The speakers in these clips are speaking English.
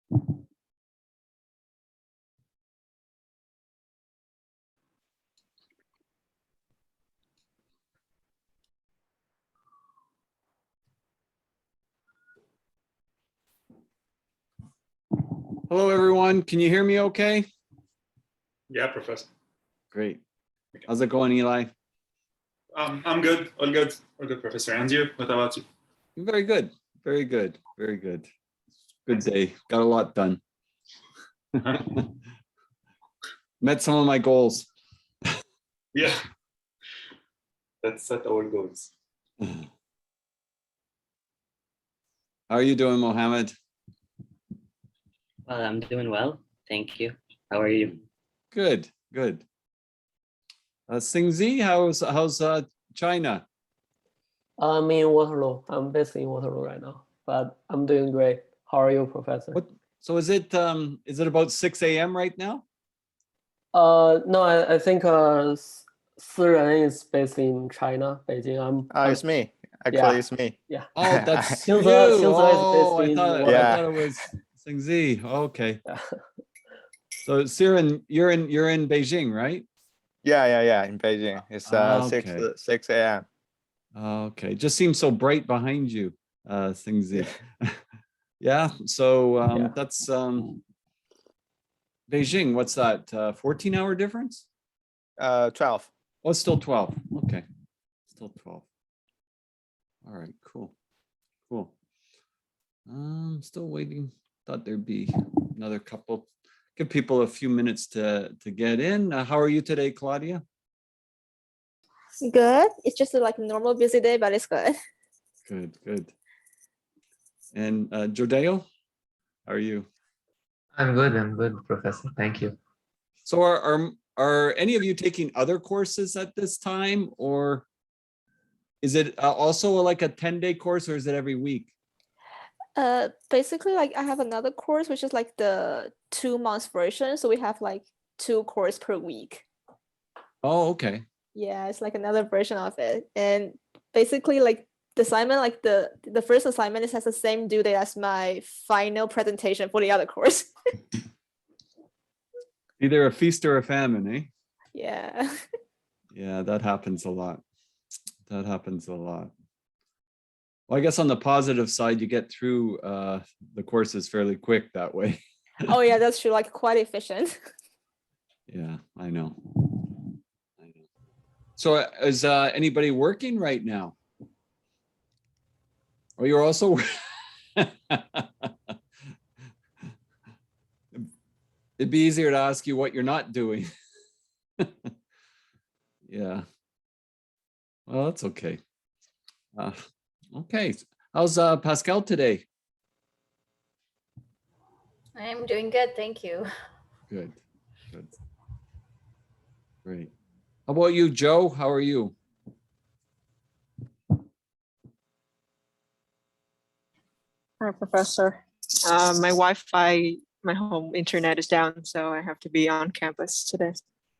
Hello, everyone. Can you hear me okay? Yeah, Professor. Great. How's it going, Eli? I'm good. All good. All good, Professor. And you? What about you? Very good. Very good. Very good. Good day. Got a lot done. Met some of my goals. Yeah. That's set our goals. How are you doing, Mohammed? Well, I'm doing well. Thank you. How are you? Good. Good. Xingzi, how's China? I'm in Waterloo. I'm based in Waterloo right now, but I'm doing great. How are you, Professor? So is it about 6 a.m. right now? No, I think Siren is based in China, Beijing. It's me. Actually, yeah. It's me. Yeah. Oh, that's you. Oh, I thought Yeah. it was Xingzi. Okay. Yeah. So Siren, you're in Beijing, right? Yeah. In Beijing, it's Okay. 6 a.m. Okay, just seems so bright behind you, Xingzi. Yeah. So Yeah. that's Beijing. What's that? 14-hour difference? 12. Oh, it's still 12. Okay, still 12. All right. Cool. Cool. Still waiting. Thought there'd be another couple. Give people a few minutes to get in. How are you today, Claudia? Good. It's just like a normal busy day, but it's good. Good. Good. And Jodeo, how are you? I'm good, Professor. Thank you. So are any of you taking other courses at this time, or is it also like a 10-day course, or is it every week? Basically, like I have another course, which is like the 2 months version. So we have like 2 courses per week. Oh, okay. Yeah, it's like another version of it. And basically like the assignment, like the first assignment has the same due date as my final presentation for the other course. Either a feast or a famine, eh? Yeah. Yeah, that happens a lot. That happens a lot. Well, I guess on the positive side, you get through the courses fairly quick that way. Oh yeah, that's true. Like quite efficient. Yeah, I know. So is anybody working right now? Or you're also it'd be easier to ask you what you're not doing. Yeah. Well, that's okay. Okay. How's Pascal today? I am doing good, thank you. Good. Good. Great. How about you, Joe? How are you? Hi, Professor. My Wi-Fi, my home internet is down, so I have to be on campus today.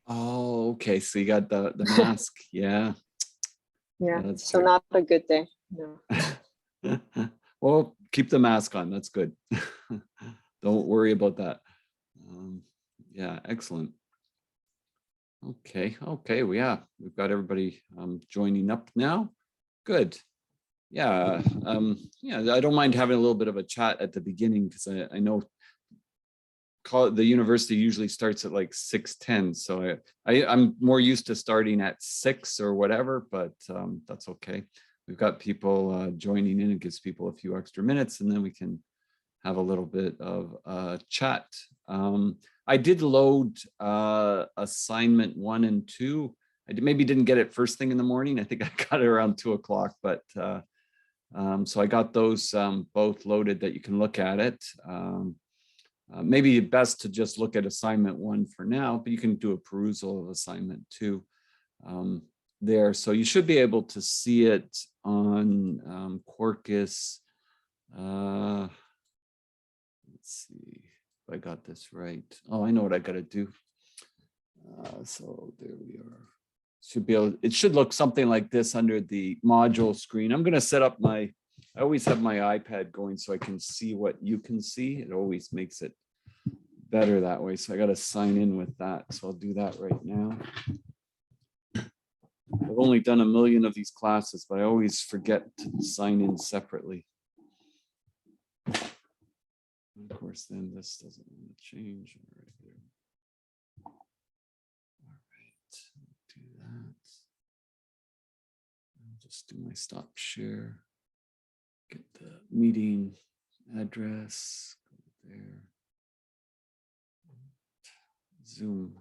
Oh, okay. So you got the mask. Yeah. Yeah, That's so good. not a good day. No. Well, keep the mask on. That's good. Don't worry about that. Yeah, excellent. Okay. Okay. Well, yeah, we've got everybody joining up now. Good. Yeah. Yeah, I don't mind having a little bit of a chat at the beginning because I know the university usually starts at like 6:10. So I'm more used to starting at 6 or whatever, but that's okay. We've got people joining in. It gives people a few extra minutes and then we can have a little bit of chat. I did load assignment 1 and 2. I maybe didn't get it first thing in the morning. I think I got it around 2 o'clock, but so I got those both loaded that you can look at it. Maybe best to just look at assignment 1 for now, but you can do a perusal of assignment 2 there. So you should be able to see it on Quarkus. Let's see if I got this right. Oh, I know what I got to do. So there we are. Should be able, it should look something like this under the module screen. I'm going to set up my I always have my iPad going so I can see what you can see. It always makes it better that way. So I got to sign in with that. So I'll do that right now. I've only done a million of these classes, but I always forget to sign in separately. Of course, then this doesn't want to change right here. All right, do that. I'll just do my stop share. Get the meeting address, go there. Zoom.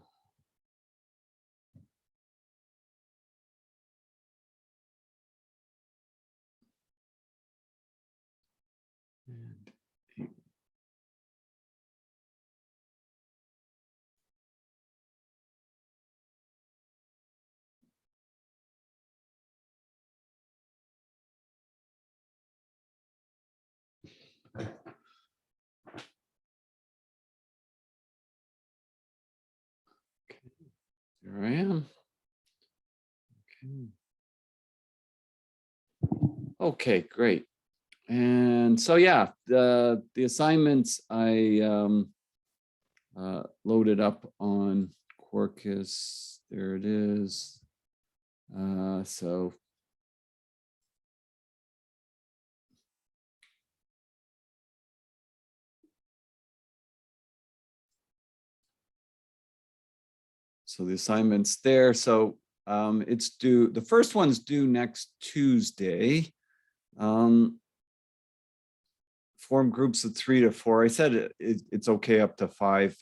And here I am. Okay, great. And so, yeah, the assignments I loaded up on Quarkus. There it is. So the assignment's there. So it's due, the first one's due next Tuesday. Form groups of 3 to 4. I said it's okay up to 5,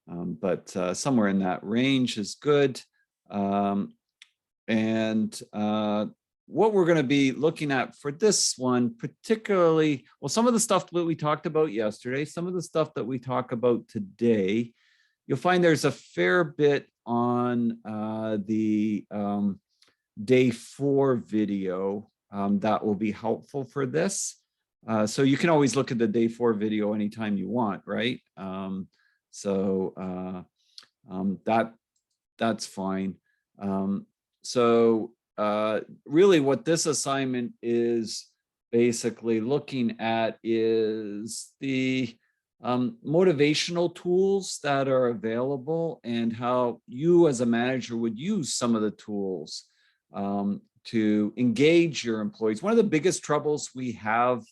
but somewhere in that range is good. And what we're going to be looking at for this one, particularly, well, some of the stuff that we talked about yesterday, some of the stuff that we talk about today, you'll find there's a fair bit on the day 4 video that will be helpful for this. So you can always look at the day 4 video anytime you want, right? That's fine. Really what this assignment is basically looking at is the motivational tools that are available and how you as a manager would use some of the tools to engage your employees. One of the biggest troubles we have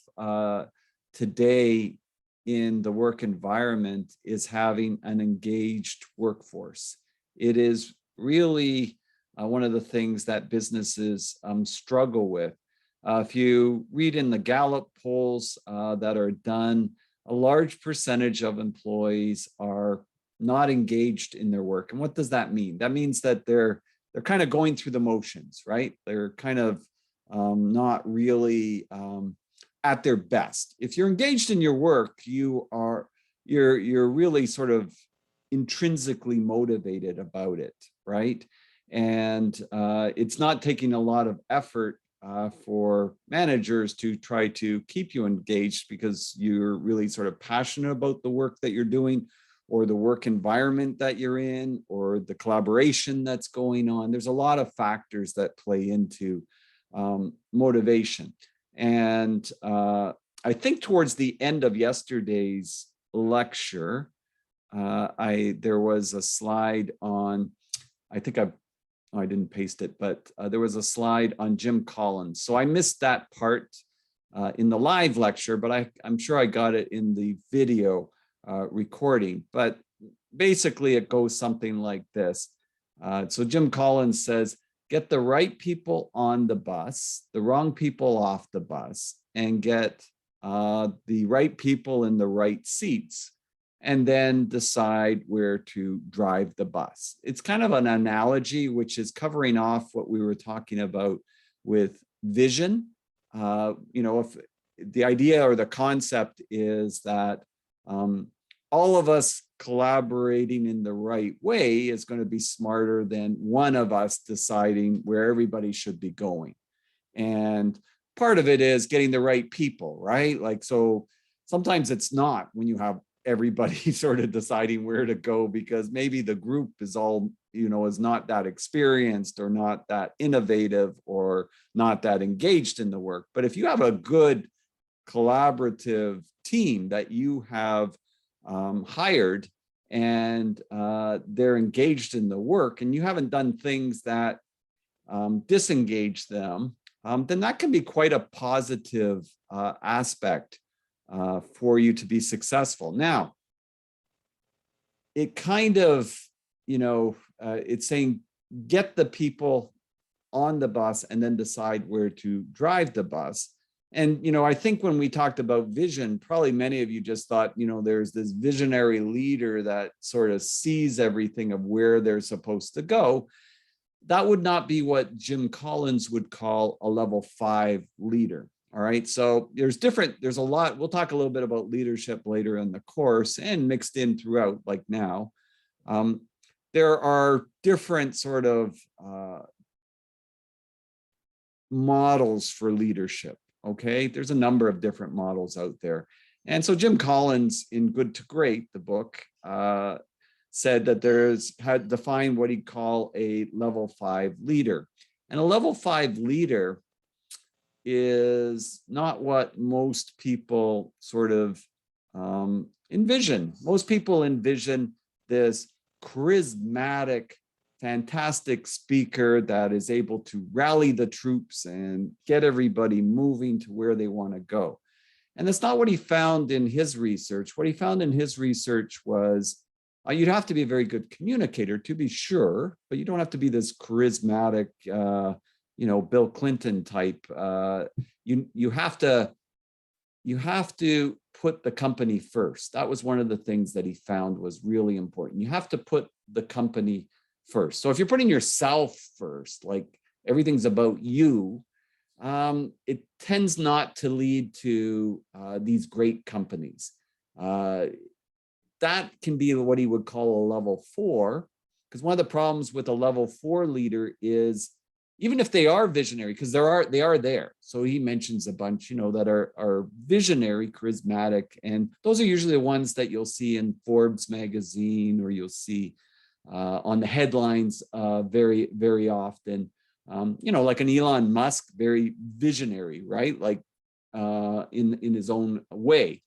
today in the work environment is having an engaged workforce. It is really one of the things that businesses struggle with. If you read in the Gallup polls that are done, a large percentage of employees are not engaged in their work. And what does that mean? That means that they're kind of going through the motions, right? They're kind of not really at their best. If you're engaged in your work, you're really sort of intrinsically motivated about it, right? And it's not taking a lot of effort for managers to try to keep you engaged because you're really sort of passionate about the work that you're doing, or the work environment that you're in, or the collaboration that's going on. There's a lot of factors that play into motivation. And I think towards the end of yesterday's lecture, there was a slide on, I think I didn't paste it, but there was a slide on Jim Collins. So I missed that part in the live lecture, but I'm sure I got it in the video recording. But basically it goes something like this. So Jim Collins says, get the right people on the bus, the wrong people off the bus, and get the right people in the right seats, and then decide where to drive the bus. It's kind of an analogy which is covering off what we were talking about with vision. If the idea or the concept is that all of us collaborating in the right way is going to be smarter than one of us deciding where everybody should be going. And part of it is getting the right people, right? Like, so sometimes it's not when you have everybody sort of deciding where to go, because maybe the group is all, is not that experienced or not that innovative or not that engaged in the work. But if you have a good collaborative team that you have hired, and they're engaged in the work, and you haven't done things that disengage them, then that can be quite a positive aspect for you to be successful. Now, it kind of, it's saying get the people on the bus and then decide where to drive the bus. And, I think when we talked about vision, probably many of you just thought, there's this visionary leader that sort of sees everything of where they're supposed to go. That would not be what Jim Collins would call a level 5 leader. All right. So there's a lot. We'll talk a little bit about leadership later in the course and mixed in throughout, like now. There are different sort of models for leadership. Okay. There's a number of different models out there. And so Jim Collins in Good to Great, the book, said that had defined what he'd call a level 5 leader. And a level 5 leader is not what most people sort of envision. Most people envision this charismatic, fantastic speaker that is able to rally the troops and get everybody moving to where they want to go. And that's not what he found in his research. What he found in his research was you'd have to be a very good communicator, to be sure, but you don't have to be this charismatic, Bill Clinton type. You have to put the company first. That was one of the things that he found was really important. You have to put the company first. So if you're putting yourself first, like everything's about you, it tends not to lead to these great companies. That can be what he would call a level 4, because one of the problems with a level 4 leader is, even if they are visionary, because they are there. So he mentions a bunch, that are visionary, charismatic, and those are usually the ones that you'll see in Forbes magazine, or you'll see on the headlines very, very often. Like an Elon Musk, very visionary, right? Like in his own way.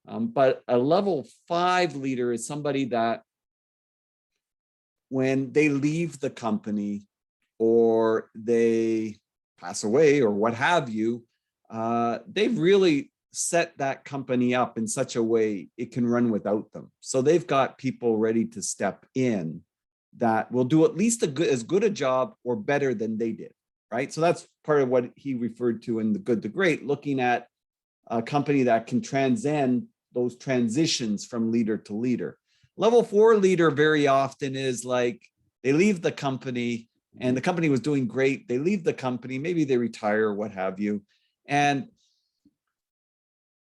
But a level 5 leader is somebody that when they leave the company or they pass away or what have you, they've really set that company up in such a way it can run without them. So they've got people ready to step in that will do at least as good a job or better than they did, right? So that's part of what he referred to in the Good to Great, looking at a company that can transcend those transitions from leader to leader. Level 4 leader very often is like they leave the company and the company was doing great. They leave the company, maybe they retire, what have you, and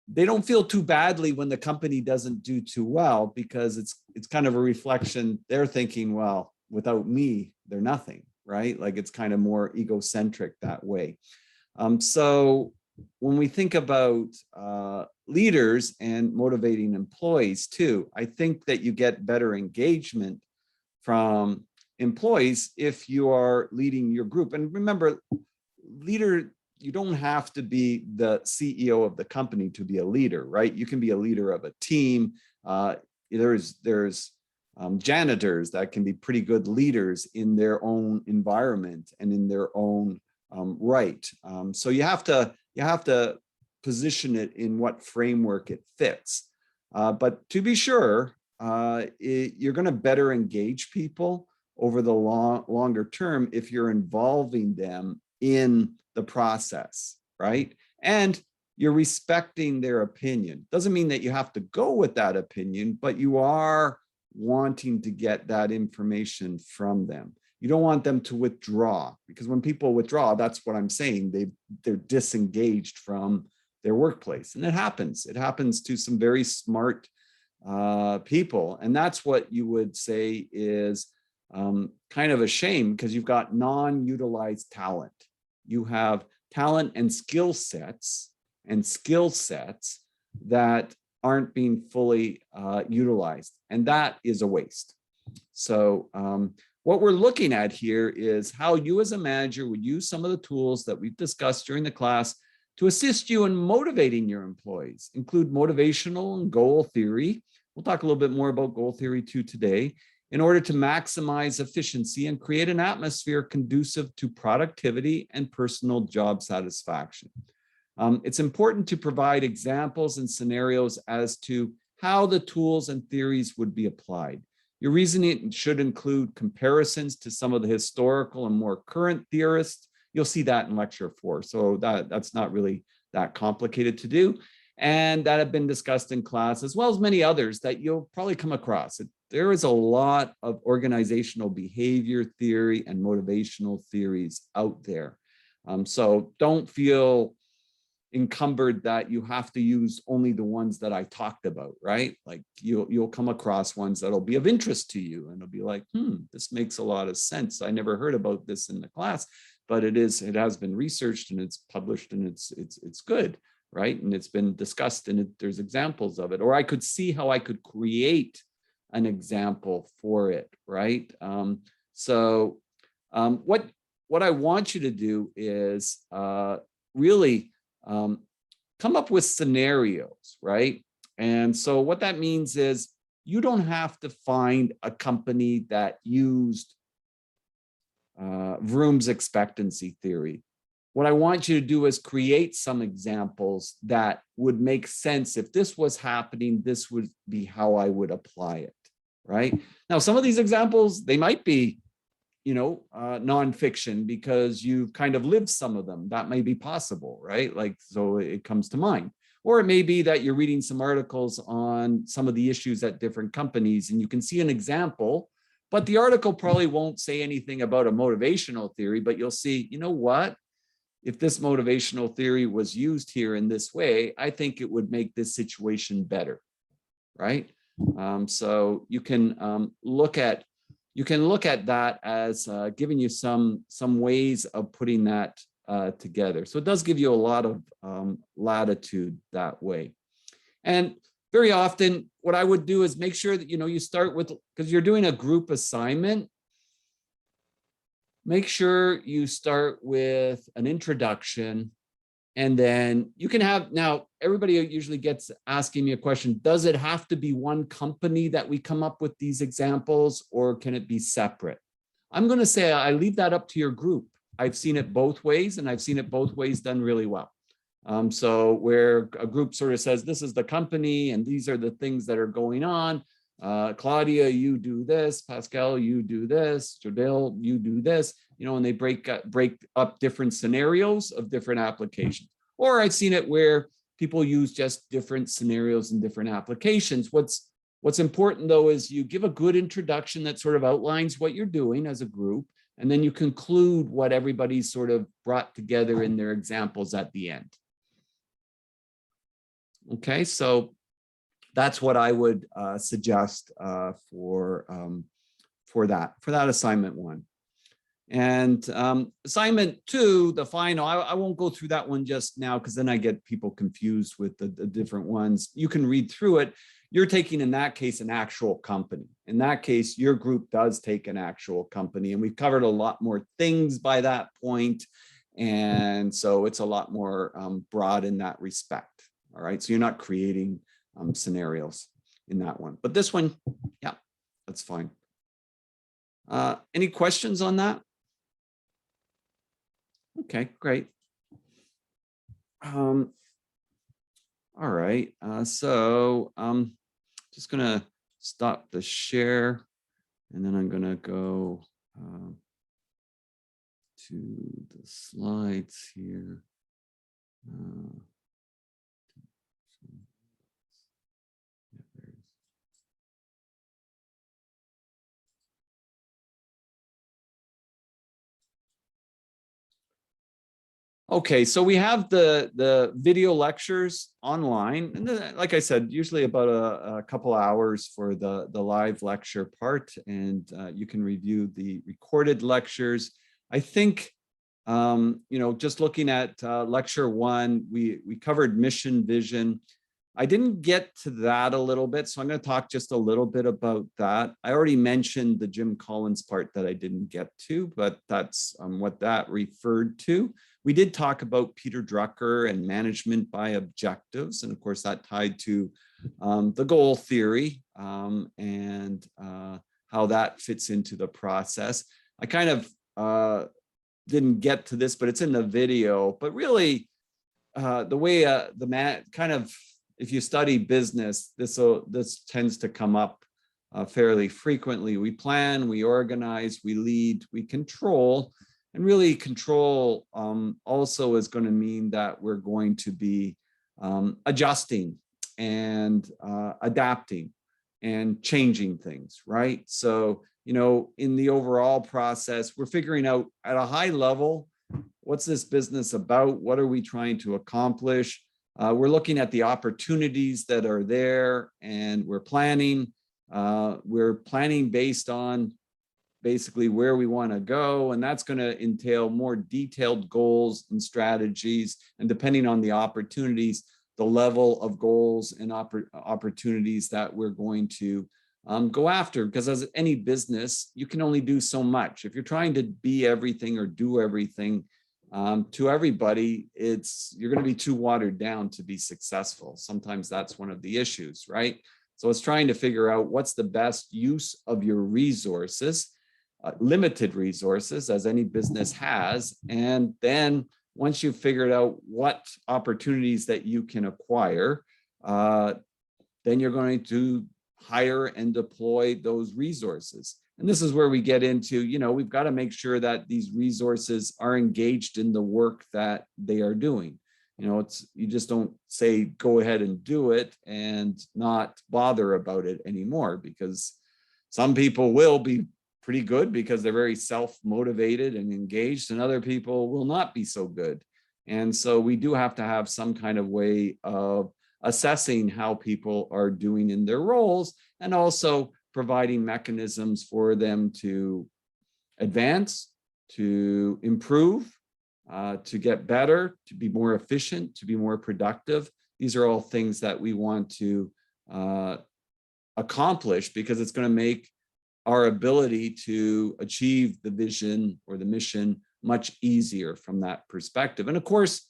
they don't feel too badly when the company doesn't do too well, because it's kind of a reflection. They're thinking, well, without me, they're nothing, right? Like it's kind of more egocentric that way. So when we think about leaders and motivating employees too, I think that you get better engagement from employees if you are leading your group. And remember, you don't have to be the CEO of the company to be a leader, right? You can be a leader of a team. There's janitors that can be pretty good leaders in their own environment and in their own right. So you have to position it in what framework it fits. But to be sure, you're going to better engage people over the longer term if you're involving them in the process, right? And you're respecting their opinion. Doesn't mean that you have to go with that opinion, but you are wanting to get that information from them. You don't want them to withdraw, because when people withdraw, that's what I'm saying, they're disengaged from their workplace. And it happens to some very smart people. And that's what you would say is kind of a shame, because you've got non-utilized talent. You have talent and skill sets that aren't being fully utilized, and that is a waste. So what we're looking at here is how you as a manager would use some of the tools that we've discussed during the class to assist you in motivating your employees. Include motivational and goal theory. We'll talk a little bit more about goal theory too today, in order to maximize efficiency and create an atmosphere conducive to productivity and personal job satisfaction. It's important to provide examples and scenarios as to how the tools and theories would be applied. Your reasoning should include comparisons to some of the historical and more current theorists. You'll see that in lecture 4. So that's not really that complicated to do. And that have been discussed in class, as well as many others that you'll probably come across. There is a lot of organizational behavior theory and motivational theories out there. So don't feel encumbered that you have to use only the ones that I talked about, right? Like you'll come across ones that'll be of interest to you, and it'll be like, this makes a lot of sense. I never heard about this in the class, but it has been researched and it's published and it's good, right? And it's been discussed and there's examples of it. Or I could see how I could create an example for it, right? What I want you to do is really come up with scenarios, right? And so what that means is you don't have to find a company that used Vroom's expectancy theory. What I want you to do is create some examples that would make sense. If this was happening, this would be how I would apply it, right? Now, some of these examples, they might be nonfiction because you've kind of lived some of them. That may be possible, right? Like, so it comes to mind. Or it may be that you're reading some articles on some of the issues at different companies and you can see an example, but the article probably won't say anything about a motivational theory, but you'll see, you know what? If this motivational theory was used here in this way, I think it would make this situation better, right? So you can look at that as giving you some ways of putting that together. So it does give you a lot of latitude that way. And very often what I would do is make sure that, you start with, because you're doing a group assignment, make sure you start with an introduction. And then you can have, now everybody usually gets asking me a question, does it have to be one company that we come up with these examples, or can it be separate? I'm going to say I leave that up to your group. I've seen it both ways, and I've seen it both ways done really well. So where a group sort of says, this is the company and these are the things that are going on. Claudia, you do this. Pascal, you do this. Jodelle, you do this. And they break up different scenarios of different applications. Or I've seen it where people use just different scenarios and different applications. What's important though is you give a good introduction that sort of outlines what you're doing as a group, and then you conclude what everybody's sort of brought together in their examples at the end. Okay, so that's what I would suggest for that assignment 1. And assignment 2, the final, I won't go through that one just now because then I get people confused with the different ones. You can read through it. You're taking, in that case, an actual company. In that case, your group does take an actual company, and we've covered a lot more things by that point. And so it's a lot more broad in that respect. All right, so you're not creating scenarios in that one, but this one, yeah, that's fine. Any questions on that? Okay, great. All right, so just gonna stop the share, and then I'm gonna go to the slides here. Okay, so we have the video lectures online, and then, like I said, usually about a couple hours for the live lecture part, and you can review the recorded lectures. I think, just looking at lecture 1, we covered mission, vision. I didn't get to that a little bit, so I'm going to talk just a little bit about that. I already mentioned the Jim Collins part that I didn't get to, but that's what that referred to. We did talk about Peter Drucker and management by objectives, and of course that tied to the goal theory and how that fits into the process. I kind of didn't get to this, but it's in the video. But really, the way the man kind of, if you study business, this tends to come up fairly frequently. We plan, we organize, we lead, we control, and really control also is going to mean that we're going to be adjusting and adapting and changing things, right? So, you know, in the overall process, we're figuring out at a high level, what's this business about? What are we trying to accomplish? We're looking at the opportunities that are there, and we're planning. We're planning based on basically where we want to go, and that's going to entail more detailed goals and strategies. And depending on the opportunities, the level of goals and opportunities that we're going to go after. Because as any business, you can only do so much. If you're trying to be everything or do everything to everybody, you're going to be too watered down to be successful. Sometimes that's one of the issues, right? So it's trying to figure out what's the best use of your resources, limited resources, as any business has. And then once you've figured out what opportunities that you can acquire, then you're going to hire and deploy those resources. And this is where we get into, you know, we've got to make sure that these resources are engaged in the work that they are doing. You know, you just don't say, go ahead and do it and not bother about it anymore, because some people will be pretty good because they're very self-motivated and engaged, and other people will not be so good. And so we do have to have some kind of way of assessing how people are doing in their roles, and also providing mechanisms for them to advance, to improve, to get better, to be more efficient, to be more productive. These are all things that we want to accomplish, because it's going to make our ability to achieve the vision or the mission much easier from that perspective. And of course,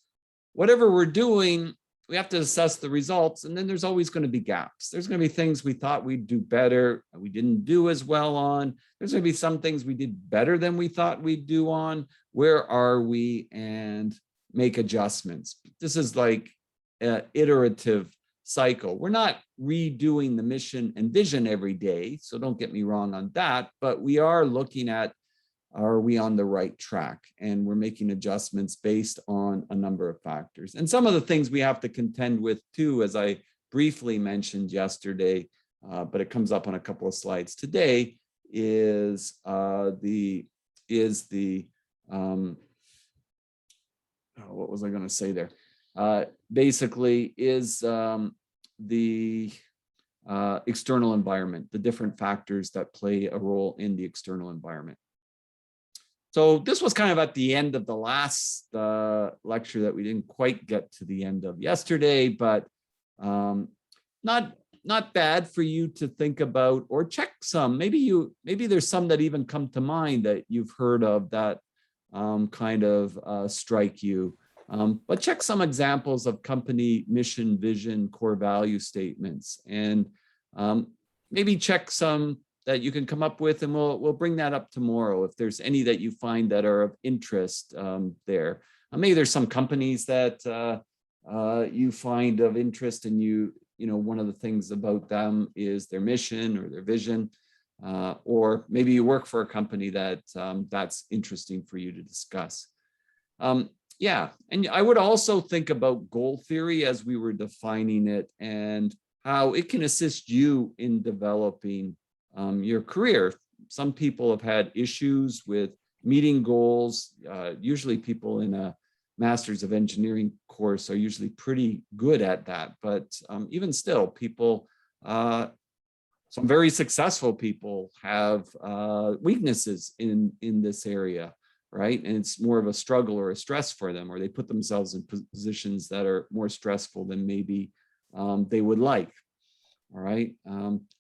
whatever we're doing, we have to assess the results, and then there's always going to be gaps. There's going to be things we thought we'd do better, we didn't do as well on. There's going to be some things we did better than we thought we'd do on. Where are we? And make adjustments. This is like an iterative cycle. We're not redoing the mission and vision every day, so don't get me wrong on that, but we are looking at, are we on the right track? And we're making adjustments based on a number of factors. And some of the things we have to contend with too, as I briefly mentioned yesterday, but it comes up on a couple of slides today, is what was I going to say there? Basically is the external environment, the different factors that play a role in the external environment. So this was kind of at the end of the last lecture that we didn't quite get to the end of yesterday, but not bad for you to think about or check some. Maybe there's some that even come to mind that you've heard of that kind of strike you. But check some examples of company mission, vision, core value statements, and maybe check some that you can come up with, and we'll bring that up tomorrow if there's any that you find that are of interest there. Maybe there's some companies that you find of interest, and you know, one of the things about them is their mission or their vision, or maybe you work for a company that that's interesting for you to discuss. Yeah, and I would also think about goal theory as we were defining it, and how it can assist you in developing your career. Some people have had issues with meeting goals. Usually people in a Master's of Engineering course are usually pretty good at that. But even still, people, some very successful people have weaknesses in this area, right? And it's more of a struggle or a stress for them, or they put themselves in positions that are more stressful than maybe they would like. All right.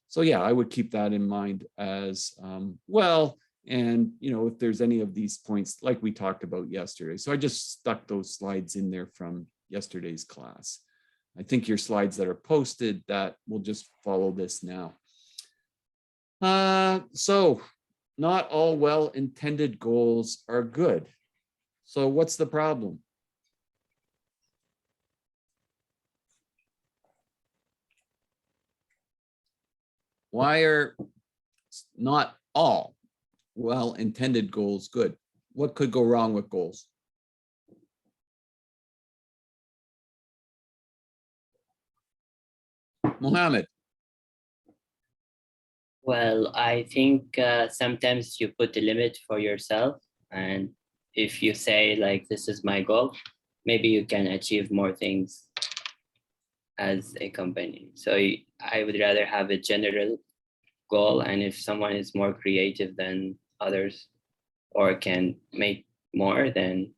So yeah, I would keep that in mind as well. And if there's any of these points like we talked about yesterday. So I just stuck those slides in there from yesterday's class. I think your slides that are posted that will just follow this now. So not all well-intended goals are good. So what's the problem? Why are not all well-intended goals good? What could go wrong with goals? Mohammed. Well, I think sometimes you put a limit for yourself, and if you say like, this is my goal, maybe you can achieve more things as a company. So I would rather have a general goal, and if someone is more creative than others or can make more, then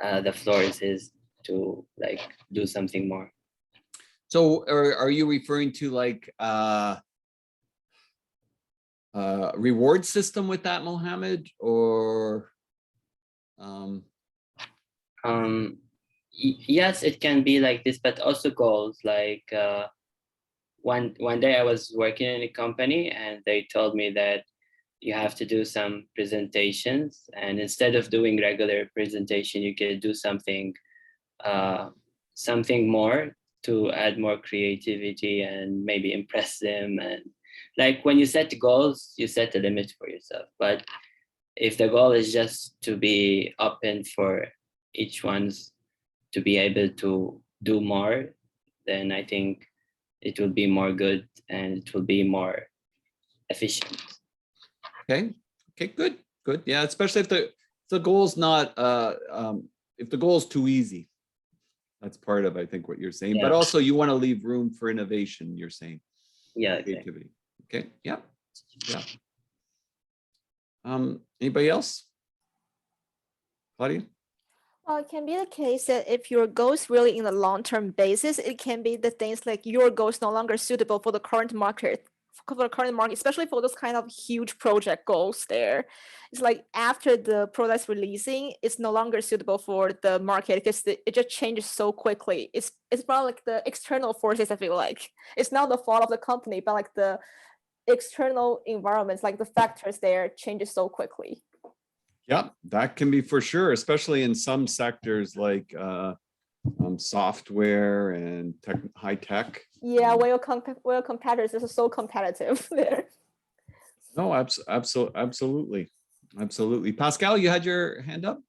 the floor is his to like do something more. So are you referring to like reward system with that, Mohammed, or yes, it can be like this, but also goals. Like one day I was working in a company and they told me that you have to do some presentations, and instead of doing regular presentation, you can do something more to add more creativity and maybe impress them. And like when you set goals, you set a limit for yourself. But if the goal is just to be open for each one's to be able to do more, then I think it will be more good and it will be more efficient. okay, good. Yeah, especially if the goal's not if the goal is too easy. That's part of, I think, what you're saying. But Yeah. also you want to leave room for innovation, you're saying. Yeah. Creativity. Okay. Yeah. Anybody else? Claudia? Well, it can be the case that if your goal is really in the long-term basis, it can be the things like your goal is no longer suitable for the current market, especially for those kind of huge project goals there. It's like after the product's releasing, it's no longer suitable for the market because it just changes so quickly. It's probably like the external forces, I feel like. It's not the fault of the company, but like the external environments, like the factors there changes so quickly. Yeah, that can be for sure, especially in some sectors like software and high tech. Yeah, where your competitors are so competitive there. No, absolutely. Pascal, you had your hand up?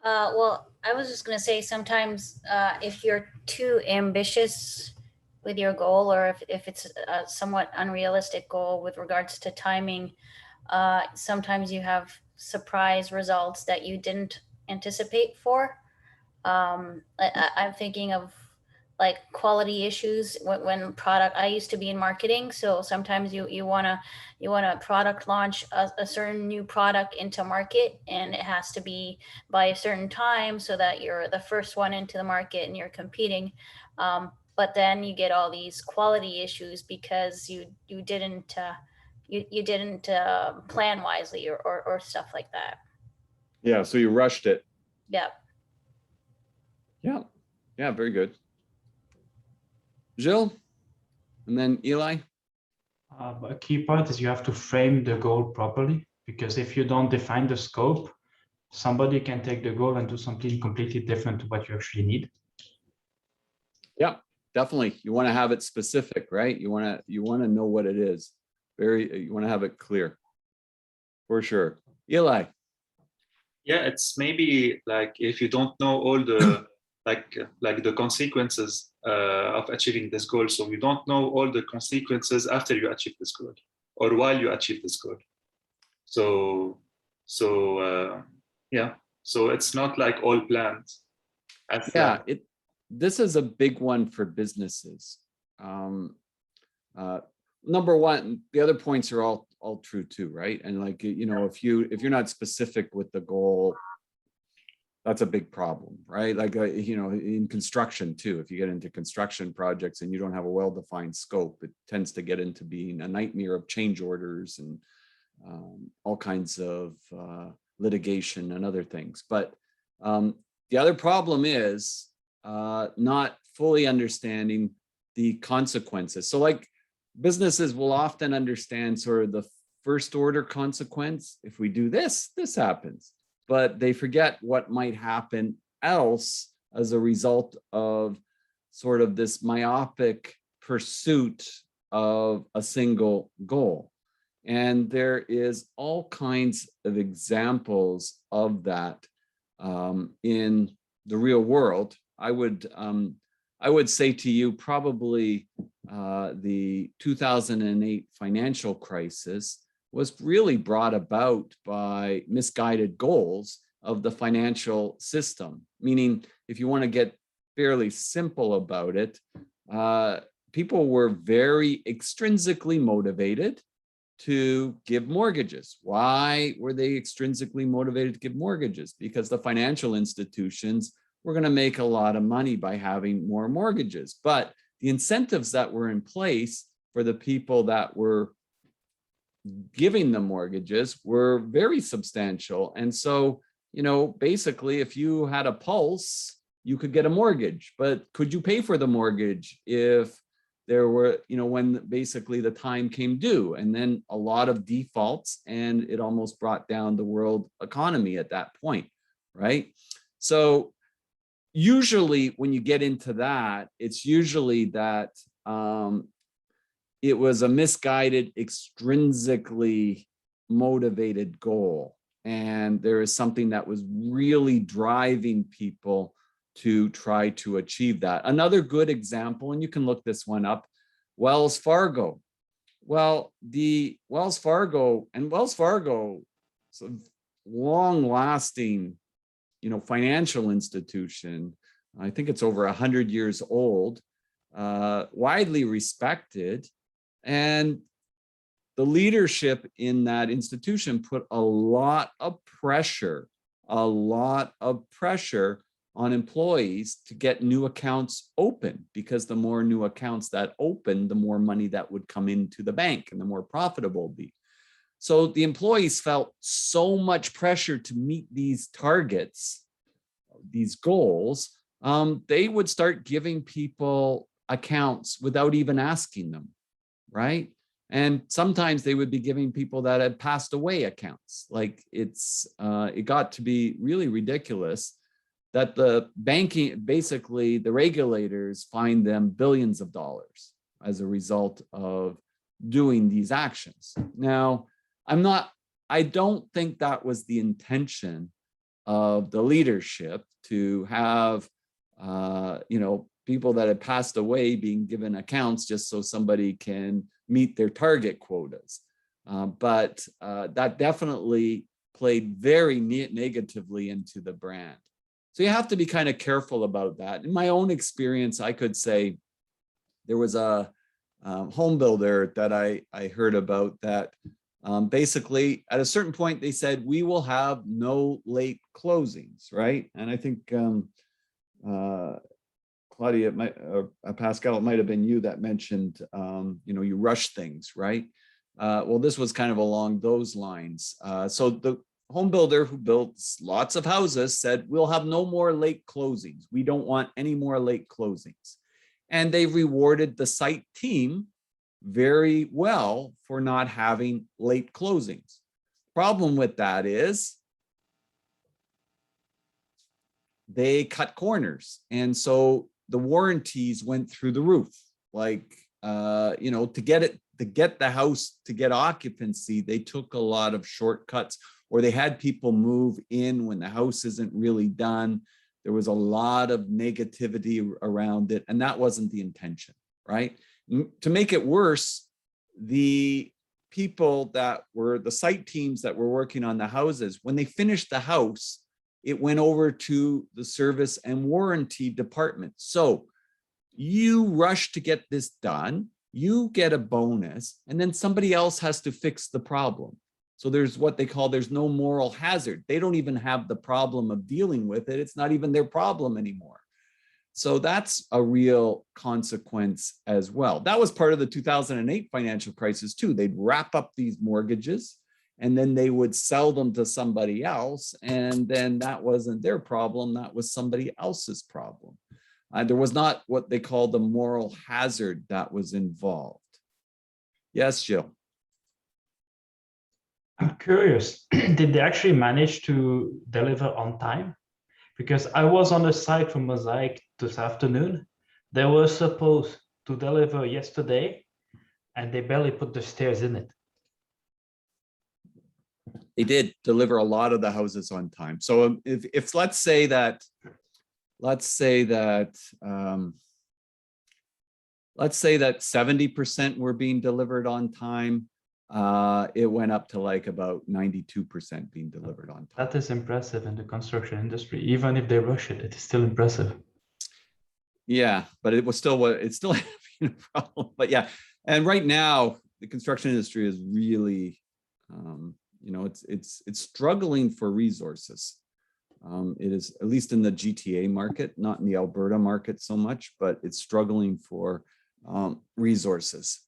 Well, I was just going to say sometimes if you're too ambitious with your goal, or if it's a somewhat unrealistic goal with regards to timing, sometimes you have surprise results that you didn't anticipate for. I'm thinking of like quality issues when product. I used to be in marketing, so sometimes you want to product launch a certain new product into market, and it has to be by a certain time so that you're the first one into the market and you're competing. But then you get all these quality issues because you didn't plan wisely or stuff like that. Yeah, so you rushed it. Yeah. Yeah, very good. Jill, and then Eli. A key part is you have to frame the goal properly, because if you don't define the scope, somebody can take the goal and do something completely different to what you actually need. Yeah, definitely. You want to have it specific, right? You want to know what it is. You want to have it clear. For sure. Eli. Yeah, it's maybe like if you don't know all the like the consequences of achieving this goal. So you don't know all the consequences after you achieve this goal or while you achieve this goal. So yeah, so it's not like all planned. Yeah, this is a big one for businesses. Number one, the other points are all true too, right? And like, if you're not specific with the goal, that's a big problem, right? Like, you know, in construction too, if you get into construction projects and you don't have a well-defined scope, it tends to get into being a nightmare of change orders and all kinds of litigation and other things. But the other problem is not fully understanding the consequences. So like businesses will often understand sort of the first order consequence. If we do this, this happens. But they forget what might happen else as a result of sort of this myopic pursuit of a single goal. And there is all kinds of examples of that in the real world. I would say to you, probably the 2008 financial crisis was really brought about by misguided goals of the financial system. Meaning, if you want to get fairly simple about it, people were very extrinsically motivated to give mortgages. Why were they extrinsically motivated to give mortgages? Because the financial institutions were going to make a lot of money by having more mortgages. But the incentives that were in place for the people that were giving the mortgages were very substantial. And so, you know, basically, if you had a pulse, you could get a mortgage. But could you pay for the mortgage if there were, you know, when basically the time came due? And then a lot of defaults, and it almost brought down the world economy at that point, right? So usually when you get into that, it's usually that it was a misguided, extrinsically motivated goal. And there is something that was really driving people to try to achieve that. Another good example, and you can look this one up, Wells Fargo. Well, the Wells Fargo, so long-lasting, you know, financial institution. I think it's over 100 years old, widely respected. And the leadership in that institution put a lot of pressure on employees to get new accounts open, because the more new accounts that open, the more money that would come into the bank and the more profitable it'd be. So the employees felt so much pressure to meet these targets, these goals, they would start giving people accounts without even asking them, right? And sometimes they would be giving people that had passed away accounts. Like it got to be really ridiculous that the banking, basically the regulators fined them billions of dollars as a result of doing these actions. Now, I don't think that was the intention of the leadership, to have, you know, people that had passed away being given accounts just so somebody can meet their target quotas. But that definitely played very negatively into the brand. So you have to be kind of careful about that. In my own experience, I could say there was a home builder that I heard about that basically at a certain point they said, we will have no late closings, right? And I think Claudia, Pascal, it might have been you that mentioned, you know, you rush things, right? Well, this was kind of along those lines. So the home builder who builds lots of houses said, we'll have no more late closings. We don't want any more late closings. And they rewarded the site team very well for not having late closings. Problem with that is they cut corners. And so the warranties went through the roof. Like, you know, to get the house to get occupancy, they took a lot of shortcuts, or they had people move in when the house isn't really done. There was a lot of negativity around it, and that wasn't the intention, right? To make it worse, the people that were the site teams that were working on the houses, when they finished the house, it went over to the service and warranty department. So you rush to get this done, you get a bonus, and then somebody else has to fix the problem. So there's what they call, there's no moral hazard. They don't even have the problem of dealing with it. It's not even their problem anymore. So that's a real consequence as well. That was part of the 2008 financial crisis too. They'd wrap up these mortgages and then they would sell them to somebody else. And then that wasn't their problem. That was somebody else's problem. There was not what they call the moral hazard that was involved. Yes, Jill. I'm curious, did they actually manage to deliver on time? Because I was on the site for Mosaic this afternoon. They were supposed to deliver yesterday and they barely put the stairs in it. They did deliver a lot of the houses on time. So if let's say that 70% were being delivered on time, it went up to like about 92% being delivered on time. That is impressive in the construction industry. Even if they rush it, it is still impressive. Yeah, but it was still it's still a problem. But yeah, and right now the construction industry is really, it's struggling for resources. It is, at least in the GTA market, not in the Alberta market so much, but it's struggling for resources.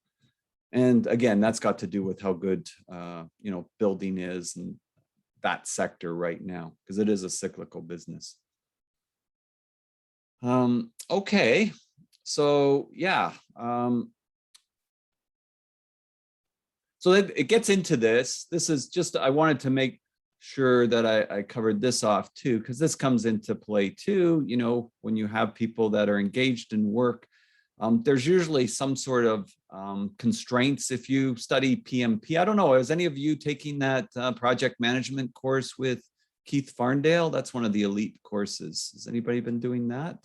And again, that's got to do with how good, building is and that sector right now, because it is a cyclical business. Okay, so yeah. So it gets into this. This is just, I wanted to make sure that I covered this off too, because this comes into play too. When you have people that are engaged in work, there's usually some sort of constraints. If you study PMP, I don't know, is any of you taking that project management course with Keith Farndale? That's one of the elite courses. Has anybody been doing that?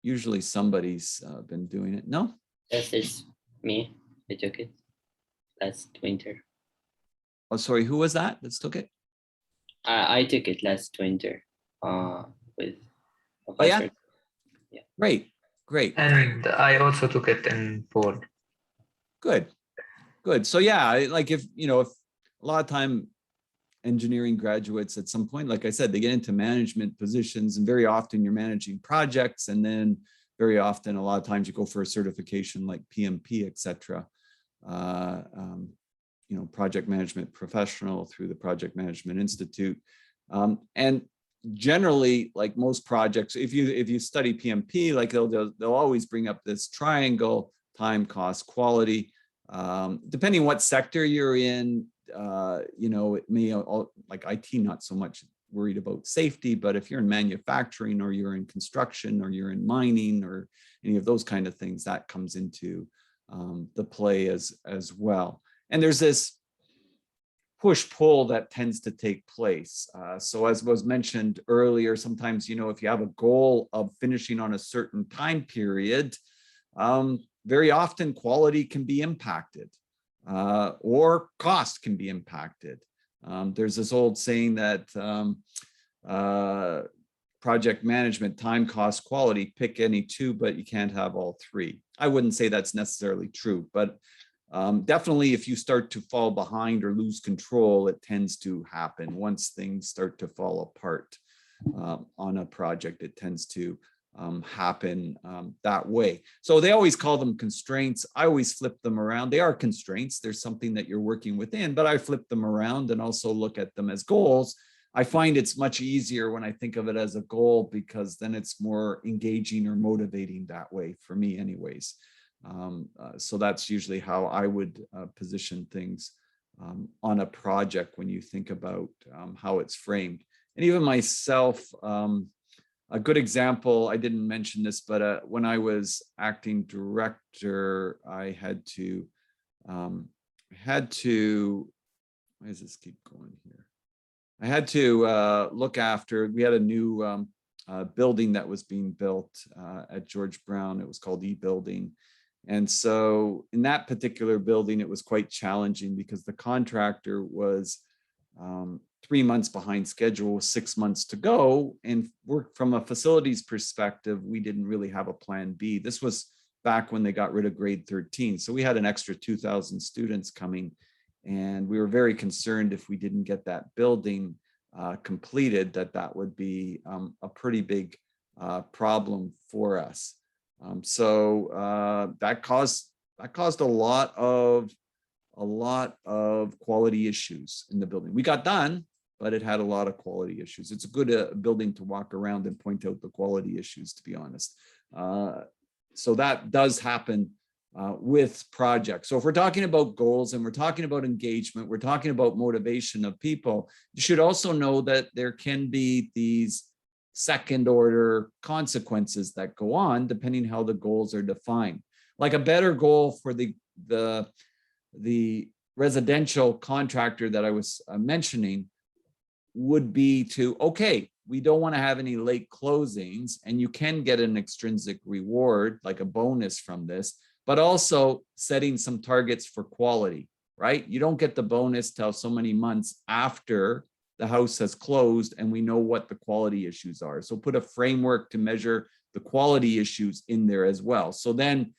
Usually somebody's been doing it. No? This is me. I took it last winter. Oh, sorry, who was that that took it? I took it last winter with Oh, yeah? Yeah. Great. And I also took it in fall. Good. So yeah, like if a lot of time engineering graduates at some point, like I said, they get into management positions, and very often you're managing projects, and then very often, a lot of times you go for a certification like PMP, etc. Project management professional through the Project Management Institute. And generally, like most projects, if you study PMP, like they'll always bring up this triangle: time, cost, quality. Depending what sector you're in, it may, like IT, not so much worried about safety, but if you're in manufacturing, or you're in construction, or you're in mining, or any of those kind of things, that comes into the play as well. And there's this push-pull that tends to take place. So as was mentioned earlier, sometimes, if you have a goal of finishing on a certain time period, very often quality can be impacted, or cost can be impacted. There's this old saying that project management, time, cost, quality, pick any two, but you can't have all three. I wouldn't say that's necessarily true, but definitely if you start to fall behind or lose control, it tends to happen. Once things start to fall apart on a project, it tends to happen that way. So they always call them constraints. I always flip them around. They are constraints. There's something that you're working within, but I flip them around and also look at them as goals. I find it's much easier when I think of it as a goal, because then it's more engaging or motivating that way for me anyways. So that's usually how I would position things on a project when you think about how it's framed. And even myself, a good example, I didn't mention this, but when I was acting director, I had to, why does this keep going here? I had to look after, we had a new building that was being built at George Brown. It was called E-Building. And so in that particular building, it was quite challenging because the contractor was 3 months behind schedule, 6 months to go. And work from a facilities perspective, we didn't really have a plan B. This was back when they got rid of grade 13. So we had an extra 2,000 students coming And we were very concerned if we didn't get that building completed, that would be a pretty big problem for us. So that caused a lot of quality issues in the building. We got done, but it had a lot of quality issues. It's a good building to walk around and point out the quality issues, to be honest. So that does happen with projects. So if we're talking about goals and we're talking about engagement, we're talking about motivation of people, you should also know that there can be these second order consequences that go on depending how the goals are defined. Like a better goal for the residential contractor that I was mentioning would be to, okay, we don't want to have any late closings, and you can get an extrinsic reward, like a bonus from this, but also setting some targets for quality, right? You don't get the bonus till so many months after the house has closed and we know what the quality issues are. So put a framework to measure the quality issues in there as well. So then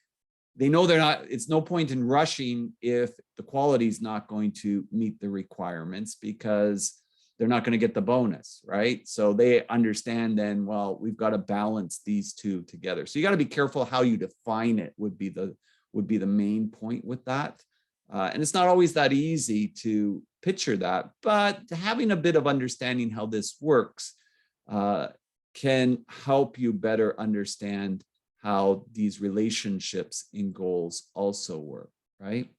they know it's no point in rushing if the quality is not going to meet the requirements, because they're not going to get the bonus, right? So they understand then, well, we've got to balance these two together. So you got to be careful how you define it would be the main point with that. And it's not always that easy to picture that, but having a bit of understanding how this works can help you better understand how these relationships in goals also work, right?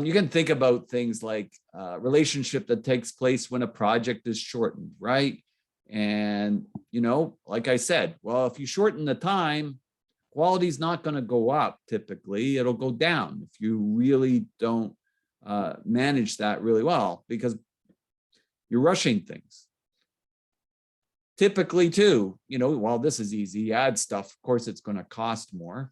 You can think about things like relationship that takes place when a project is shortened, right? And, like I said, well, if you shorten the time, quality is not going to go up typically, it'll go down if you really don't manage that really well, because you're rushing things. Typically too, while this is easy, you add stuff, of course it's going to cost more.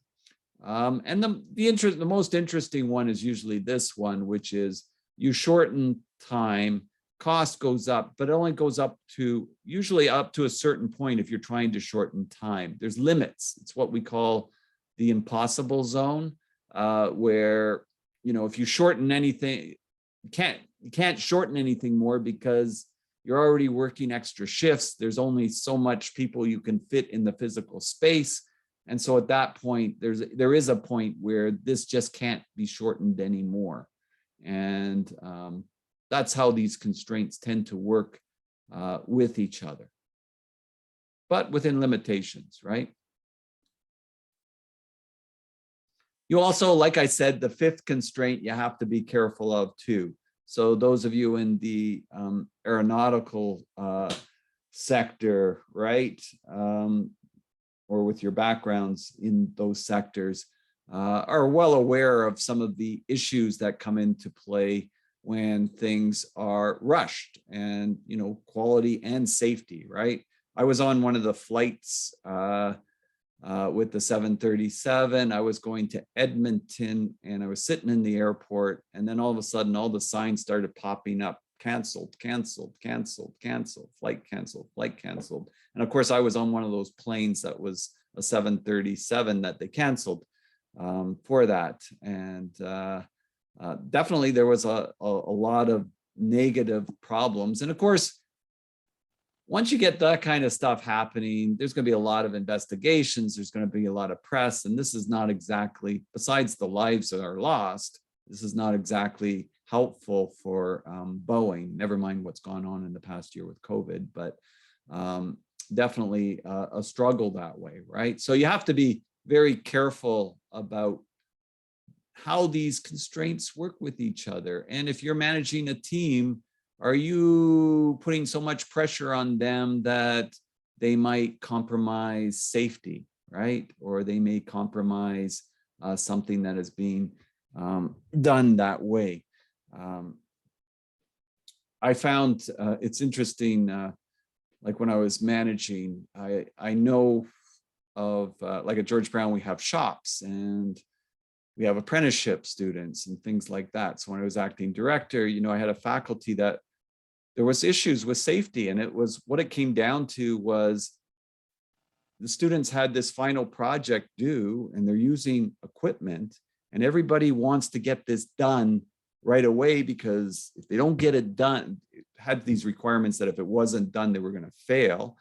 And the most interesting one is usually this one, which is you shorten time, cost goes up, but it only goes usually up to a certain point if you're trying to shorten time. There's limits. It's what we call the impossible zone, where, if you shorten anything, you can't shorten anything more because you're already working extra shifts. There's only so much people you can fit in the physical space. And so at that point, there is a point where this just can't be shortened anymore. And that's how these constraints tend to work with each other, but within limitations, right? You also, like I said, the fifth constraint you have to be careful of too. So those of you in the aeronautical sector, right? Or with your backgrounds in those sectors, are well aware of some of the issues that come into play when things are rushed, and quality and safety, right? I was on one of the flights with the 737. I was going to Edmonton, and I was sitting in the airport, and then all of a sudden all the signs started popping up: canceled, canceled, canceled, canceled, flight canceled, flight canceled. And of course, I was on one of those planes that was a 737 that they canceled for that. And definitely there was a lot of negative problems. And of course, once you get that kind of stuff happening, there's going to be a lot of investigations. There's going to be a lot of press. And this is not exactly, besides the lives that are lost, this is not exactly helpful for Boeing, never mind what's gone on in the past year with COVID, but definitely a struggle that way, right? So you have to be very careful about how these constraints work with each other. And if you're managing a team, are you putting so much pressure on them that they might compromise safety, right? Or they may compromise something that is being done that way. I found it's interesting, like when I was managing, I know of, like at George Brown, we have shops and we have apprenticeship students and things like that. So when I was acting director, I had a faculty that there was issues with safety, and it was what it came down to was the students had this final project due and they're using equipment, And everybody wants to get this done right away, because if they don't get it done, it had these requirements that if it wasn't done, they were going to fail.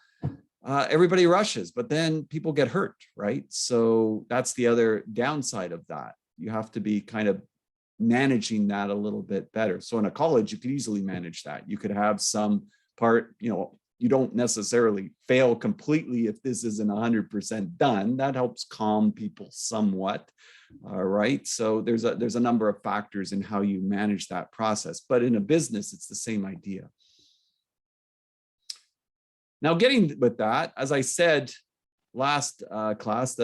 Everybody rushes, but then people get hurt, right? So that's the other downside of that. You have to be kind of managing that a little bit better. So in a college, you could easily manage that. You could have some part, you don't necessarily fail completely if this isn't 100% done. That helps calm people somewhat. All right. So there's a number of factors in how you manage that process. But in a business, it's the same idea. Now, getting with that, as I said last class,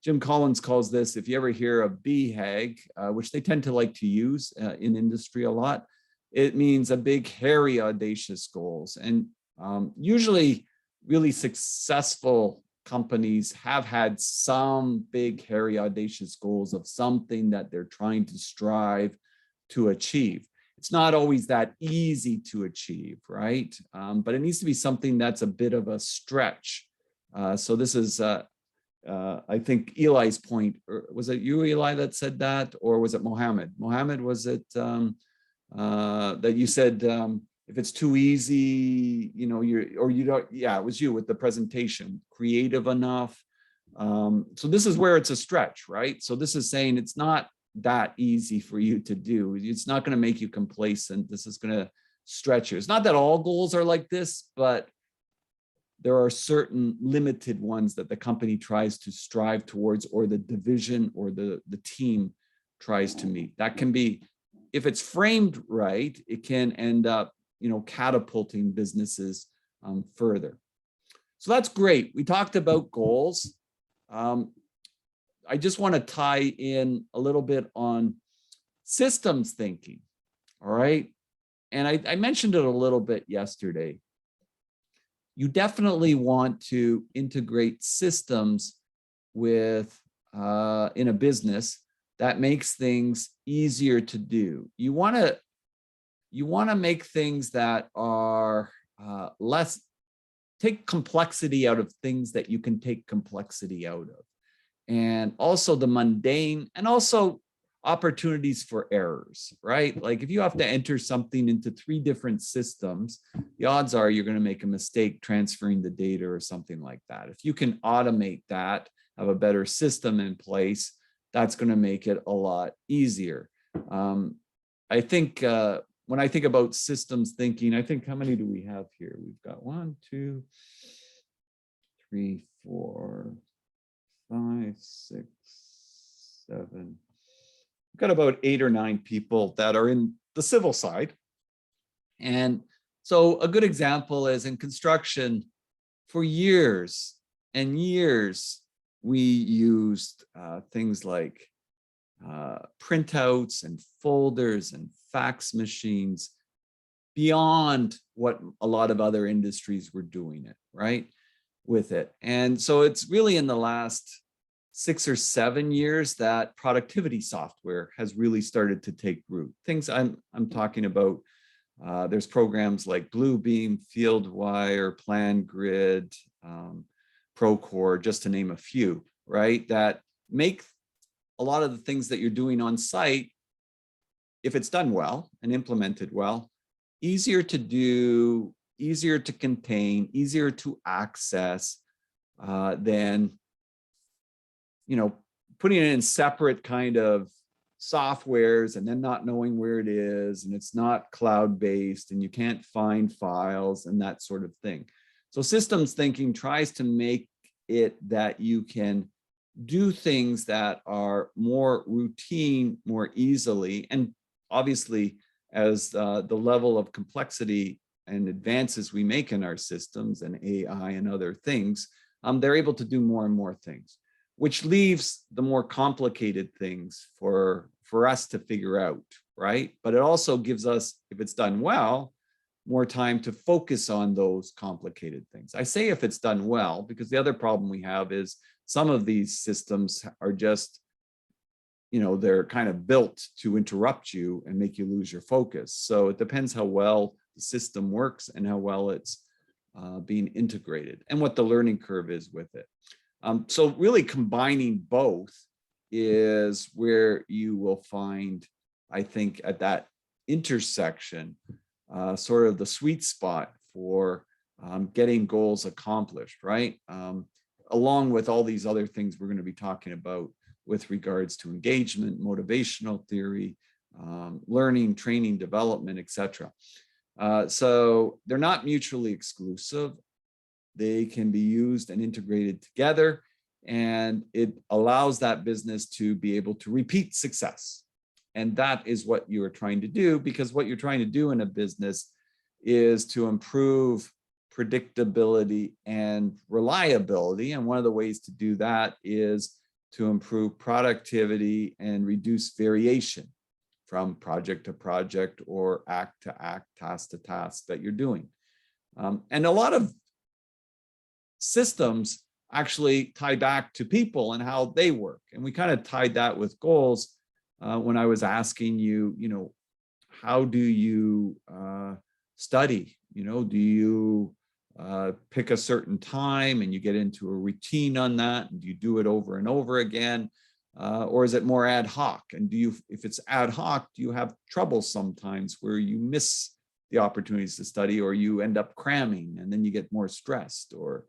Jim Collins calls this, if you ever hear of BHAG, which they tend to like to use in industry a lot, it means a big, hairy, audacious goals. And usually really successful companies have had some big, hairy, audacious goals of something that they're trying to strive to achieve. It's not always that easy to achieve, right? But it needs to be something that's a bit of a stretch. So this is, I think, Eli's point. Or was it you, Eli, that said that? Or was it Mohammed? Mohammed, was it that you said, if it's too easy, you don't, yeah, it was you with the presentation, creative enough. So this is where it's a stretch, right? So this is saying it's not that easy for you to do. It's not going to make you complacent. This is going to stretch you. It's not that all goals are like this, but there are certain limited ones that the company tries to strive towards, or the division or the team tries to meet. That can be, if it's framed right, it can end up, catapulting businesses further. So that's great. We talked about goals. I just want to tie in a little bit on systems thinking. All right. And I mentioned it a little bit yesterday. You definitely want to integrate systems with in a business that makes things easier to do. You want to make things that are take complexity out of things that you can take complexity out of. And also the mundane, and also opportunities for errors, right? Like if you have to enter something into 3 different systems, the odds are you're going to make a mistake transferring the data or something like that. If you can automate that, have a better system in place, that's going to make it a lot easier. I think when I think about systems thinking, I think, how many do we have here? We've got 1, 2, 3, 4, 5, 6, 7. We've got about 8 or 9 people that are in the civil side. And so a good example is in construction, for years and years, we used things like printouts and folders and fax machines beyond what a lot of other industries were doing it, right? With it. And so it's really in the last 6 or 7 years that productivity software has really started to take root. Things I'm talking about, there's programs like Bluebeam, FieldWire, PlanGrid, Procore, just to name a few, right? That make a lot of the things that you're doing on site, if it's done well and implemented well, easier to do, easier to contain, easier to access than, putting it in separate kind of softwares and then not knowing where it is, and it's not cloud-based and you can't find files and that sort of thing. So systems thinking tries to make it that you can do things that are more routine, more easily. And obviously, as the level of complexity and advances we make in our systems and AI and other things, they're able to do more and more things, which leaves the more complicated things for us to figure out, right? But it also gives us, if it's done well, more time to focus on those complicated things. I say if it's done well, because the other problem we have is some of these systems are just, they're kind of built to interrupt you and make you lose your focus. So it depends how well the system works and how well it's being integrated and what the learning curve is with it. So really combining both is where you will find, I think, at that intersection, sort of the sweet spot for getting goals accomplished, right? Along with all these other things we're going to be talking about with regards to engagement, motivational theory, learning, training, development, etc. So they're not mutually exclusive. They can be used and integrated together, and it allows that business to be able to repeat success. And that is what you are trying to do, because what you're trying to do in a business is to improve predictability and reliability. And one of the ways to do that is to improve productivity and reduce variation from project to project or act to act, task to task that you're doing. And a lot of systems actually tie back to people and how they work. And we kind of tied that with goals when I was asking you, how do you study? Do you pick a certain time and you get into a routine on that, and do you do it over and over again? Or is it more ad hoc? And if it's ad hoc, do you have trouble sometimes where you miss the opportunities to study, or you end up cramming and then you get more stressed? Or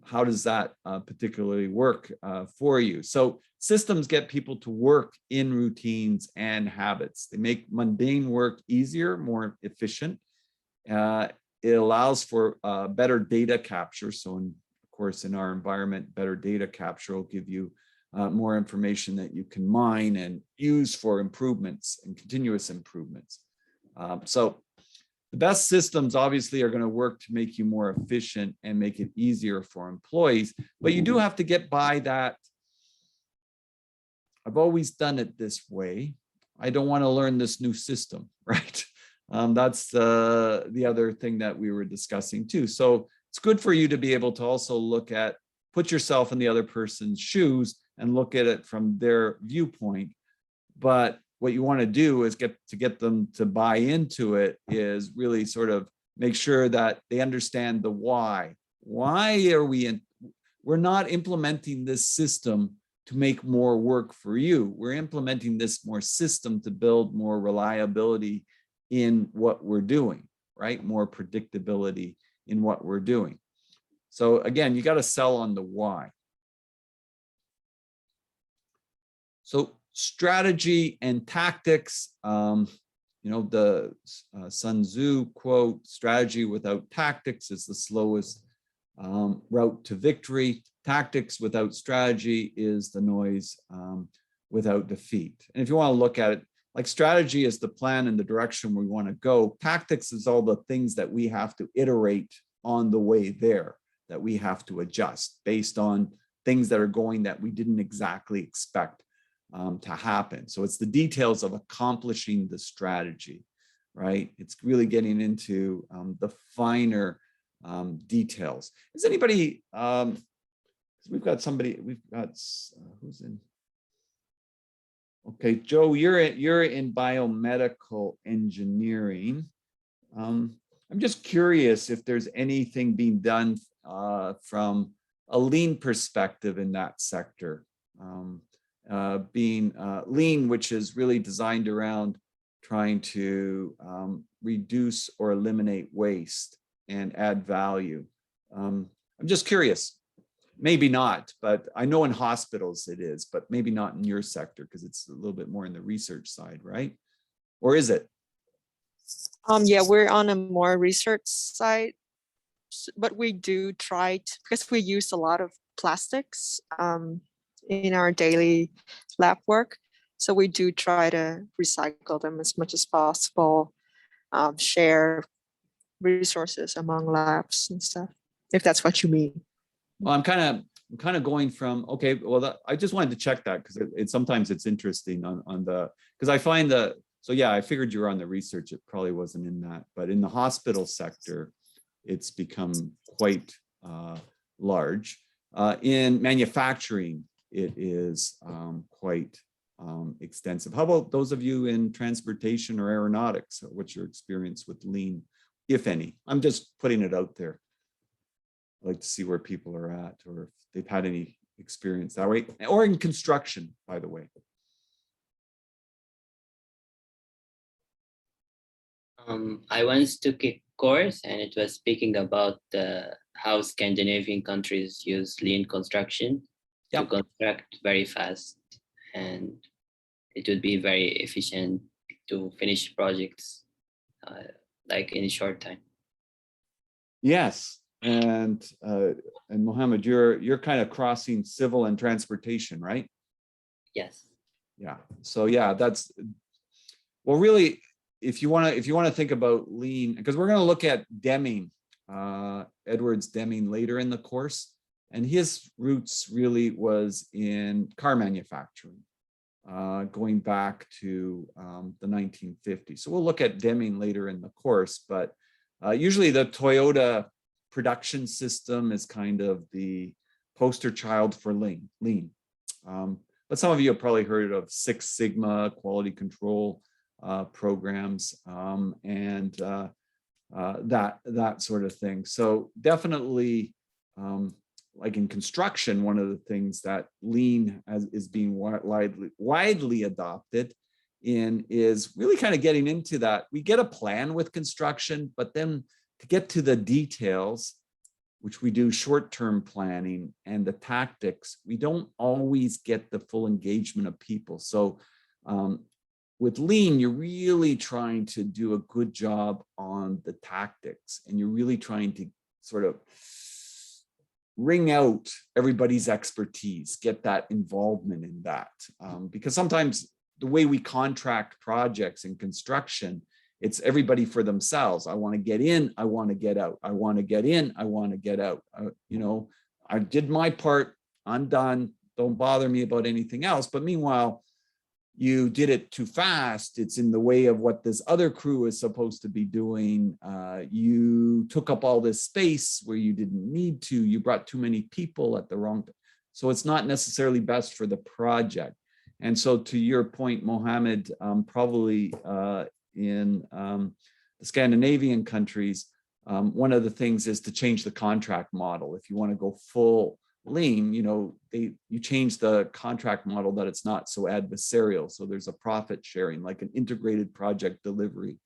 how does that particularly work for you? So systems get people to work in routines and habits. They make mundane work easier, more efficient. It allows for better data capture. So of course, in our environment, better data capture will give you more information that you can mine and use for improvements and continuous improvements. So the best systems obviously are going to work to make you more efficient and make it easier for employees, but you do have to get by that. I've always done it this way. I don't want to learn this new system, right? That's the other thing that we were discussing too. So it's good for you to be able to also put yourself in the other person's shoes and look at it from their viewpoint. But what you want to do is get them to buy into it, is really sort of make sure that they understand the why. Why are we're not implementing this system to make more work for you. We're implementing this more system to build more reliability in what we're doing, right? More predictability in what we're doing. So again, you got to sell on the why. So strategy and tactics, the Sun Tzu quote, strategy without tactics is the slowest route to victory. Tactics without strategy is the noise without defeat. And if you want to look at it, like strategy is the plan and the direction we want to go. Tactics is all the things that we have to iterate on the way there, that we have to adjust based on things that are going that we didn't exactly expect to happen. So it's the details of accomplishing the strategy, right? It's really getting into the finer details. Is anybody, we've got who's in? Okay, Joe, you're in biomedical engineering. I'm just curious if there's anything being done from a lean perspective in that sector. Being lean, which is really designed around trying to reduce or eliminate waste and add value. I'm just curious. Maybe not, but I know in hospitals it is, but maybe not in your sector because it's a little bit more in the research side, right? Or is it? Yeah, we're on a more research side, but we do try to, because we use a lot of plastics in our daily lab work. So we do try to recycle them as much as possible, share resources among labs and stuff, if that's what you mean. Well, I'm kind of going from, okay, well, I just wanted to check that because sometimes it's interesting on the, because I find so yeah, I figured you were on the research, it probably wasn't in that, but in the hospital sector, it's become quite large. In manufacturing, it is quite extensive. How about those of you in transportation or aeronautics? What's your experience with lean, if any? I'm just putting it out there. I'd like to see where people are at, or if they've had any experience that way, or in construction, by the way. I once took a course and it was speaking about how Scandinavian countries use lean construction to construct very fast, and it would be very efficient to finish projects like in a short time. Yes, and Mohammed, you're kind of crossing civil and transportation, right? Yes. Yeah. So yeah, that's, well, really, if you want to think about lean, because we're going to look at Deming, Edwards Deming later in the course, and his roots really was in car manufacturing, going back to the 1950s. So we'll look at Deming later in the course, but usually the Toyota production system is kind of the poster child for lean. But some of you have probably heard of Six Sigma quality control programs and that sort of thing. So definitely, like in construction, one of the things that lean is being widely adopted in is really kind of getting into that. We get a plan with construction, but then to get to the details, which we do short-term planning and the tactics, we don't always get the full engagement of people. So with lean, you're really trying to do a good job on the tactics, and you're really trying to sort of wring out everybody's expertise, get that involvement in that. Because sometimes the way we contract projects in construction, it's everybody for themselves. I want to get in, I want to get out. I want to get in, I want to get out. You know, I did my part, I'm done. Don't bother me about anything else. But meanwhile, you did it too fast. It's in the way of what this other crew is supposed to be doing. You took up all this space where you didn't need to. You brought too many people at the wrong time. So it's not necessarily best for the project. And so to your point, Mohammed, probably in the Scandinavian countries, one of the things is to change the contract model. If you want to go full lean, you know, you change the contract model that it's not so adversarial. So there's a profit sharing, like an integrated project delivery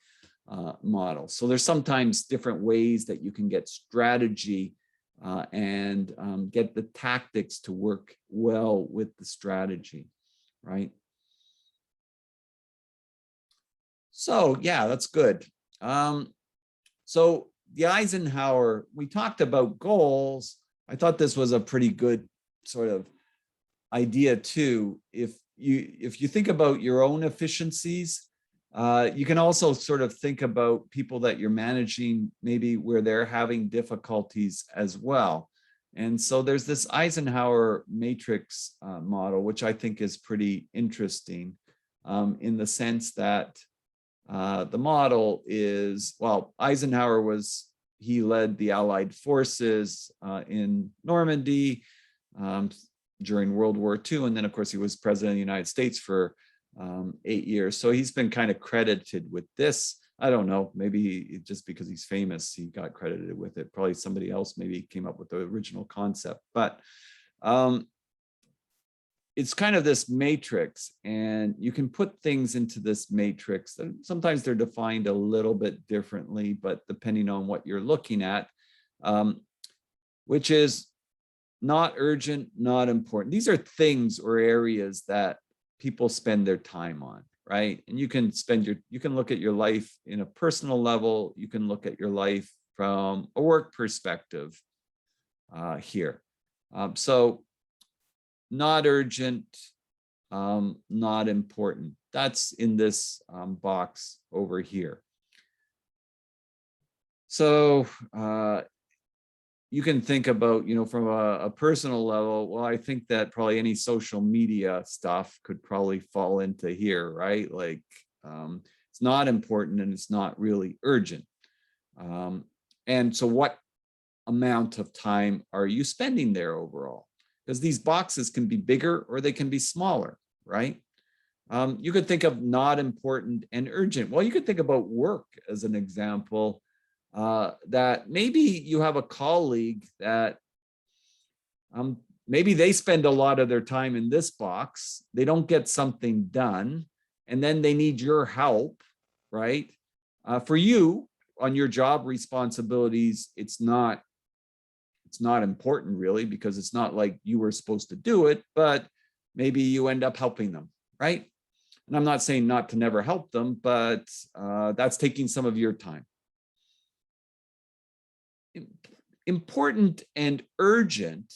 model. So there's sometimes different ways that you can get strategy and get the tactics to work well with the strategy, right? So yeah, that's good. So the Eisenhower, we talked about goals. I thought this was a pretty good sort of idea too. If you think about your own efficiencies, you can also sort of think about people that you're managing, maybe where they're having difficulties as well. And so there's this Eisenhower matrix model, which I think is pretty interesting in the sense that the model is, well, Eisenhower he led the Allied forces in Normandy during World War II. And then of course he was president of the United States for 8 years. So he's been kind of credited with this. I don't know, maybe just because he's famous, he got credited with it. Probably somebody else maybe came up with the original concept, but it's kind of this matrix, and you can put things into this matrix. Sometimes they're defined a little bit differently, but depending on what you're looking at, which is not urgent, not important. These are things or areas that people spend their time on, right? And you can look at your life in a personal level. You can look at your life from a work perspective here. So not urgent, not important. That's in this box over here. So you can think about, you know, from a personal level, well, I think that probably any social media stuff could probably fall into here, right? Like it's not important and it's not really urgent. And so what amount of time are you spending there overall? Because these boxes can be bigger or they can be smaller, right? You could think of not important and urgent. Well, you could think about work as an example, that maybe you have a colleague that maybe they spend a lot of their time in this box, they don't get something done, and then they need your help, right? For you, on your job responsibilities, it's not important really, because it's not like you were supposed to do it, but maybe you end up helping them, right? And I'm not saying not to never help them, but that's taking some of your time. Important and urgent,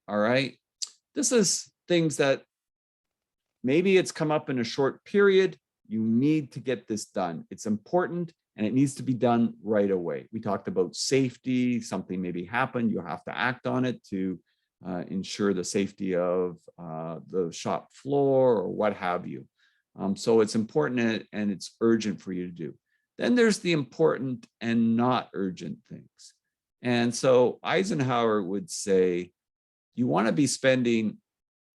all right? This is things that maybe it's come up in a short period. You need to get this done. It's important and it needs to be done right away. We talked about safety, something maybe happened, you have to act on it to ensure the safety of the shop floor or what have you. So it's important and it's urgent for you to do. Then there's the important and not urgent things. And so Eisenhower would say, you want to be spending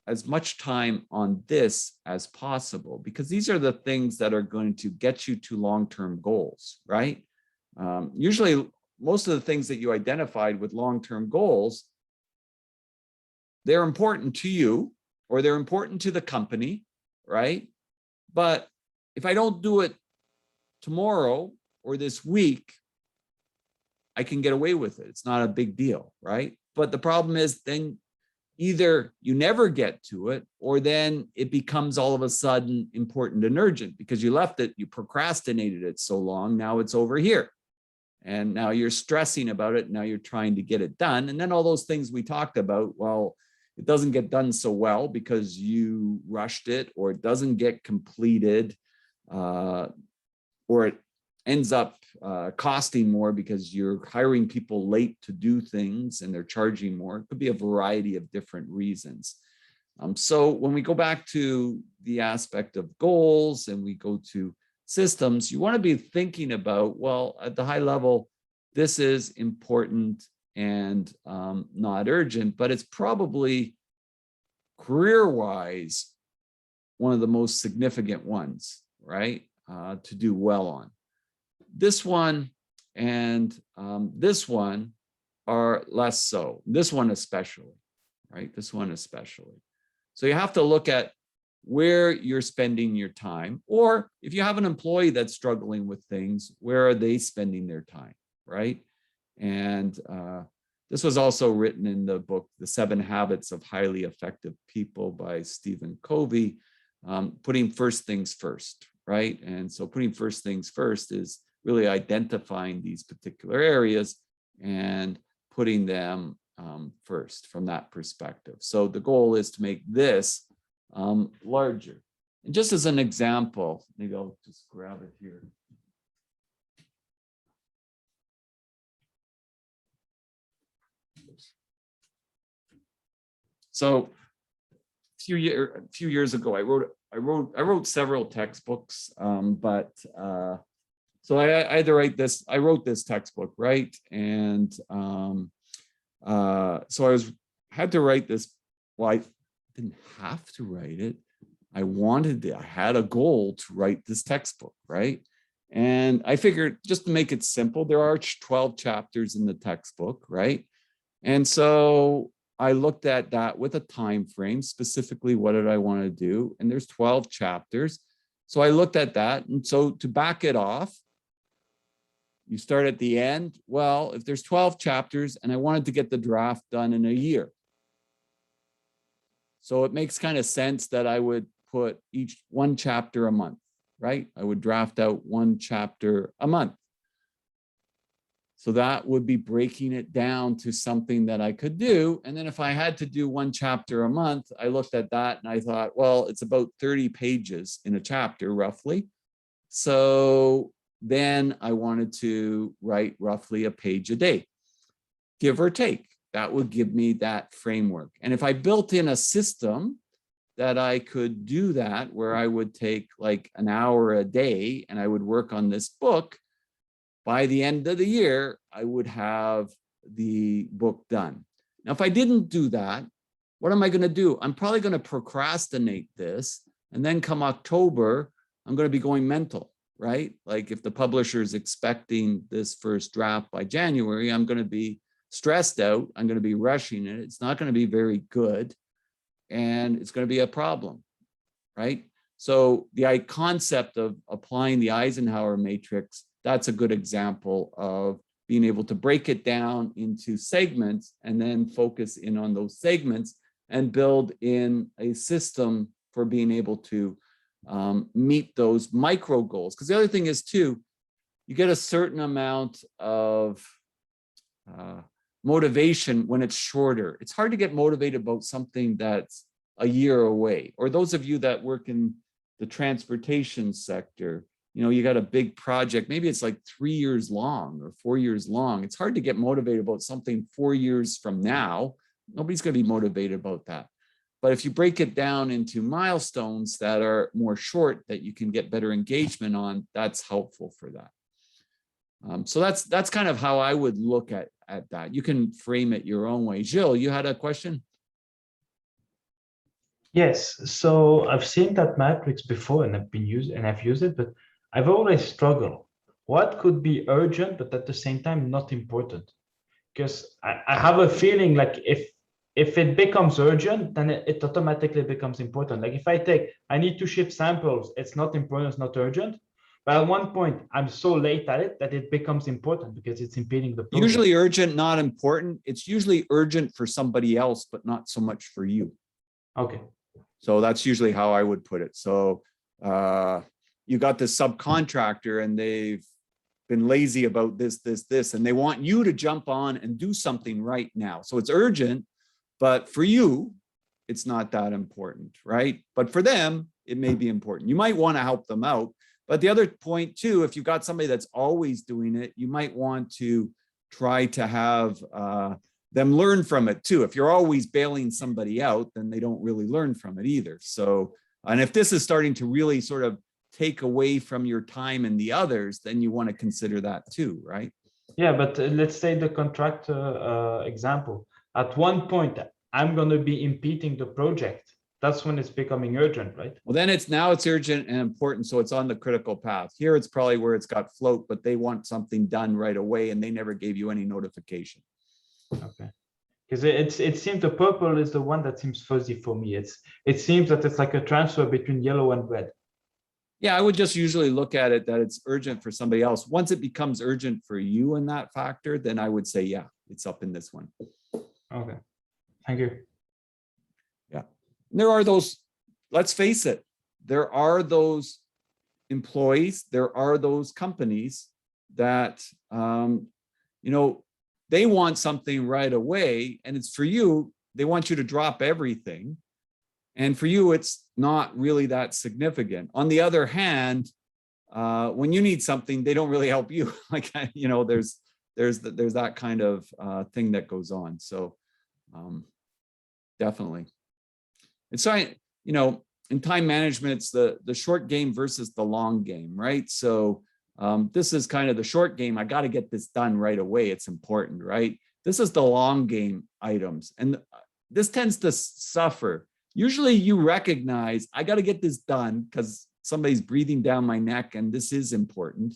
as much time on this as possible, because these are the things that are going to get you to long-term goals, right? Usually, most of the things that you identified with long-term goals, they're important to you or they're important to the company, right? But if I don't do it tomorrow or this week, I can get away with it. It's not a big deal, right? But the problem is then either you never get to it, or then it becomes all of a sudden important and urgent because you left it, you procrastinated it so long, now it's over here. And now you're stressing about it, now you're trying to get it done. And then all those things we talked about, well, it doesn't get done so well because you rushed it, or it doesn't get completed, or it ends up costing more because you're hiring people late to do things and they're charging more. It could be a variety of different reasons. So when we go back to the aspect of goals and we go to systems, you want to be thinking about, well, at the high level, this is important and not urgent, but it's probably career-wise one of the most significant ones, right, to do well on. This one and this one are less so. This one especially, right? This one especially. So you have to look at where you're spending your time, or if you have an employee that's struggling with things, where are they spending their time, right? And this was also written in the book, The 7 Habits of Highly Effective People by Stephen Covey, putting first things first, right? And so putting first things first is really identifying these particular areas and putting them first from that perspective. So the goal is to make this larger. And just as an example, maybe I'll just grab it here. So a few years ago, I wrote several textbooks, so I had to write this. I wrote this textbook, right? And so I had to write this. Well, I didn't have to write it. I wanted it. I had a goal to write this textbook, right? And I figured, just to make it simple, there are 12 chapters in the textbook, right? And so I looked at that with a time frame, specifically what did I want to do? And there's 12 chapters. So I looked at that. And so to back it off, you start at the end. Well, if there's 12 chapters and I wanted to get the draft done in a year, so it makes kind of sense that I would put each one chapter a month, right? I would draft out one chapter a month. So that would be breaking it down to something that I could do. And then if I had to do one chapter a month, I looked at that and I thought, well, it's about 30 pages in a chapter roughly. So then I wanted to write roughly a page a day, give or take. That would give me that framework. And if I built in a system that I could do that, where I would take like an hour a day and I would work on this book, by the end of the year, I would have the book done. Now, if I didn't do that, what am I going to do? I'm probably going to procrastinate this. And then come October, I'm going to be going mental, right? Like if the publisher is expecting this first draft by January, I'm going to be stressed out. I'm going to be rushing it. It's not going to be very good. And it's going to be a problem, right? So the concept of applying the Eisenhower matrix, that's a good example of being able to break it down into segments and then focus in on those segments and build in a system for being able to meet those micro goals. Because the other thing is too, you get a certain amount of motivation when it's shorter. It's hard to get motivated about something that's a year away. Or those of you that work in the transportation sector, you know, you got a big project, maybe it's like 3 years long or 4 years long. It's hard to get motivated about something 4 years from now. Nobody's going to be motivated about that. But if you break it down into milestones that are more short, that you can get better engagement on, that's helpful for that. So that's kind of how I would look at that. You can frame it your own way. Gilles, you had a question? Yes, so I've seen that matrix before and I've used it, but I've always struggled. What could be urgent, but at the same time not important? Because I have a feeling like if it becomes urgent, then it automatically becomes important. Like if I need to ship samples, it's not important, it's not urgent. But at one point, I'm so late at it that it becomes important because it's impeding the project. Usually urgent, not important. It's usually urgent for somebody else, but not so much for you. Okay. So that's usually how I would put it. So you got this subcontractor and they've been lazy about this, and they want you to jump on and do something right now. So it's urgent, but for you, it's not that important, right? But for them, it may be important. You might want to help them out. But the other point too, if you've got somebody that's always doing it, you might want to try to have them learn from it too. If you're always bailing somebody out, then they don't really learn from it either. So, and if this is starting to really sort of take away from your time and the others, then you want to consider that too, right? Yeah, but let's say the contractor example. At one point, I'm going to be impeding the project. That's when it's becoming urgent, right? Well, then now it's urgent and important, so it's on the critical path. Here, it's probably where it's got float, but they want something done right away, and they never gave you any notification. Okay, because it seems the purple is the one that seems fuzzy for me. It seems that it's like a transfer between yellow and red. Yeah, I would just usually look at it that it's urgent for somebody else. Once it becomes urgent for you in that factor, then I would say, yeah, it's up in this one. Okay, thank you. Yeah, and there are those, let's face it, there are those employees, there are those companies that, you know, they want something right away, and it's for you, they want you to drop everything. And for you, it's not really that significant. On the other hand, when you need something, they don't really help you. Like, you know, there's that kind of thing that goes on. So definitely. It's, you know, in time management, it's the short game versus the long game, right? So this is kind of the short game. I got to get this done right away. It's important, right? This is the long game items. And this tends to suffer. Usually you recognize, I got to get this done because somebody's breathing down my neck and this is important.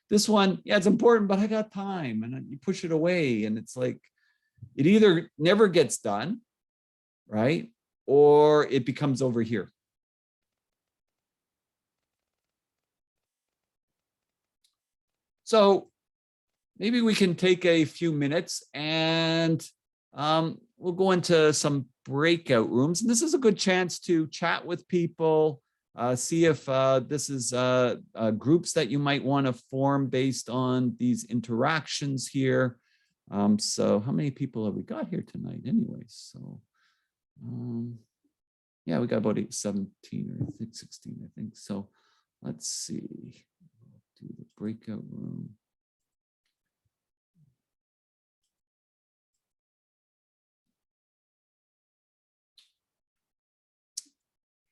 This one, yeah, it's important, but I got time, and you push it away. And it's like, it either never gets done, right? Or it becomes over here. So maybe we can take a few minutes and we'll go into some breakout rooms. And this is a good chance to chat with people, see if this is groups that you might want to form based on these interactions here. So how many people have we got here tonight anyway? So yeah, we got about 17 or I think 16, I think. So let's see, do the breakout room.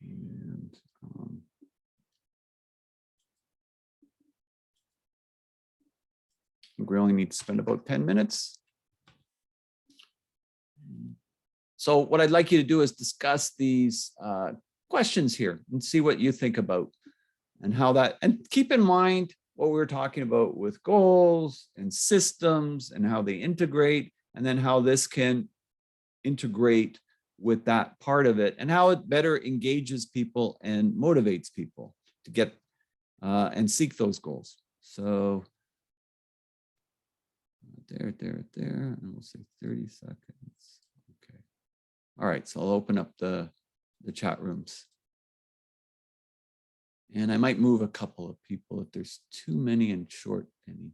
And we only need to spend about 10 minutes. So what I'd like you to do is discuss these questions here and see what you think about and how that, and keep in mind what we were talking about with goals and systems and how they integrate, and then how this can integrate with that part of it, and how it better engages people and motivates people to get and seek those goals. So there, and we'll say 30 seconds. Okay. All right, so I'll open up the chat rooms. And I might move a couple of people if there's too many and short any.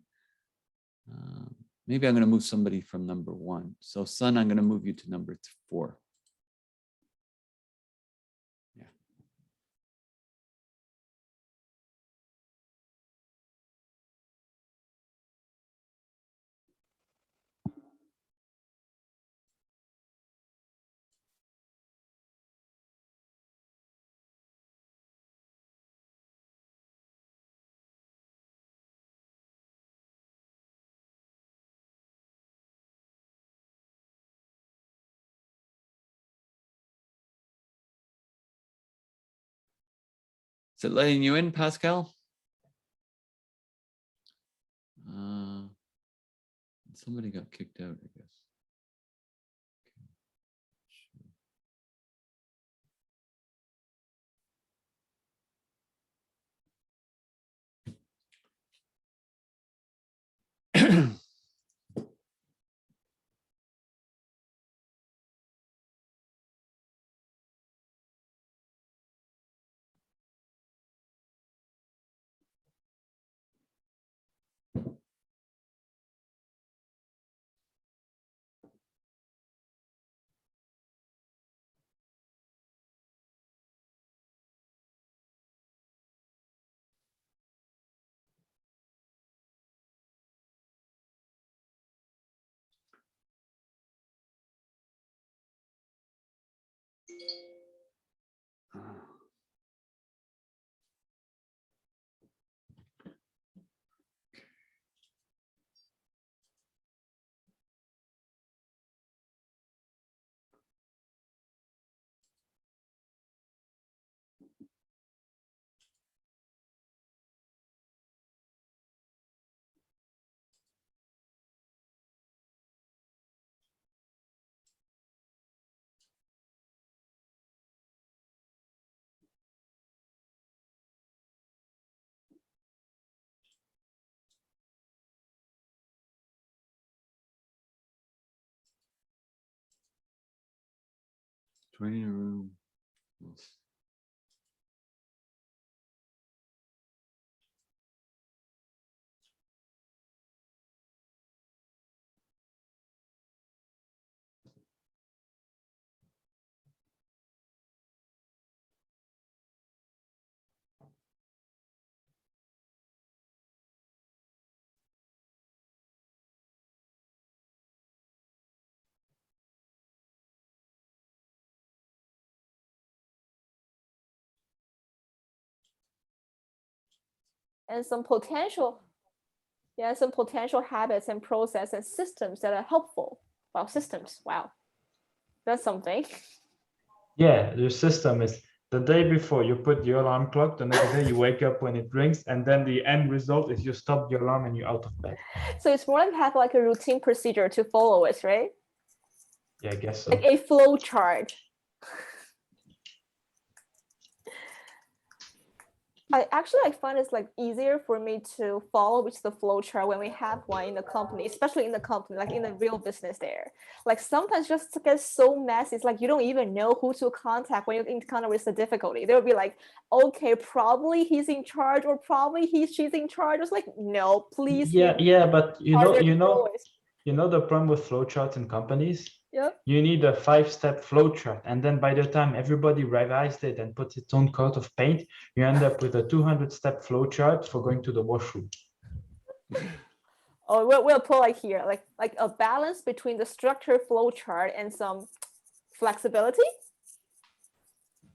Maybe I'm going to move somebody from number 1. So Sun, I'm going to move you to number 4. Yeah. Is it letting you in, Pascal? Somebody got kicked out, I guess. Sure. 20 in a room. And some potential habits and process and systems that are helpful. Wow, systems. Wow, that's something. Yeah, your system is the day before you put your alarm clock, the next day you wake up when it rings, and then the end result is you stop your alarm and you're out of bed. So it's more like have like a routine procedure to follow it, right? Yeah, I guess so. Like a flow chart. I find it's like easier for me to follow which the flow chart when we have one in the company, especially in the company, like in the real business there. Like sometimes just gets so messy. It's like you don't even know who to contact when you encounter with the difficulty. They'll be like, okay, probably he's in charge, or probably she's in charge. It's like, no, please. Yeah, but you know the problem with flowcharts in companies? Yep. You need a 5-step flowchart, and then by the time everybody revised it and put its own coat of paint, you end up with a 200-step flowchart for going to the washroom. Oh, we'll put like here, like a balance between the structured flowchart and some flexibility.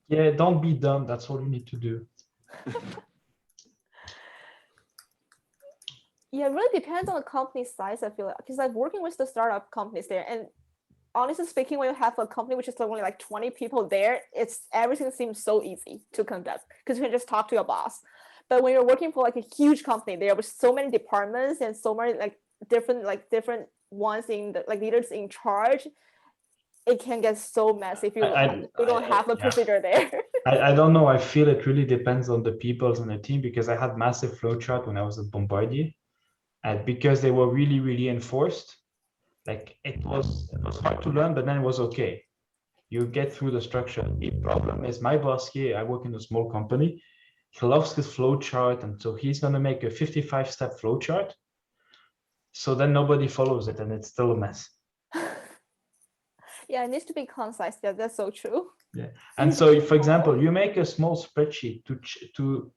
Yeah, don't be dumb. That's all you need to do. Yeah, it really depends on the company size, I feel like, because I'm working with the startup companies there, and honestly speaking, when you have a company which is only like 20 people there, everything seems so easy to conduct because you can just talk to your boss. But when you're working for like a huge company there with so many departments and so many like different ones in the like leaders in charge, it can get so messy if you don't have a yeah. procedure there. I don't know. I feel it really depends on the peoples on the team, because I had massive flowchart when I was at Bombardier, and because they were really, really enforced, like it was hard to learn, but then it was okay. You get through the structure. The problem is my boss here, I work in a small company, he loves his flowchart, and so he's gonna make a 55-step flowchart. So then nobody follows it, and it's still a mess. Yeah, it needs to be concise. Yeah, that's so true. Yeah, and so for example, you make a small spreadsheet to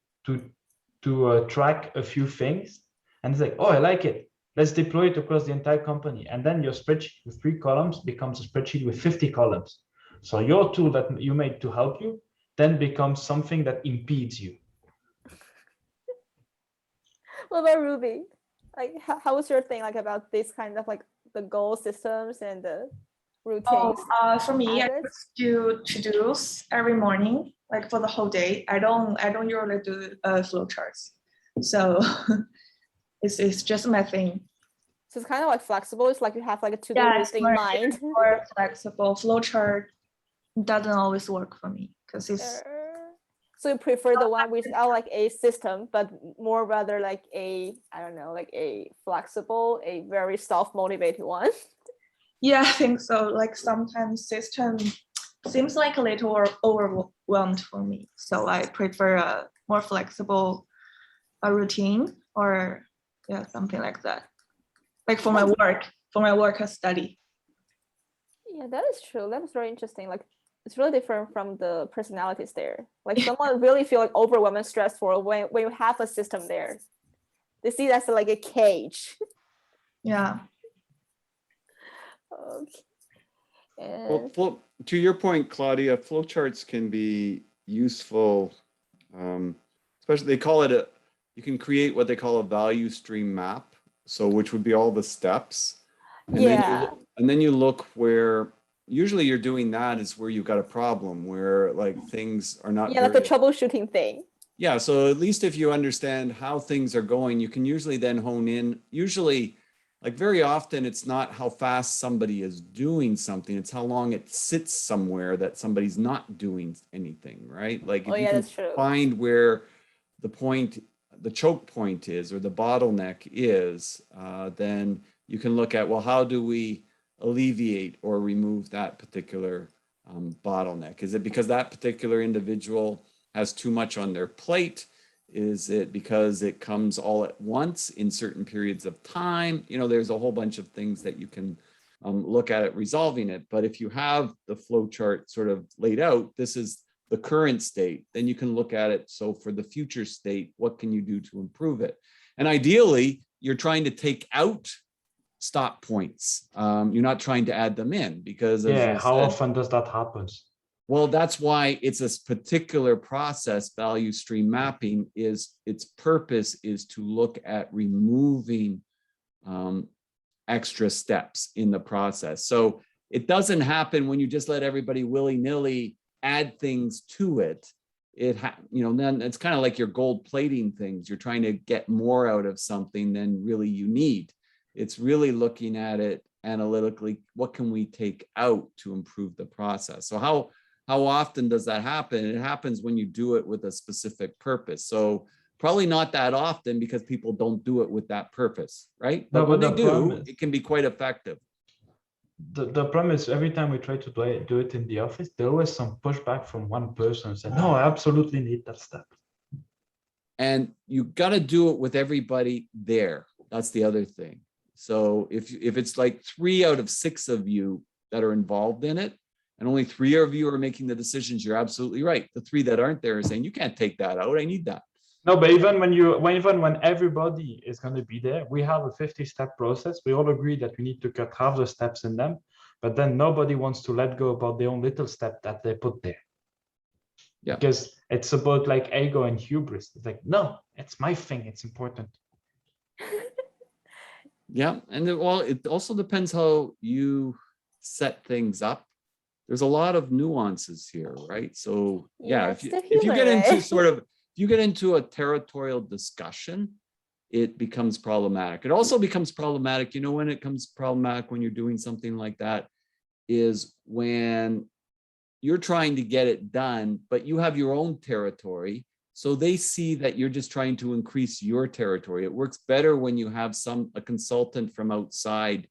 track a few things, and it's like, oh, I like it. Let's deploy it across the entire company, and then your spreadsheet with 3 columns becomes a spreadsheet with 50 columns. So your tool that you made to help you then becomes something that impedes you. What about Ruby? Like, how was your thing like about this kind of like the goal systems and the routines? For me, I habits? just do to-dos every morning, like for the whole day. I don't usually do flowcharts, so it's just my thing. So it's kind of like flexible. It's like you have like a to-do Yeah, list it's in mind. more flexible. Flowchart doesn't always work for me because it's So you prefer the one without like a system, but more rather like a, I don't know, like a flexible, a very self-motivated one. yeah, I think so. Like sometimes system seems like a little overwhelmed for me, so I prefer a more flexible routine or yeah, something like that. Like for my work and study. Yeah, that is true. That is very interesting. Like it's really different from the personalities there. Like someone really feel like overwhelmed and stressful when you have a system there. They see that's like a cage. Yeah. Okay. Well, to your point, Claudia, flowcharts can be useful, especially they call it you can create what they call a value stream map. So which would be all the steps. And then you look where usually you're doing that is where you've got a problem where like things are not like the troubleshooting thing. Yeah, so at least if you understand how things are going, you can usually then hone in. Usually, like very often, it's not how fast somebody is doing something, it's how long it sits somewhere that somebody's not doing anything, right? Like if you can find where the choke point is or the bottleneck is, then you can look at, well, how do we alleviate or remove that particular bottleneck? Is it because that particular individual has too much on their plate? Is it because it comes all at once in certain periods of time? You know, there's a whole bunch of things that you can look at it resolving it. But if you have the flow chart sort of laid out, this is the current state, then you can look at it. So for the future state, what can you do to improve it? And ideally, you're trying to take out stop points. You're not trying to add them in because how often does that happen? Well, that's why it's a particular process. Value stream mapping is its purpose is to look at removing extra steps in the process. So it doesn't happen when you just let everybody willy-nilly add things to it. Then it's kind of like you're gold plating things. You're trying to get more out of something than really you need. It's really looking at it analytically. What can we take out to improve the process? So how often does that happen? It happens when you do it with a specific purpose. So probably not that often because people don't do it with that purpose, right? But when they do, it can be quite effective. The problem is every time we try to do it in the office, there always some pushback from one person saying, no, I absolutely need that step. And you got to do it with everybody there. That's the other thing. So if it's like 3 out of 6 of you that are involved in it, and only 3 of you are making the decisions, you're absolutely right. The 3 that aren't there are saying, you can't take that out. I need that. No, but even when everybody is going to be there, we have a 50-step process. We all agree that we need to cut half the steps in them, but then nobody wants to let go about their own little step that they put there. Yeah. Because it's about like ego and hubris. It's like, no, it's my thing. It's important. Yeah, and it also depends how you set things up. There's a lot of nuances here, right? So yeah, if you get into a territorial discussion, it becomes problematic. It also becomes problematic, you know, when it comes problematic when you're doing something like that is when you're trying to get it done, but you have your own territory. So they see that you're just trying to increase your territory. It works better when you have a consultant from outside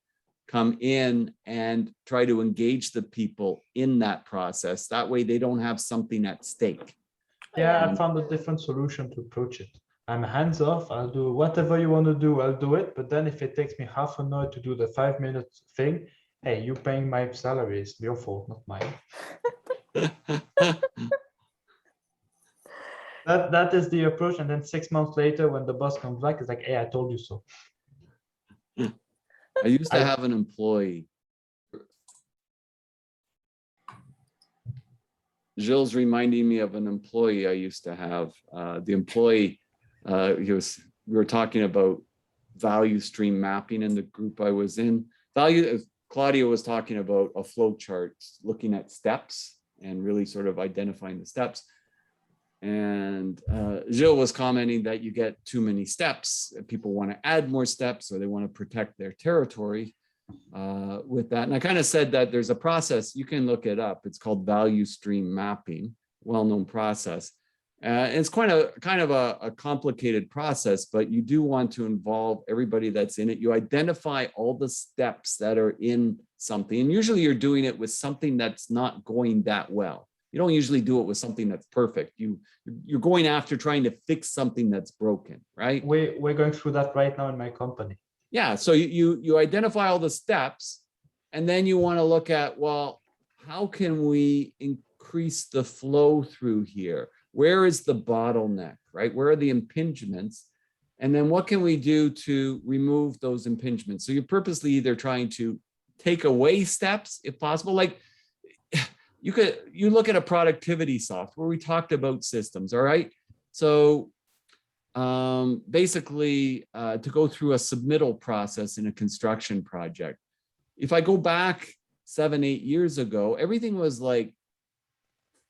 come in and try to engage the people in that process. That way they don't have something at stake. Yeah, I found a different solution to approach it. I'm hands off. I'll do whatever you want to do. I'll do it. But then if it takes me half an hour to do the 5-minute thing, hey, you paying my salary. It's your fault, not mine. That is the approach. And then 6 months later, when the boss comes back, it's like, hey, I told you so. I used to have an employee. Gilles reminding me of an employee I used to have. The employee, we were talking about value stream mapping in the group I was in. Claudia was talking about a flow chart, looking at steps and really sort of identifying the steps. And Gilles was commenting that you get too many steps. People want to add more steps or they want to protect their territory with that. And I kind of said that there's a process, you can look it up. It's called value stream mapping, well-known process. It's kind of a complicated process, but you do want to involve everybody that's in it. You identify all the steps that are in something. And usually you're doing it with something that's not going that well. You don't usually do it with something that's perfect. You're going after trying to fix something that's broken, right? We're going through that right now in my company. Yeah, so you identify all the steps, and then you want to look at, well, how can we increase the flow through here? Where is the bottleneck, right? Where are the impingements? And then what can we do to remove those impingements? So you're purposely either trying to take away steps, if possible, like you look at a productivity software, we talked about systems, all right? So basically to go through a submittal process in a construction project. If I go back 7-8 years ago, everything was like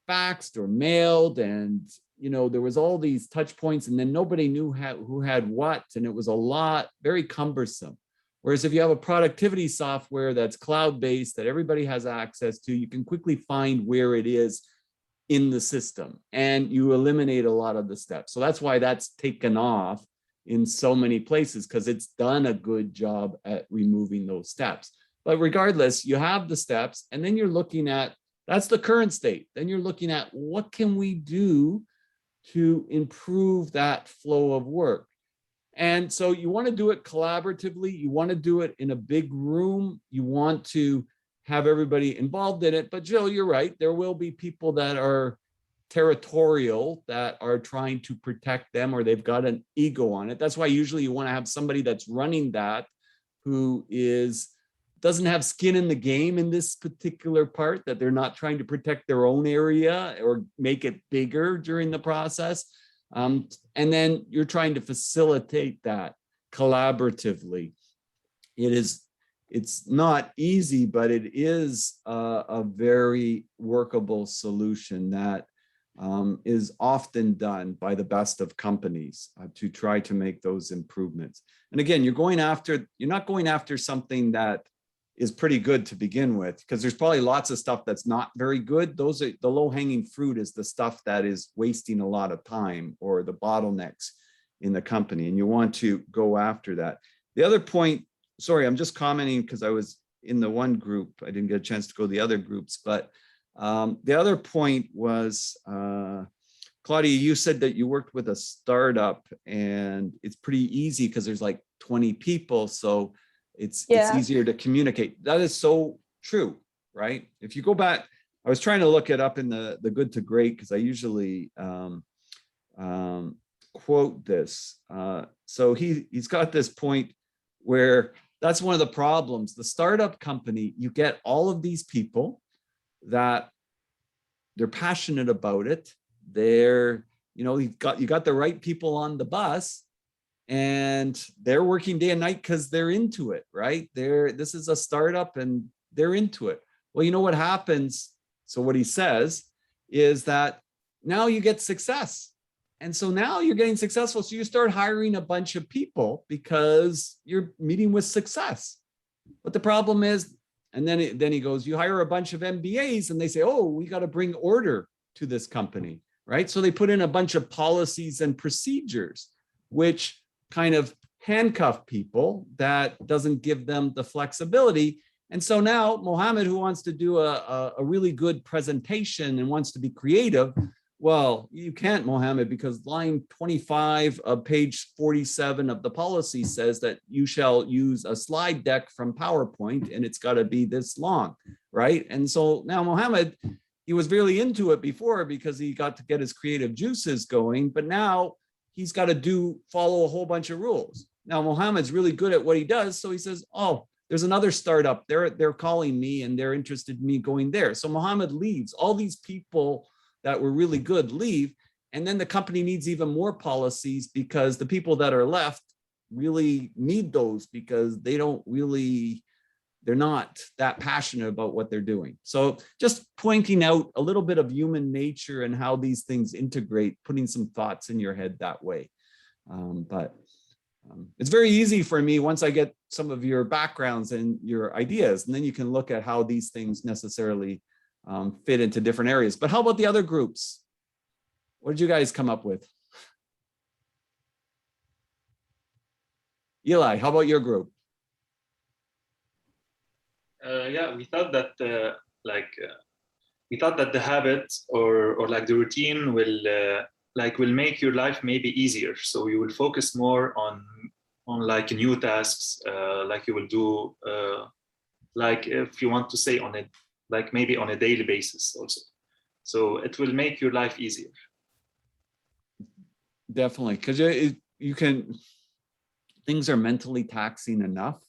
faxed or mailed, and you know, there was all these touch points, and then nobody knew who had what, and it was a lot, very cumbersome. Whereas if you have a productivity software that's cloud-based, that everybody has access to, you can quickly find where it is in the system, and you eliminate a lot of the steps. So that's why that's taken off in so many places, because it's done a good job at removing those steps. But regardless, you have the steps, and then you're looking at, that's the current state. Then you're looking at, what can we do to improve that flow of work? And so you want to do it collaboratively. You want to do it in a big room. You want to have everybody involved in it. But Jill, you're right. There will be people that are territorial, that are trying to protect them, or they've got an ego on it. That's why usually you want to have somebody that's running that who doesn't have skin in the game in this particular part, that they're not trying to protect their own area or make it bigger during the process. And then you're trying to facilitate that collaboratively. It's not easy, but it is a very workable solution that is often done by the best of companies to try to make those improvements. And again, you're not going after something that is pretty good to begin with, because there's probably lots of stuff that's not very good. Those are the low-hanging fruit, is the stuff that is wasting a lot of time, or the bottlenecks in the company, and you want to go after that. The other point, sorry, I'm just commenting because I was in the one group, I didn't get a chance to go to the other groups, but the other point was, Claudia, you said that you worked with a startup, and it's pretty easy because there's like 20 people, so it's easier to communicate. That is so true, right? If you go back, I was trying to look it up in the Good to Great, because I usually quote this. So he's got this point where that's one of the problems. The startup company, you get all of these people that they're passionate about it. They're, you got the right people on the bus, and they're working day and night because they're into it, right? This is a startup and they're into it. Well, you know what happens? So what he says is that now you get success, And so now you're getting successful. So you start hiring a bunch of people because you're meeting with success. But the problem is, and then he goes, you hire a bunch of MBAs and they say, oh, we got to bring order to this company, right? So they put in a bunch of policies and procedures, which kind of handcuff people, that doesn't give them the flexibility. And so now Mohammed, who wants to do a really good presentation and wants to be creative, well, you can't, Mohammed, because line 25 of page 47 of the policy says that you shall use a slide deck from PowerPoint and it's got to be this long, right? And so now Mohammed, he was really into it before because he got to get his creative juices going, but now he's got to follow a whole bunch of rules. Now Mohammed's really good at what he does, so he says, oh, there's another startup, they're calling me and they're interested in me going there. So Mohammed leaves. All these people that were really good leave, and then the company needs even more policies because the people that are left really need those because they're not that passionate about what they're doing. So just pointing out a little bit of human nature and how these things integrate, putting some thoughts in your head that way. But it's very easy for me once I get some of your backgrounds and your ideas, and then you can look at how these things necessarily fit into different areas. But how about the other groups? What did you guys come up with? Eli, how about your group? Yeah, we thought that the habit or like the routine will make your life maybe easier. So you will focus more on like new tasks, like you will do, like if you want to say on it, like maybe on a daily basis also. So it will make your life easier. Definitely, because you can, things are mentally taxing enough.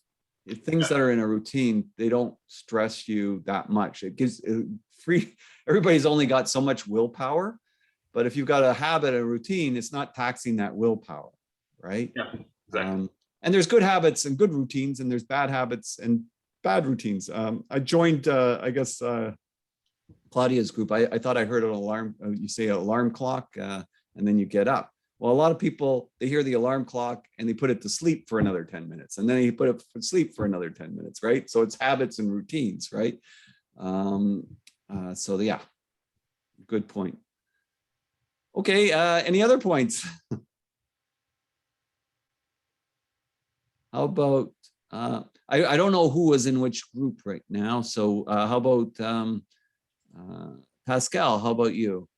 If things that are in a routine, they don't stress you that much. It gives everybody's only got so much willpower, but if you've got a habit, a routine, it's not taxing that willpower, right? Yeah, exactly. And there's good habits and good routines, and there's bad habits and bad routines. I joined, I guess, Claudia's group. I thought I heard an alarm, you say alarm clock, and then you get up. Well, a lot of people, they hear the alarm clock and they put it to sleep for another 10 minutes, and then you put it to sleep for another 10 minutes, right? So it's habits and routines, right? So yeah, good point. Okay, any other points? How about, I don't know who was in which group right now. So how about Pascal, how about you?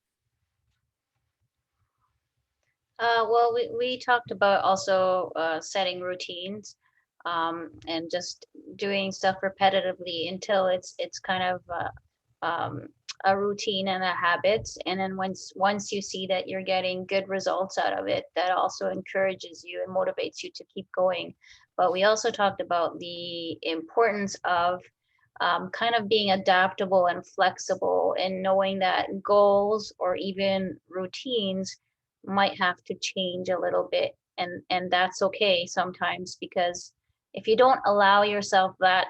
Well, we talked about also setting routines and just doing stuff repetitively until it's kind of a routine and a habit. And then once you see that you're getting good results out of it, that also encourages you and motivates you to keep going. But we also talked about the importance of kind of being adaptable and flexible, and knowing that goals or even routines might have to change a little bit, and that's okay sometimes, because if you don't allow yourself that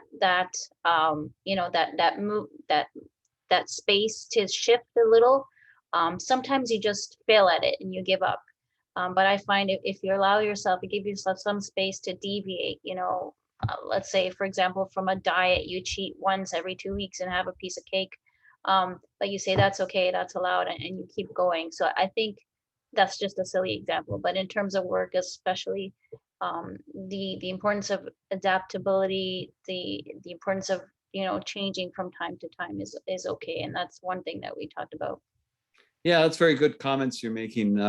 that space to shift a little, sometimes you just fail at it and you give up. But I find if you allow yourself, you give yourself some space to deviate, let's say, for example, from a diet, you cheat once every 2 weeks and have a piece of cake, but you say that's okay, that's allowed, and you keep going. So I think that's just a silly example, but in terms of work, especially, the importance of adaptability, the importance of changing from time to time is okay, and that's one thing that we talked about. Yeah, that's very good comments you're making.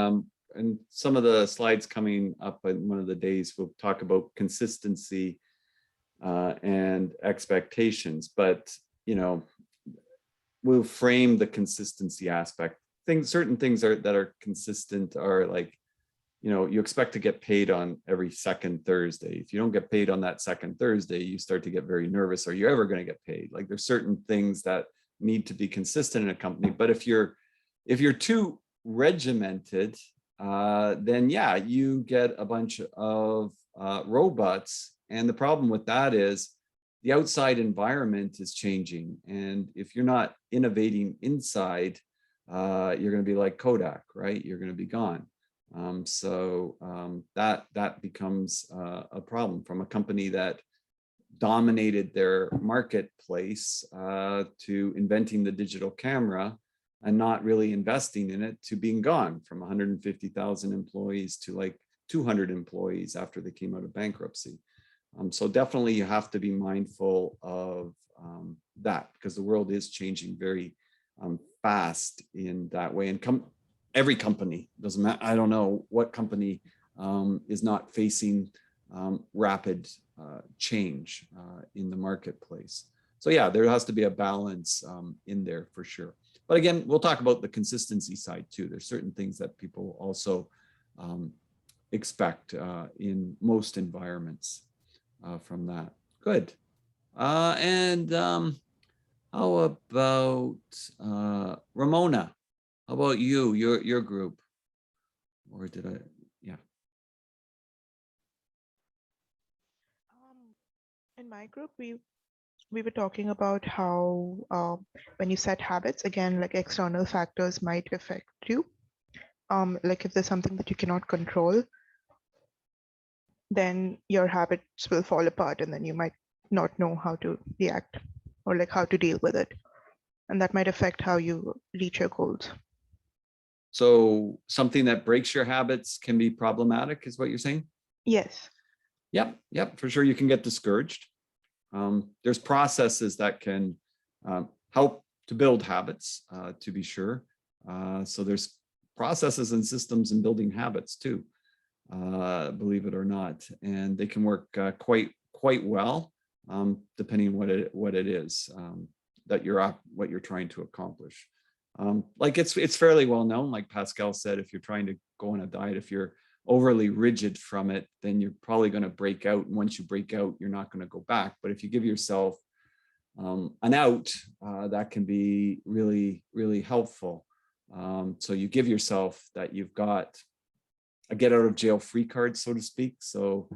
And some of the slides coming up in one of the days, we'll talk about consistency and expectations, but we'll frame the consistency aspect. Certain things that are consistent are like, you expect to get paid on every second Thursday. If you don't get paid on that second Thursday, you start to get very nervous. Are you ever going to get paid? Like, there's certain things that need to be consistent in a company. But if you're too regimented, then yeah, you get a bunch of robots. And the problem with that is the outside environment is changing. And if you're not innovating inside, you're going to be like Kodak, right? You're going to be gone. That becomes a problem from a company that dominated their marketplace to inventing the digital camera and not really investing in it, to being gone from 150,000 employees to like 200 employees after they came out of bankruptcy. So definitely you have to be mindful of that, because the world is changing very fast in that way. And every company, doesn't matter, I don't know what company is not facing rapid change in the marketplace. So yeah, there has to be a balance in there for sure. But again, we'll talk about the consistency side too. There's certain things that people also expect in most environments from that. Good. And how about Ramona? How about you, your group? Or did I, yeah. In my group, we were talking about how when you set habits, again, like external factors might affect you. Like if there's something that you cannot control, then your habits will fall apart and then you might not know how to react or like how to deal with it. And that might affect how you reach your goals. So something that breaks your habits can be problematic, is what you're saying? Yes. Yep, for sure. You can get discouraged. There's processes that can help to build habits, to be sure. So there's processes and systems in building habits too, believe it or not, and they can work quite well, depending what it is that what you're trying to accomplish. Like it's fairly well known, like Pascal said, if you're trying to go on a diet, if you're overly rigid from it, then you're probably going to break out. And once you break out, you're not going to go back. But if you give yourself an out, that can be really, really helpful. So you give yourself that you've got a get out of jail free card, so to speak. So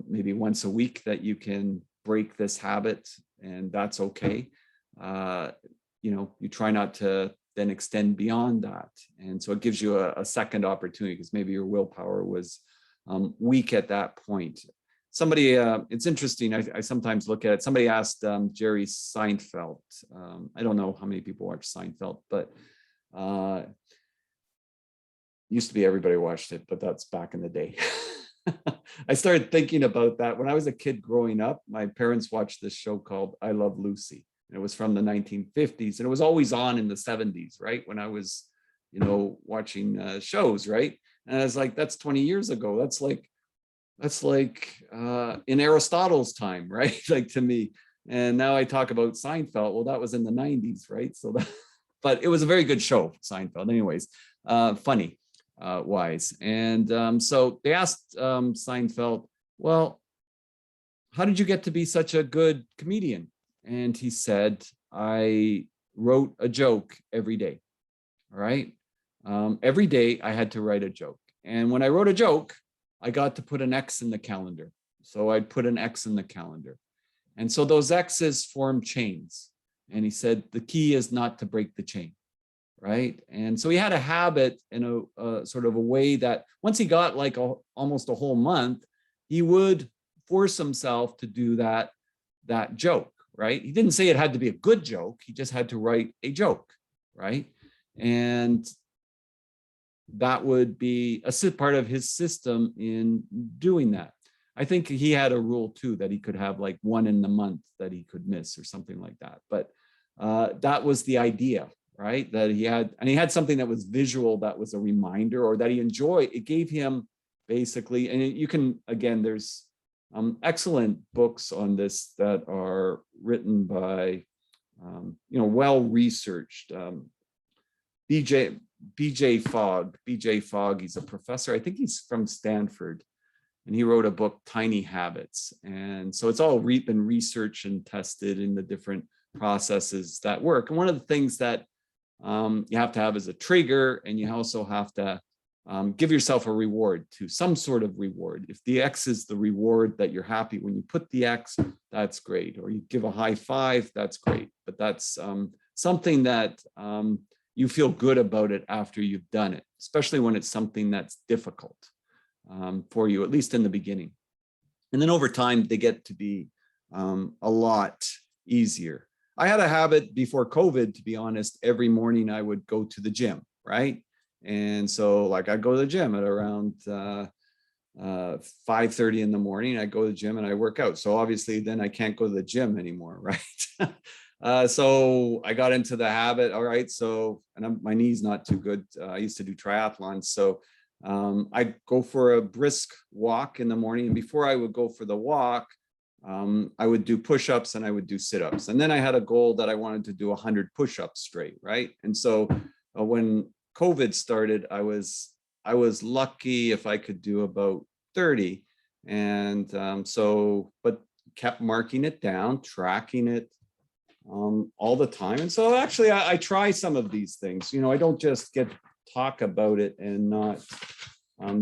maybe once a week that you can break this habit, and that's okay. You try not to then extend beyond that. And so it gives you a second opportunity, because maybe your willpower was weak at that point. Somebody, it's interesting, I sometimes look at it. Somebody asked Jerry Seinfeld. I don't know how many people watch Seinfeld, but used to be everybody watched it, but that's back in the day. I started thinking about that. When I was a kid growing up, my parents watched this show called I Love Lucy. And it was from the 1950s, and it was always on in the 70s, right? When I was, watching shows, right? And I was like, that's 20 years ago. That's like in Aristotle's time, right? Like to me. And now I talk about Seinfeld. Well, that was in the 90s, right? So but it was a very good show, Seinfeld. Anyways, funny wise. And so they asked Seinfeld, well, how did you get to be such a good comedian? And he said, I wrote a joke every day. All right. Every day I had to write a joke. And when I wrote a joke, I got to put an X in the calendar. So I'd put an X in the calendar. And so those X's form chains. And he said, the key is not to break the chain. Right. And so he had a habit in a sort of a way that once he got like almost a whole month, he would force himself to do that joke. Right. He didn't say it had to be a good joke. He just had to write a joke. Right. And that would be a part of his system in doing that. I think he had a rule too, that he could have like one in the month that he could miss or something like that. But that was the idea, right? That he had something that was visual, that was a reminder, or that he enjoyed. It gave him basically, and you can, again, there's excellent books on this that are written by, well-researched. BJ Fogg, he's a professor. I think he's from Stanford, and he wrote a book, Tiny Habits. And so it's all been researched and tested in the different processes that work. And one of the things that you have to have is a trigger, and you also have to give yourself a reward too, some sort of reward. If the X is the reward that you're happy when you put the X, that's great. Or you give a high five, that's great. But that's something that you feel good about it after you've done it, especially when it's something that's difficult for you, at least in the beginning. And then over time, they get to be a lot easier. I had a habit before COVID, to be honest. Every morning I would go to the gym, right? And so like I'd go to the gym at around 5:30 in the morning. I go to the gym and I work out. So obviously then I can't go to the gym anymore, right? So I got into the habit. All right. So, and my knee's not too good. I used to do triathlons. So I'd go for a brisk walk in the morning. And before I would go for the walk, I would do push-ups and I would do sit-ups. And then I had a goal that I wanted to do 100 push-ups straight, right? And so when COVID started, I was lucky if I could do about 30. And but kept marking it down, tracking it all the time. And so actually I try some of these things. You know, I don't just talk about it and not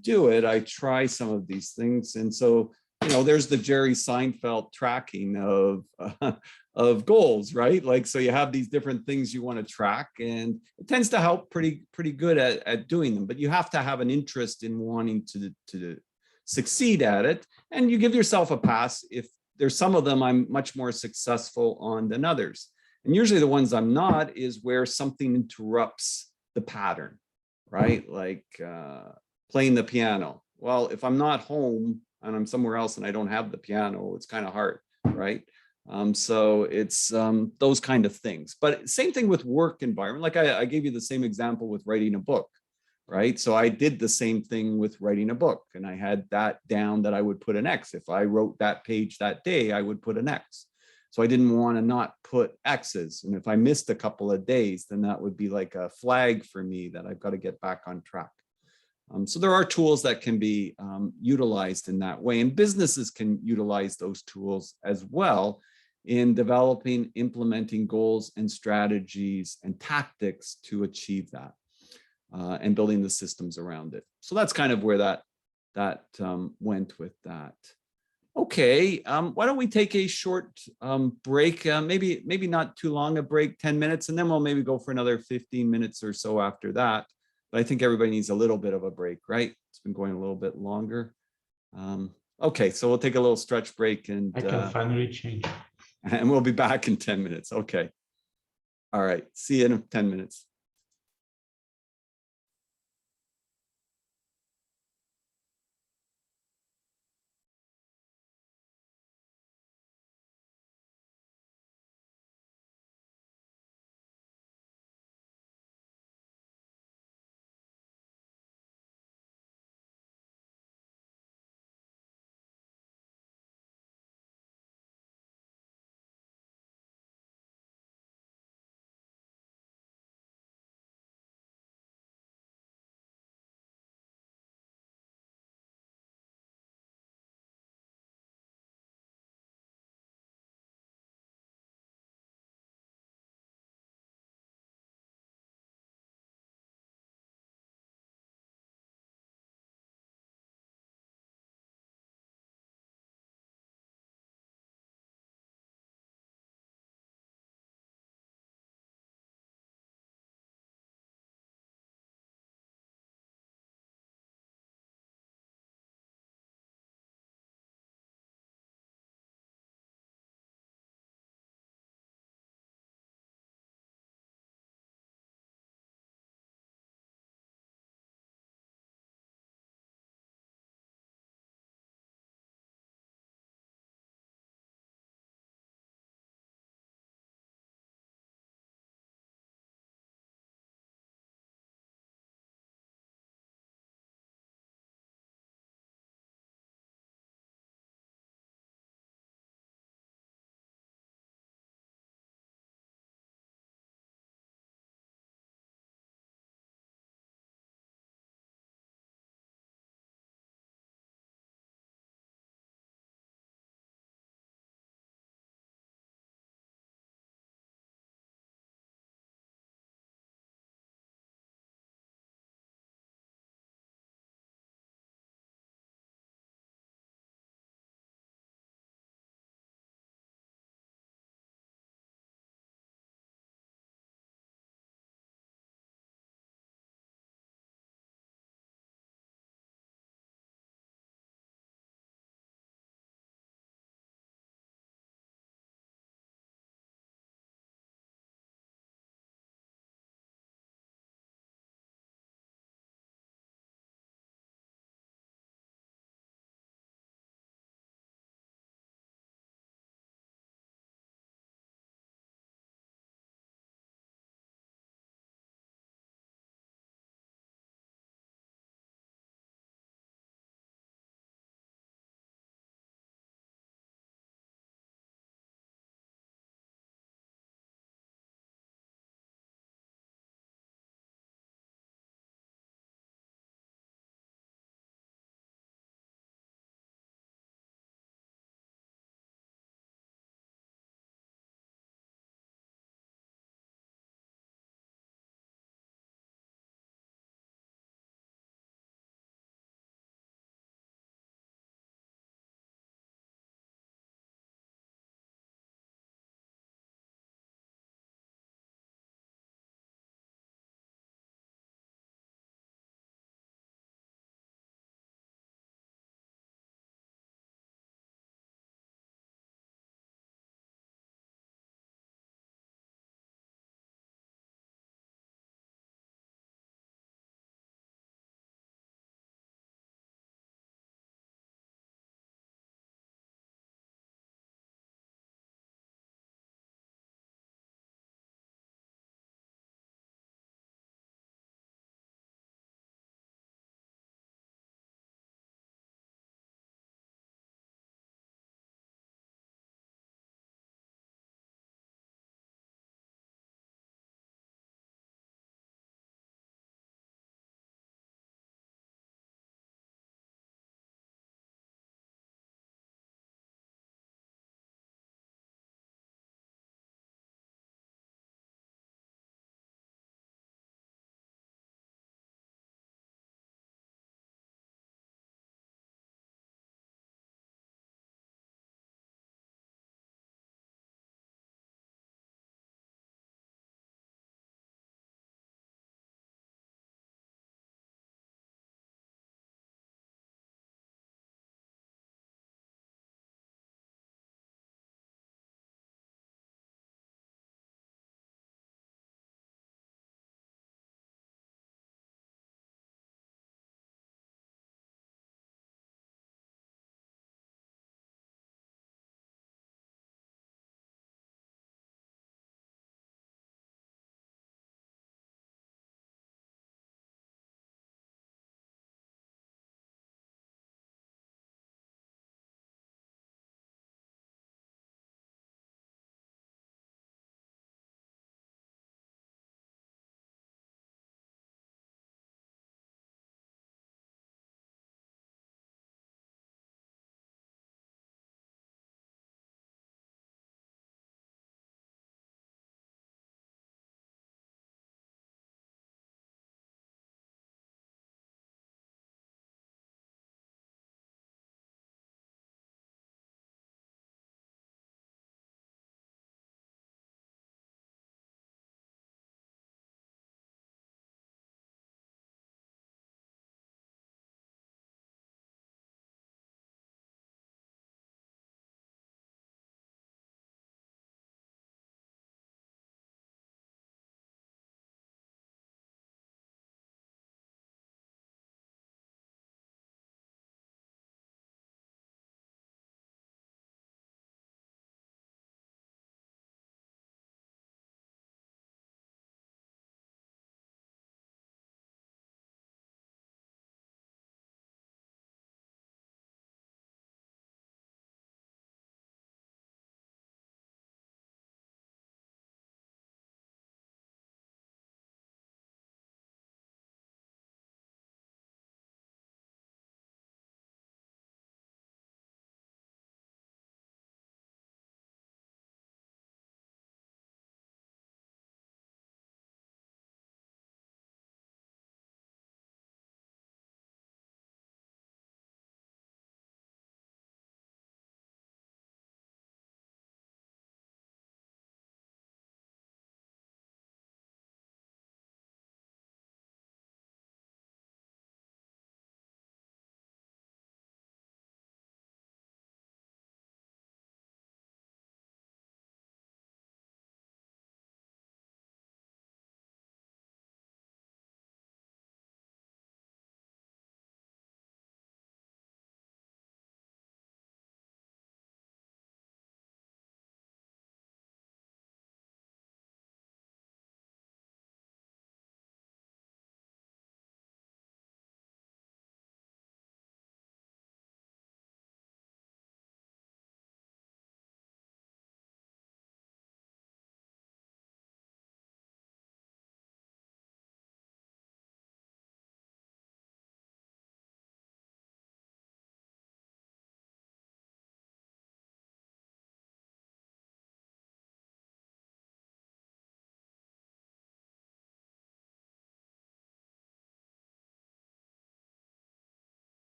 do it. I try some of these things. And so, you know, there's the Jerry Seinfeld tracking of goals, right? Like, so you have these different things you want to track, and it tends to help pretty good at doing them, but you have to have an interest in wanting to succeed at it. And you give yourself a pass if there's some of them I'm much more successful on than others. And usually the ones I'm not is where something interrupts the pattern, right? Like playing the piano. Well, if I'm not home and I'm somewhere else and I don't have the piano, it's kind of hard, right? So it's those kind of things. But same thing with work environment. Like I gave you the same example with writing a book, right? So I did the same thing with writing a book, and I had that down that I would put an X. If I wrote that page that day, I would put an X. So I didn't want to not put X's. And if I missed a couple of days, then that would be like a flag for me that I've got to get back on track. So there are tools that can be utilized in that way, and businesses can utilize those tools as well in developing, implementing goals and strategies and tactics to achieve that. And building the systems around it. So that's kind of where that went with that. Okay, why don't we take a short break, maybe not too long a break, 10 minutes, and then we'll maybe go for another 15 minutes or so after that. But I think everybody needs a little bit of a break, right? It's been going a little bit longer. Okay, so we'll take a little stretch break, and I can finally change. And we'll be back in 10 minutes. Okay. All right, see you in 10 minutes.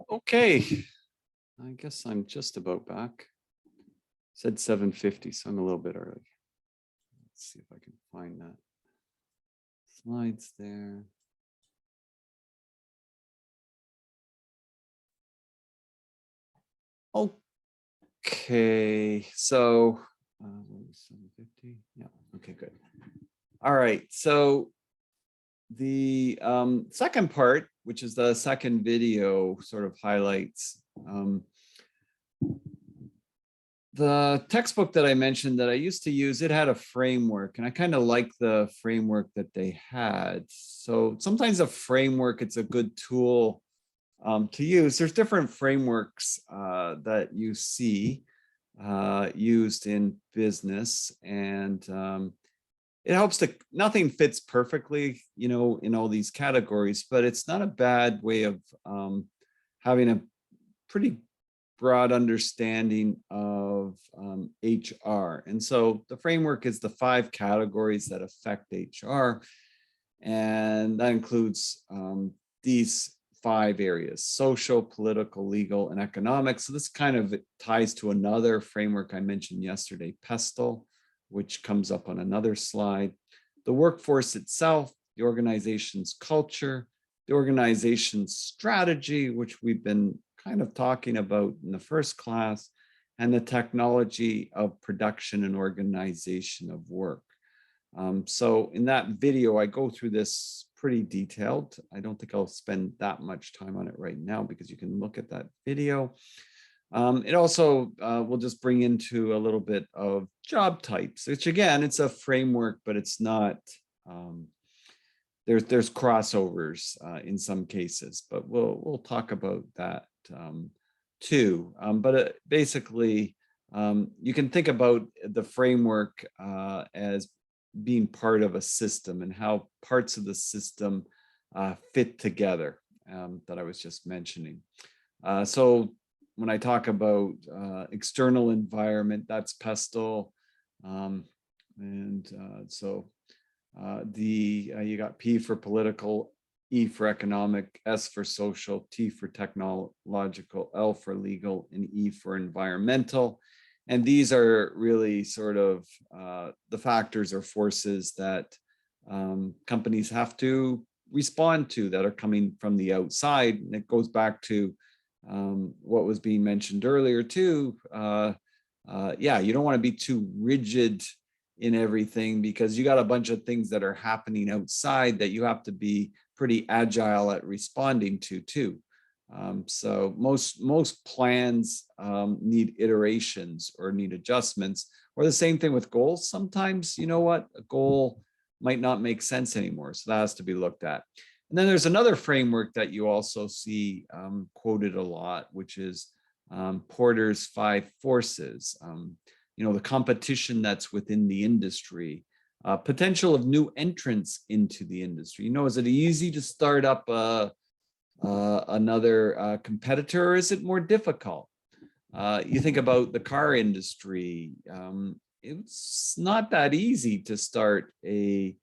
Okay, I guess I'm just about back. Said 7:50, so I'm a little bit early. Let's see if I can find that. Slides there. Okay, so 7:50. Yeah, okay, good. All right, so the second part, which is the second video, sort of highlights the textbook that I mentioned that I used to use. It had a framework, and I kind of like the framework that they had. So sometimes a framework, it's a good tool to use. There's different frameworks that you see used in business, and it helps to, nothing fits perfectly, you know, in all these categories, but it's not a bad way of having a pretty broad understanding of HR. And so the framework is the 5 categories that affect HR. And that includes these 5 areas: social, political, legal, and economic. So this kind of ties to another framework I mentioned yesterday, PESTLE, which comes up on another slide. The workforce itself, the organization's culture, the organization's strategy, which we've been kind of talking about in the first class, and the technology of production and organization of work. So in that video, I go through this pretty detailed. I don't think I'll spend that much time on it right now because you can look at that video. It also will just bring into a little bit of job types, which again, it's a framework, but it's not, there's crossovers in some cases, but we'll talk about that too. But basically, you can think about the framework as being part of a system and how parts of the system fit together that I was just mentioning. So when I talk about external environment, that's PESTLE. You got P for political, E for economic, S for social, T for technological, L for legal, and E for environmental. And these are really sort of the factors or forces that companies have to respond to that are coming from the outside. And it goes back to what was being mentioned earlier too. Yeah, you don't want to be too rigid in everything because you got a bunch of things that are happening outside that you have to be pretty agile at responding to too. So most plans need iterations or need adjustments, or the same thing with goals. Sometimes, you know what, a goal might not make sense anymore. So that has to be looked at. And then there's another framework that you also see quoted a lot, which is Porter's 5 forces. You know, the competition that's within the industry, potential of new entrants into the industry. You know, is it easy to start up another competitor, or is it more difficult? You think about the car industry. It's not that easy to start a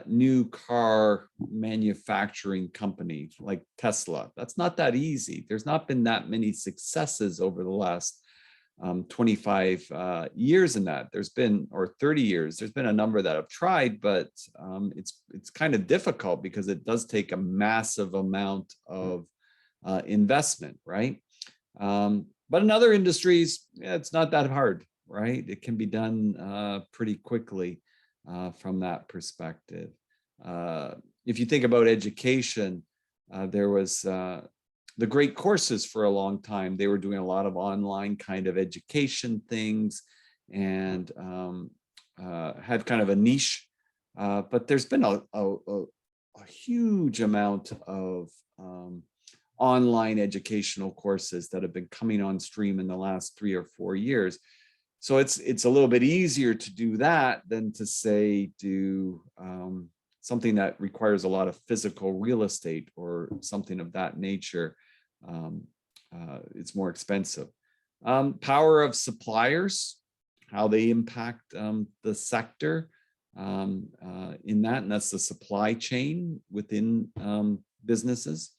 new car manufacturing company like Tesla. That's not that easy. There's not been that many successes over the last 25 years in that. There's been, or 30 years, there's been a number that have tried, but it's kind of difficult because it does take a massive amount of investment, right? But in other industries, yeah, it's not that hard, right? It can be done pretty quickly from that perspective. If you think about education, there was the great courses for a long time. They were doing a lot of online kind of education things and had kind of a niche, but there's been a huge amount of online educational courses that have been coming on stream in the last 3 or 4 years. So it's a little bit easier to do that than to say do something that requires a lot of physical real estate or something of that nature. It's more expensive. Power of suppliers, how they impact the sector in that, and that's the supply chain within businesses.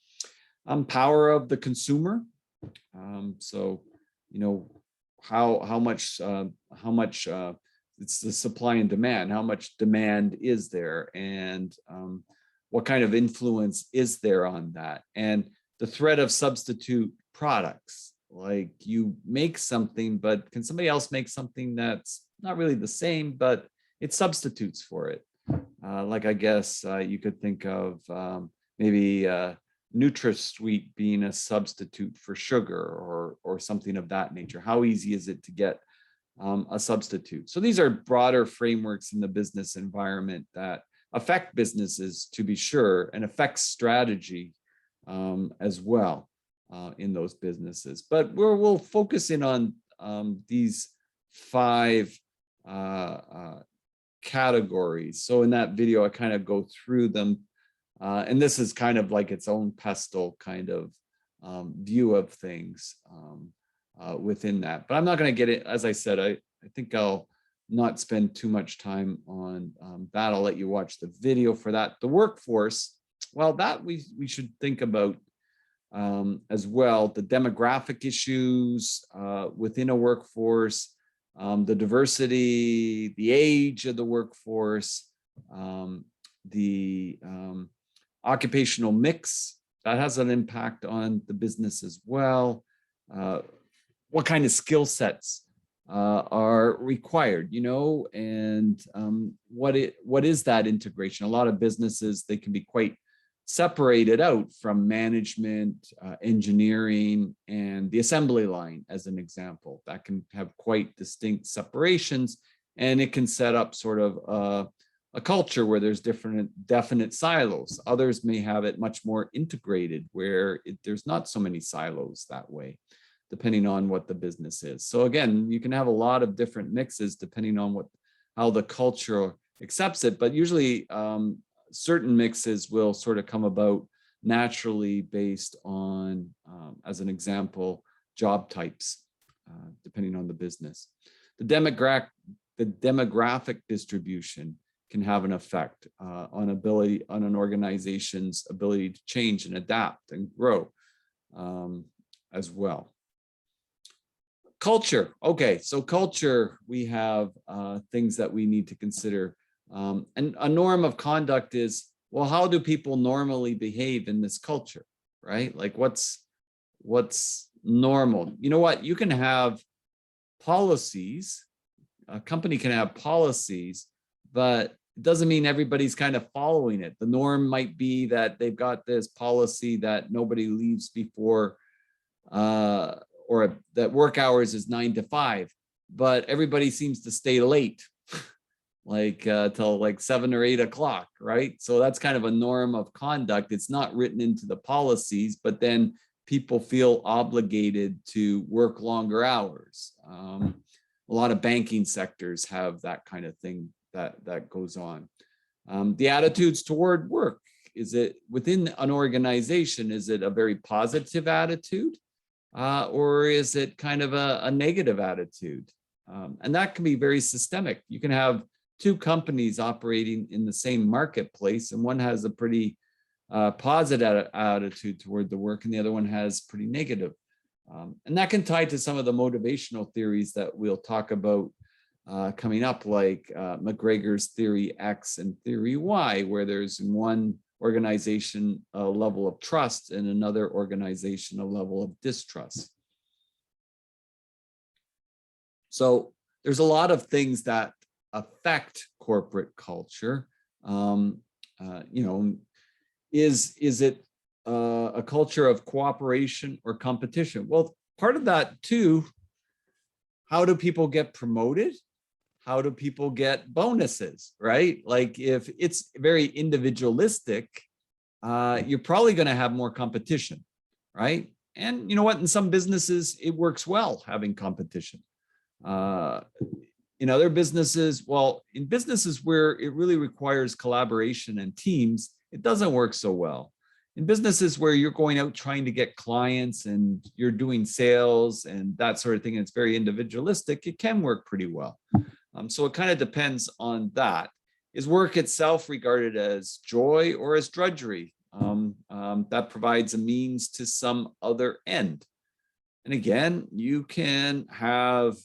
Power of the consumer. So, you know, how much it's the supply and demand, how much demand is there, and what kind of influence is there on that, and the threat of substitute products. Like, you make something, but can somebody else make something that's not really the same, but it substitutes for it? Like, I guess you could think of maybe NutraSweet being a substitute for sugar, or something of that nature. How easy is it to get a substitute? So these are broader frameworks in the business environment that affect businesses, to be sure, and affect strategy as well in those businesses. But we'll focus in on these 5 categories. So in that video, I kind of go through them. And this is kind of like its own pestle kind of view of things within that. But I'm not going to get it. As I said, I think I'll not spend too much time on that. I'll let you watch the video for that. The workforce, well, that we should think about as well. The demographic issues within a workforce, the diversity, the age of the workforce, the occupational mix, that has an impact on the business as well. What kind of skill sets are required, you know, and what is that integration? A lot of businesses, they can be quite separated out from management, engineering, and the assembly line, as an example. That can have quite distinct separations, and it can set up sort of a culture where there's definite silos. Others may have it much more integrated, where there's not so many silos that way, depending on what the business is. So again, you can have a lot of different mixes depending on how the culture accepts it, but usually certain mixes will sort of come about naturally based on, as an example, job types, depending on the business. The demographic distribution can have an effect on an organization's ability to change and adapt and grow as well. Culture. Okay, so culture, we have things that we need to consider. And a norm of conduct is, well, how do people normally behave in this culture, right? Like, what's normal? You know what? You can have policies. A company can have policies, but it doesn't mean everybody's kind of following it. The norm might be that they've got this policy that nobody leaves before, or that work hours is 9 to 5, but everybody seems to stay late, like till like 7 or 8 o'clock, right? So that's kind of a norm of conduct. It's not written into the policies, but then people feel obligated to work longer hours. A lot of banking sectors have that kind of thing that goes on. The attitudes toward work, is it within an organization, is it a very positive attitude, or is it kind of a negative attitude? And that can be very systemic. You can have 2 companies operating in the same marketplace, and one has a pretty positive attitude toward the work, and the other one has pretty negative. And that can tie to some of the motivational theories that we'll talk about coming up, like McGregor's theory X and theory Y, where there's in one organization a level of trust and another organization a level of distrust. So there's a lot of things that affect corporate culture. You know, is it a culture of cooperation or competition? Well, part of that too, how do people get promoted? How do people get bonuses, right? Like, if it's very individualistic, you're probably going to have more competition, right? And you know what? In some businesses, it works well having competition. In other businesses, well, in businesses where it really requires collaboration and teams, it doesn't work so well. In businesses where you're going out trying to get clients and you're doing sales and that sort of thing, and it's very individualistic, it can work pretty well. So it kind of depends on that. Is work itself regarded as joy or as drudgery? that provides a means to some other end. And again, you can have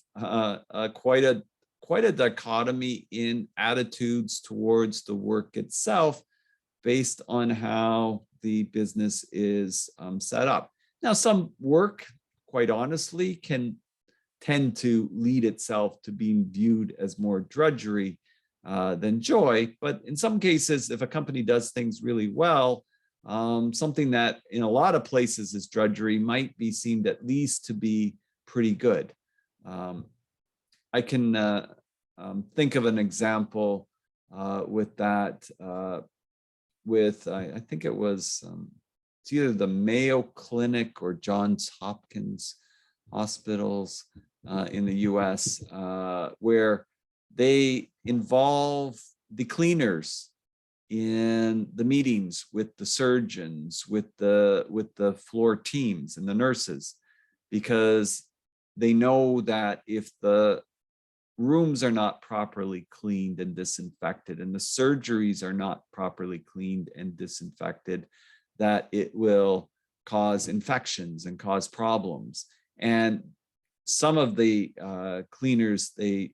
quite a dichotomy in attitudes towards the work itself based on how the business is set up. Now, some work, quite honestly, can tend to lead itself to being viewed as more drudgery than joy. But in some cases, if a company does things really well, something that in a lot of places is drudgery might be seen at least to be pretty good. I can think of an example with that, I think it was, it's either the Mayo Clinic or Johns Hopkins hospitals in the US, where they involve the cleaners in the meetings with the surgeons, with the floor teams and the nurses, because they know that if the rooms are not properly cleaned and disinfected, and the surgeries are not properly cleaned and disinfected, that it will cause infections and cause problems. And some of the cleaners, they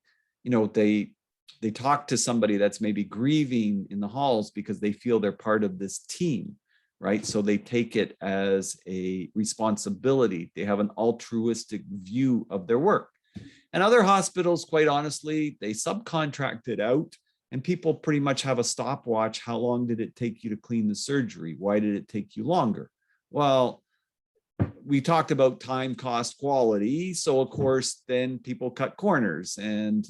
talk to somebody that's maybe grieving in the halls because they feel they're part of this team, right? So they take it as a responsibility. They have an altruistic view of their work. And other hospitals, quite honestly, they subcontract it out, and people pretty much have a stopwatch. How long did it take you to clean the surgery? Why did it take you longer? Well, we talked about time, cost, quality. So of course, then people cut corners, and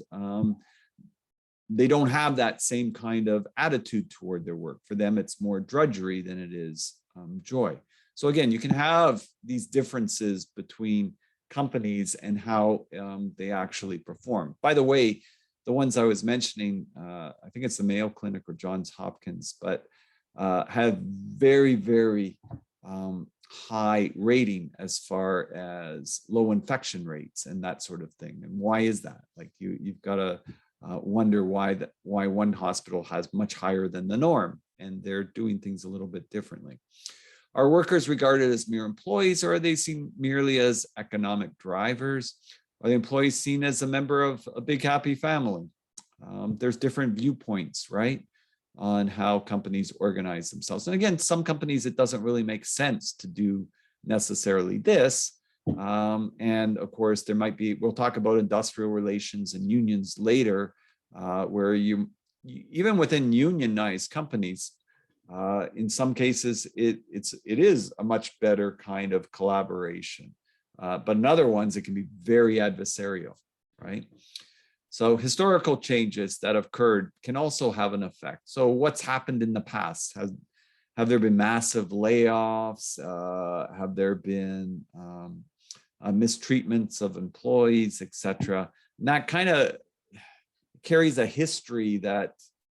they don't have that same kind of attitude toward their work. For them, it's more drudgery than it is joy. So again, you can have these differences between companies and how they actually perform. By the way, the ones I was mentioning, I think it's the Mayo Clinic or Johns Hopkins, but have very, very high rating as far as low infection rates and that sort of thing. And why is that? Like you've got to wonder why one hospital has much higher than the norm, and they're doing things a little bit differently. Are workers regarded as mere employees, or are they seen merely as economic drivers? Are the employees seen as a member of a big happy family? There's different viewpoints, right, on how companies organize themselves. And again, some companies, it doesn't really make sense to do necessarily this. And of course, there might be, we'll talk about industrial relations and unions later, where you even within unionized companies, in some cases, it is a much better kind of collaboration. But in other ones, it can be very adversarial, right? So historical changes that have occurred can also have an effect. So what's happened in the past? Have there been massive layoffs? Have there been mistreatments of employees, etc.? And that kind of carries a history that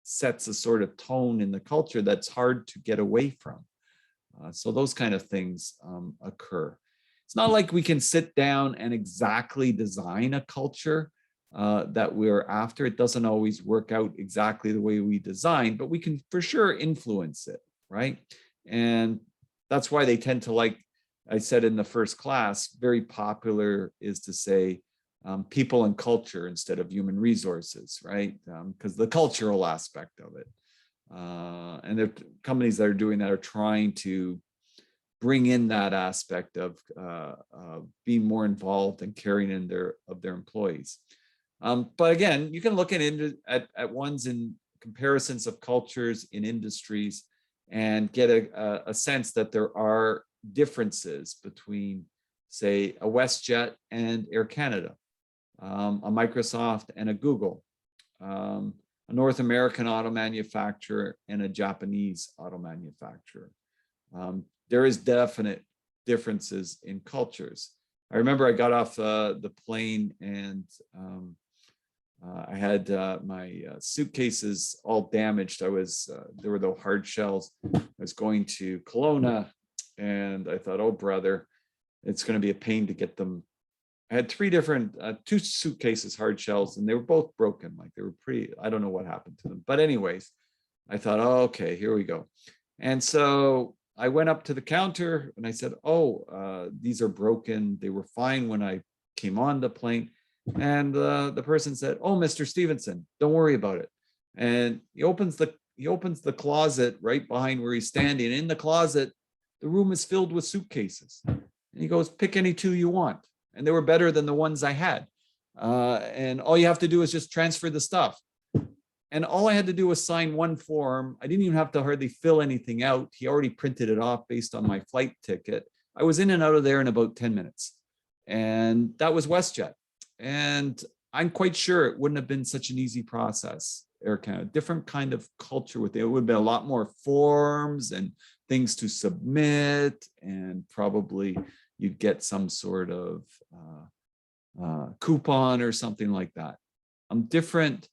sets a sort of tone in the culture that's hard to get away from. So those kind of things occur. It's not like we can sit down and exactly design a culture that we're after. It doesn't always work out exactly the way we design, but we can for sure influence it, right? And that's why they tend to, like I said in the first class, very popular is to say people and culture instead of human resources, right? Because the cultural aspect of it. And there are companies that are doing that are trying to bring in that aspect of being more involved and caring in their employees. But again, you can look at ones in comparisons of cultures in industries and get a sense that there are differences between, say, a WestJet and Air Canada, a Microsoft and a Google, a North American auto manufacturer and a Japanese auto manufacturer. There is definite differences in cultures. I remember I got off the plane and I had my suitcases all damaged. there were no hard shells. I was going to Kelowna and I thought, oh brother, it's going to be a pain to get them. I had two suitcases, hard shells, and they were both broken. Like they were pretty, I don't know what happened to them. But anyways, I thought, oh, okay, here we go. And so I went up to the counter and I said, oh, these are broken. They were fine when I came on the plane. And the person said, oh, Mr. Stevenson, don't worry about it. And he opens the closet right behind where he's standing. In the closet, the room is filled with suitcases. And he goes, pick any two you want. And they were better than the ones I had. And all you have to do is just transfer the stuff. And all I had to do was sign one form. I didn't even have to hardly fill anything out. He already printed it off based on my flight ticket. I was in and out of there in about 10 minutes. And that was WestJet. And I'm quite sure it wouldn't have been such an easy process. Air Canada, different kind of culture with it. It would have been a lot more forms and things to submit, and probably you'd get some sort of coupon or something like that. Different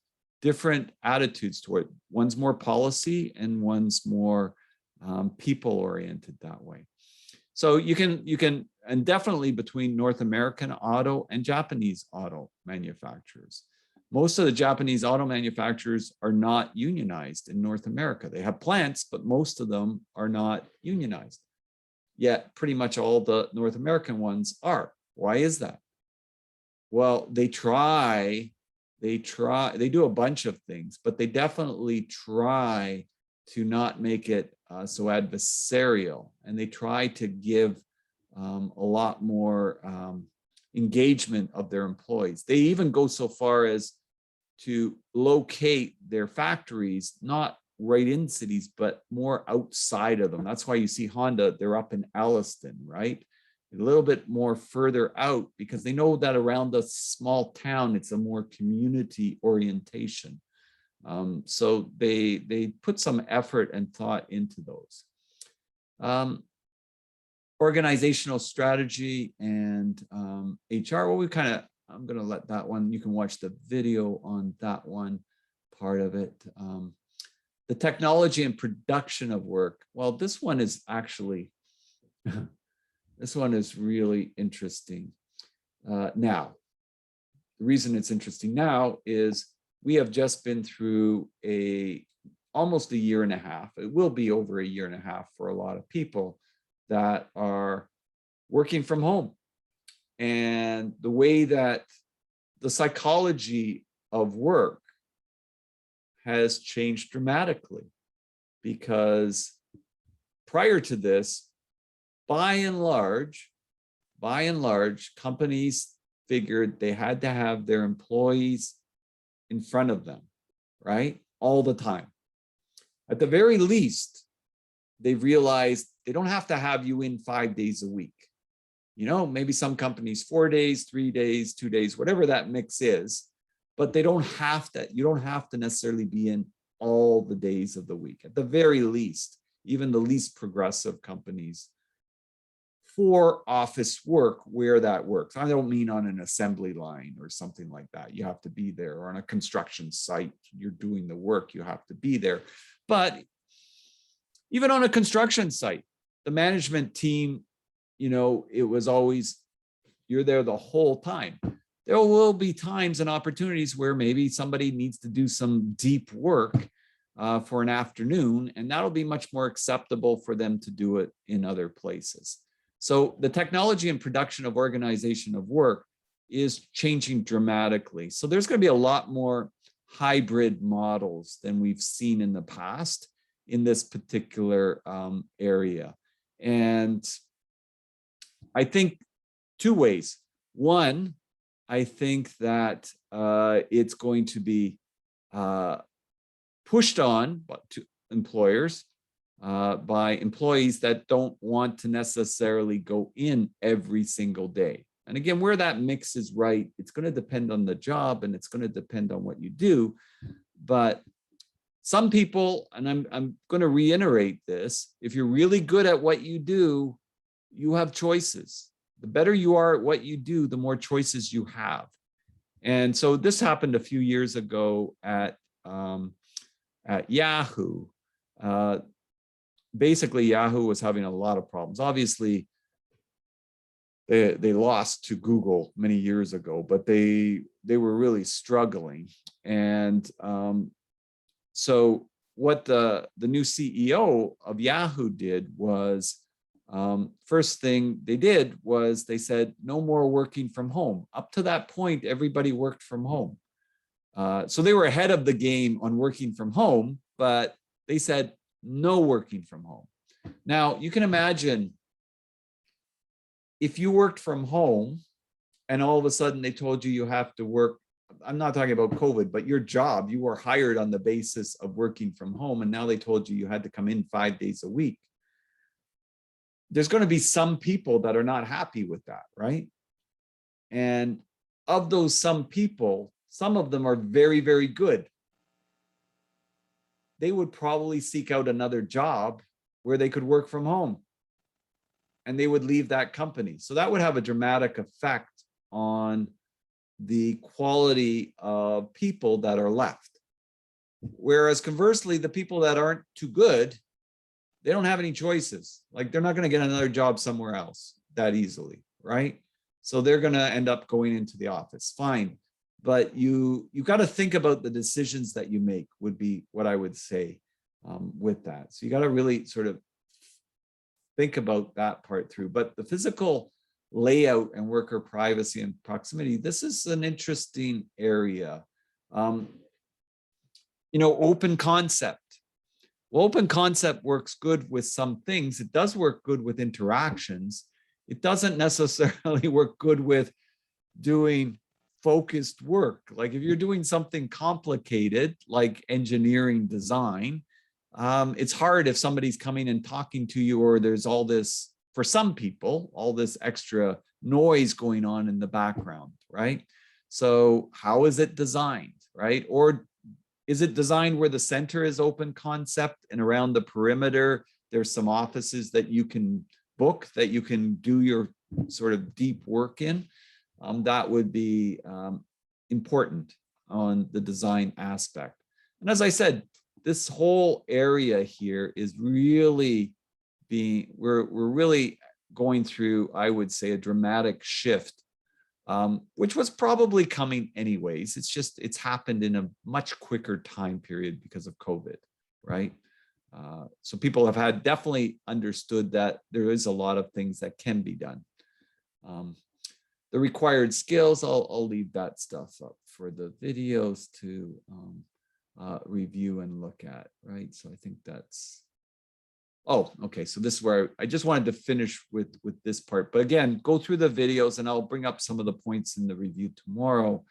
attitudes toward it. One's more policy and one's more people oriented that way. So you can, and definitely between North American auto and Japanese auto manufacturers. Most of the Japanese auto manufacturers are not unionized in North America. They have plants, but most of them are not unionized. Yet pretty much all the North American ones are. Why is that? Well, they do a bunch of things, but they definitely try to not make it so adversarial, and they try to give a lot more engagement of their employees. They even go so far as to locate their factories not right in cities, but more outside of them. That's why you see Honda, they're up in Alliston, right? A little bit more further out, because they know that around a small town, it's a more community orientation. So they put some effort and thought into those. Organizational strategy and HR, well, I'm going to let that one, you can watch the video on that one part of it. The technology and production of work. Well, this one is actually, this one is really interesting. Now, the reason it's interesting now is we have just been through almost a year and a half. It will be over a year and a half for a lot of people that are working from home. And the way that the psychology of work has changed dramatically, because prior to this, by and large, companies figured they had to have their employees in front of them, right? All the time. At the very least, they realized they don't have to have you in 5 days a week. You know, maybe some companies 4 days, 3 days, 2 days, whatever that mix is, but they don't have to, you don't have to necessarily be in all the days of the week. At the very least, even the least progressive companies for office work where that works. I don't mean on an assembly line or something like that. You have to be there, or on a construction site, you're doing the work, you have to be there. But even on a construction site, the management team, you know, it was always, you're there the whole time. There will be times and opportunities where maybe somebody needs to do some deep work for an afternoon, and that'll be much more acceptable for them to do it in other places. So the technology and production of organization of work is changing dramatically. So there's going to be a lot more hybrid models than we've seen in the past in this particular area. And I think two ways. One, I think that it's going to be pushed on to employers by employees that don't want to necessarily go in every single day. And again, where that mix is right, it's going to depend on the job and it's going to depend on what you do. But some people, and I'm going to reiterate this, if you're really good at what you do, you have choices. The better you are at what you do, the more choices you have. And so this happened a few years ago at Yahoo. Basically, Yahoo was having a lot of problems. Obviously, they lost to Google many years ago, but they were really struggling. And so what the new CEO of Yahoo did was, first thing they did was they said, no more working from home. Up to that point, everybody worked from home. So they were ahead of the game on working from home, but they said no working from home. Now, you can imagine if you worked from home and all of a sudden they told you you have to work, I'm not talking about COVID, but your job, you were hired on the basis of working from home, and now they told you you had to come in 5 days a week. There's going to be some people that are not happy with that, right? And of those some people, some of them are very, very good. They would probably seek out another job where they could work from home, and they would leave that company. So that would have a dramatic effect on the quality of people that are left. Whereas conversely, the people that aren't too good, they don't have any choices. Like, they're not going to get another job somewhere else that easily, right? So they're going to end up going into the office. Fine. But you got to think about the decisions that you make, would be what I would say with that. So you got to really sort of think about that part through. But the physical layout and worker privacy and proximity, this is an interesting area. Open concept. Well, open concept works good with some things. It does work good with interactions. It doesn't necessarily work good with doing focused work. Like if you're doing something complicated, like engineering design, it's hard if somebody's coming and talking to you, or there's all this, for some people, all this extra noise going on in the background, right? So how is it designed, right? Or is it designed where the center is open concept and around the perimeter, there's some offices that you can book, that you can do your sort of deep work in? That would be important on the design aspect. And as I said, this whole area here is really we're really going through, I would say, a dramatic shift, which was probably coming anyways. It's just, it's happened in a much quicker time period because of COVID, right? So people have had definitely understood that there is a lot of things that can be done. The required skills, I'll leave that stuff up for the videos to review and look at, right? So I think that's, oh, okay. So this is where I just wanted to finish with this part. But again, go through the videos and I'll bring up some of the points in the review tomorrow.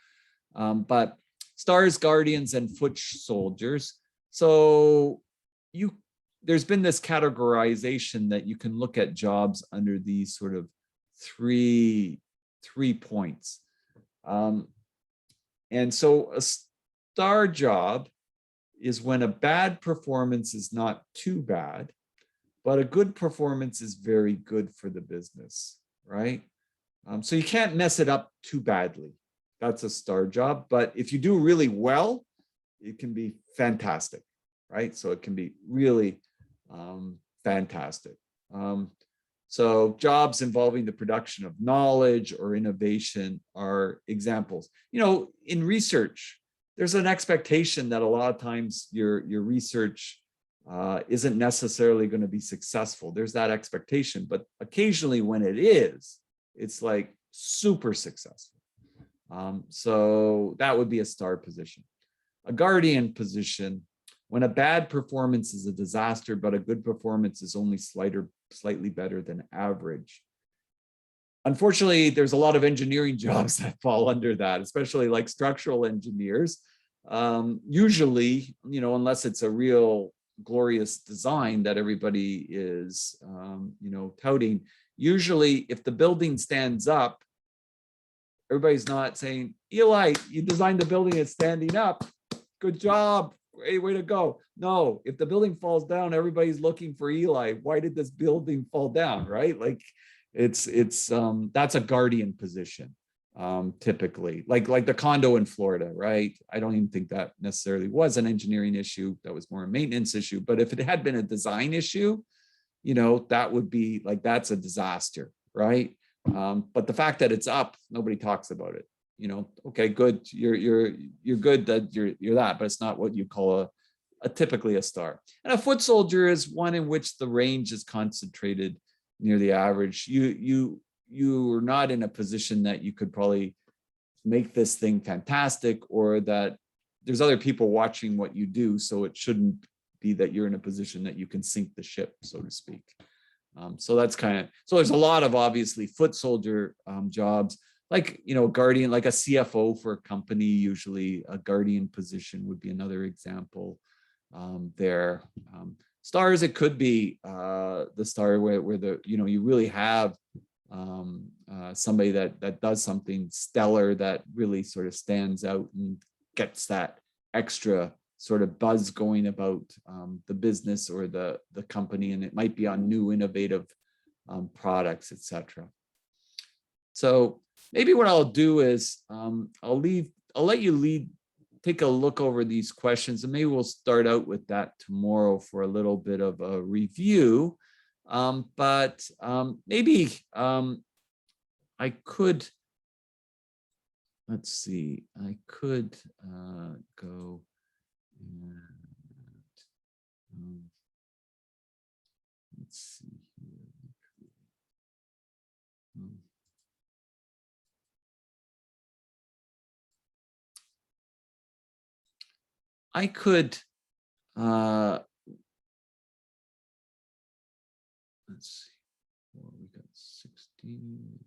But stars, guardians, and foot soldiers. So there's been this categorization that you can look at jobs under these sort of three points. And so a star job is when a bad performance is not too bad, but a good performance is very good for the business, right? So you can't mess it up too badly. That's a star job. But if you do really well, it can be fantastic, right? So it can be really fantastic. So jobs involving the production of knowledge or innovation are examples. In research, there's an expectation that a lot of times your research isn't necessarily going to be successful. There's that expectation, but occasionally when it is, it's like super successful. So that would be a star position. A guardian position, when a bad performance is a disaster, but a good performance is only slightly better than average. Unfortunately, there's a lot of engineering jobs that fall under that, especially like structural engineers. Usually, unless it's a real glorious design that everybody is, touting, usually if the building stands up, everybody's not saying, Eli, you designed the building, it's standing up. Good job. Hey, way to go. No, if the building falls down, everybody's looking for Eli. Why did this building fall down, right? Like it's that's a guardian position, typically, like the condo in Florida, right? I don't even think that necessarily was an engineering issue. That was more a maintenance issue. But if it had been a design issue, that would be like, that's a disaster, right? But the fact that it's up, nobody talks about it. Okay, good. You're good that you're that, but it's not what you call typically a star. And a foot soldier is one in which the range is concentrated near the average. You're not in a position that you could probably make this thing fantastic, or that there's other people watching what you do, so it shouldn't be that you're in a position that you can sink the ship, so to speak. So that's kind of, so there's a lot of obviously foot soldier jobs, like, you know, guardian, like a CFO for a company, usually a guardian position would be another example there. Stars, it could be the star where the, you know, you really have somebody that does something stellar that really sort of stands out and gets that extra sort of buzz going about the business or the company, and it might be on new innovative products, etc. So maybe what I'll do is I'll let you take a look over these questions, and maybe we'll start out with that tomorrow for a little bit of a review. But maybe I could, let's see, I could go and let's see here. I could, let's see, well, we got 16.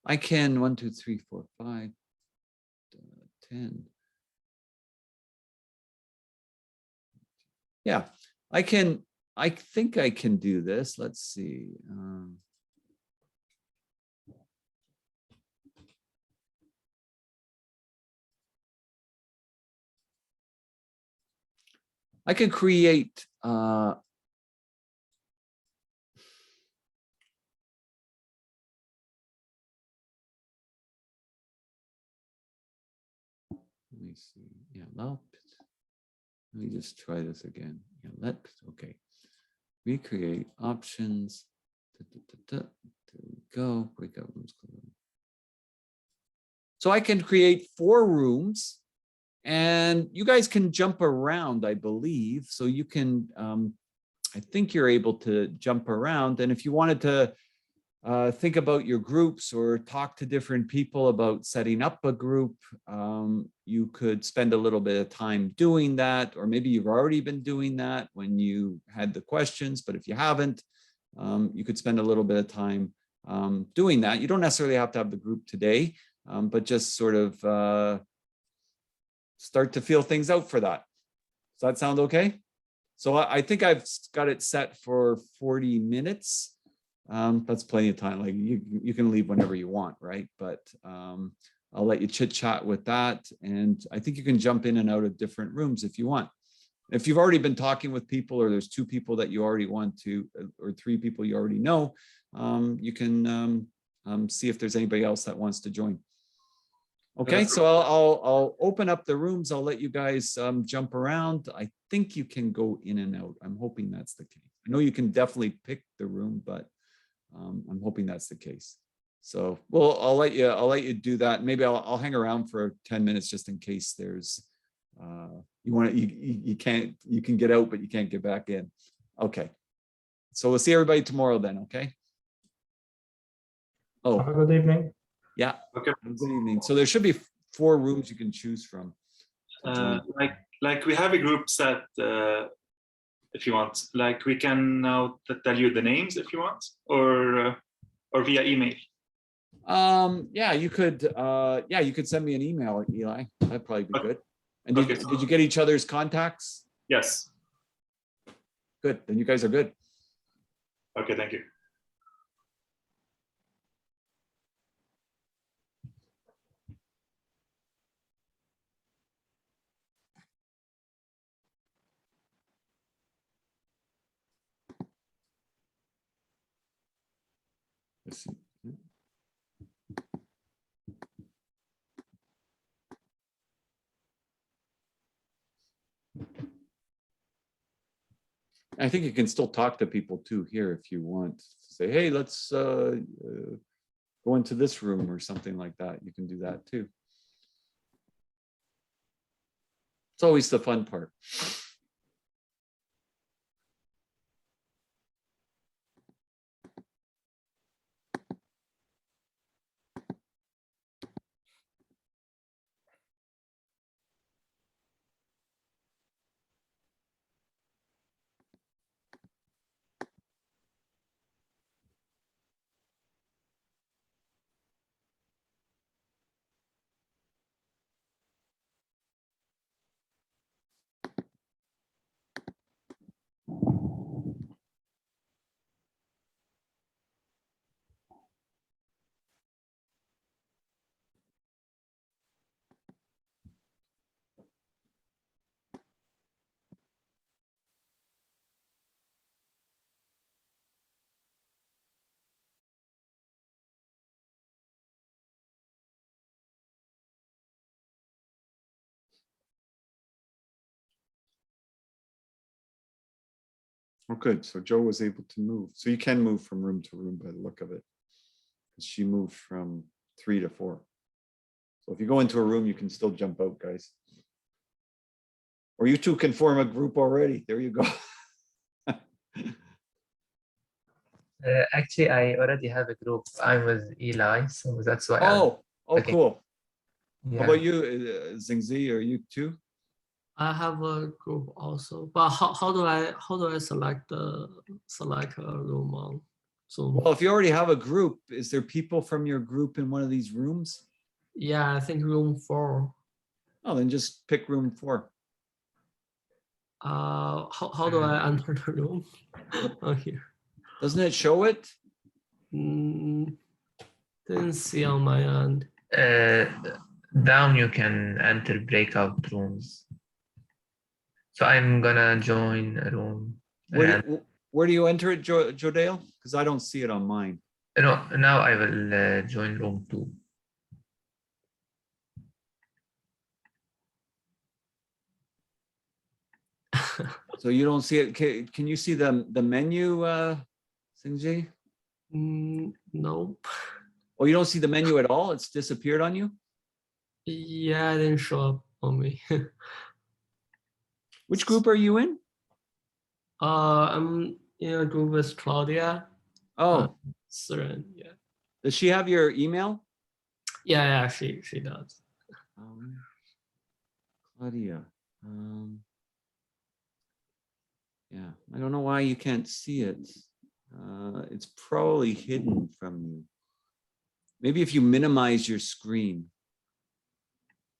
I can 1, 2, 3, 4, 5, 10. Yeah, I think I can do this. Let's see. I can create let me see. Yeah, no. Let me just try this again. Yeah, okay. Recreate options. There we go. Breakout rooms. So I can create 4 rooms, and you guys can jump around, I believe. So you can, I think you're able to jump around. And if you wanted to think about your groups or talk to different people about setting up a group, you could spend a little bit of time doing that, or maybe you've already been doing that when you had the questions, but if you haven't, you could spend a little bit of time doing that. You don't necessarily have to have the group today, but just sort of start to feel things out for that. Does that sound okay? So I think I've got it set for 40 minutes. That's plenty of time. Like you can leave whenever you want, right? But I'll let you chit chat with that. And I think you can jump in and out of different rooms if you want. If you've already been talking with people, or there's 2 people that you already want to, or 3 people you already know, you can see if there's anybody else that wants to join. Okay, so I'll open up the rooms. I'll let you guys jump around. I think you can go in and out. I'm hoping that's the case. I know you can definitely pick the room, but I'm hoping that's the case. So, well, I'll let you do that. Maybe I'll hang around for 10 minutes just in case there's you can get out, but you can't get back in. Okay. So we'll see everybody tomorrow then, okay? Oh, have a good evening. Yeah. Okay. Good evening. So there should be 4 rooms you can choose from. Like we have a group set, if you want. Like we can now tell you the names if you want, or via email. Yeah, you could send me an email, Eli. That'd probably be good. And did you get each other's contacts? Yes. Good. Then you guys are good. Okay, thank you. Let's see. I think you can still talk to people too here if you want. Say, hey, let's go into this room or something like that. You can do that too. It's always the fun part. Oh, good. So Joe was able to move. So you can move from room to room by the look of it. She moved from 3 to 4. So if you go into a room, you can still jump out, guys. Or you two can form a group already. There you go. Actually, I already have a group. I'm with Eli, so that's why. Oh, okay. Cool. Yeah. How about you, Xingzi? Are you too? I have a group also, but how do I select a room on Zoom? Well, if you already have a group, is there people from your group in one of these rooms? Yeah, I think room 4. Oh, then just pick room 4. How do I enter the room? Oh, here. Doesn't it show it? Didn't see on my end. Down you can enter breakout rooms. So I'm gonna join a room. Where do you enter it, Jodale? Because I don't see it on mine. No, now I will join room 2. So you don't see it. Can you see the menu, Xingji? No. Oh, you don't see the menu at all? It's disappeared on you? Yeah, it didn't show up on me. Which group are you in? I'm in a group with Claudia. Oh. Seren, yeah. Does she have your email? Yeah, she does. Claudia. Yeah, I don't know why you can't see it. It's probably hidden from you. Maybe if you minimize your screen.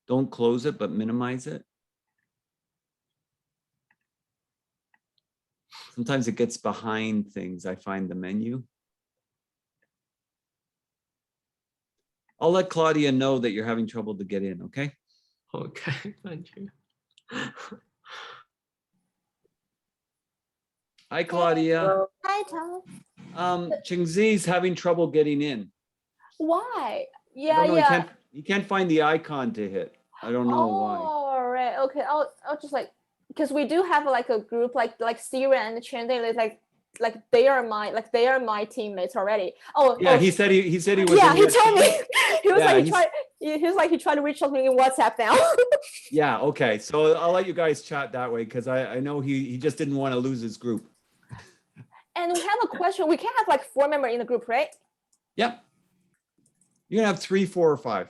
Don't close it, but minimize it. Sometimes it gets behind things. I find the menu. I'll let Claudia know that you're having trouble to get in, okay? Okay, thank you. Hi, Claudia. Hi, Tom. Qingzi's having trouble getting in. Why? I Yeah, don't know, yeah. he can't find the icon to hit. I don't know why. All right. Okay. I'll just like, because we do have like a group like Sira and Chandler, like they are my teammates already. Yeah, he said he was. Yeah, in he your told me. team. He was Yeah, like he tried to reach something in WhatsApp now. Yeah, okay. So I'll let you guys chat that way because I know he just didn't want to lose his group. And we have a question. We can have like 4 members in the group, right? Yep. You're gonna have 3, 4, or 5.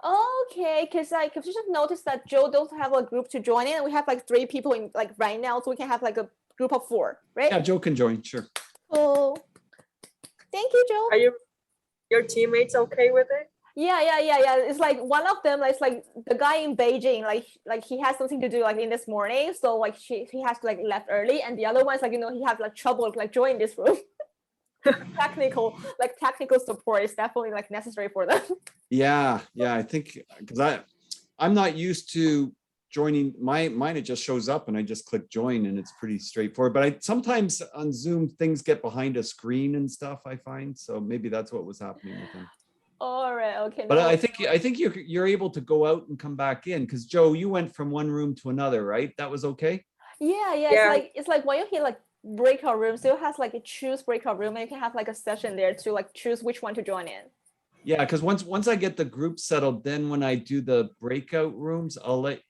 Okay, because like if you just noticed that Joe don't have a group to join in, and we have like 3 people in like right now, so we can have like a group of 4, right? Yeah, Joe can join, sure. Oh, thank you, Joe. Are your teammates okay with it? Yeah. It's like one of them, it's like the guy in Beijing, like he has something to do like in this morning, so like he has to like left early, and the other one's like, you know, he has like trouble like joining this room. technical support is definitely like necessary for them. Yeah, I think because I'm not used to joining mine. It just shows up and I just click join and it's pretty straightforward. But sometimes on Zoom things get behind a screen and stuff, I find. So maybe that's what was happening with him. All right, okay. But I think you're able to go out and come back in because Joe, you went from one room to another, right? That was okay? Yeah. It's like when you hit like breakout room, still has like a choose breakout room, and you can have like a session there to like choose which one to join in. Yeah, because once I get the group settled, then when I do the breakout rooms, I'll let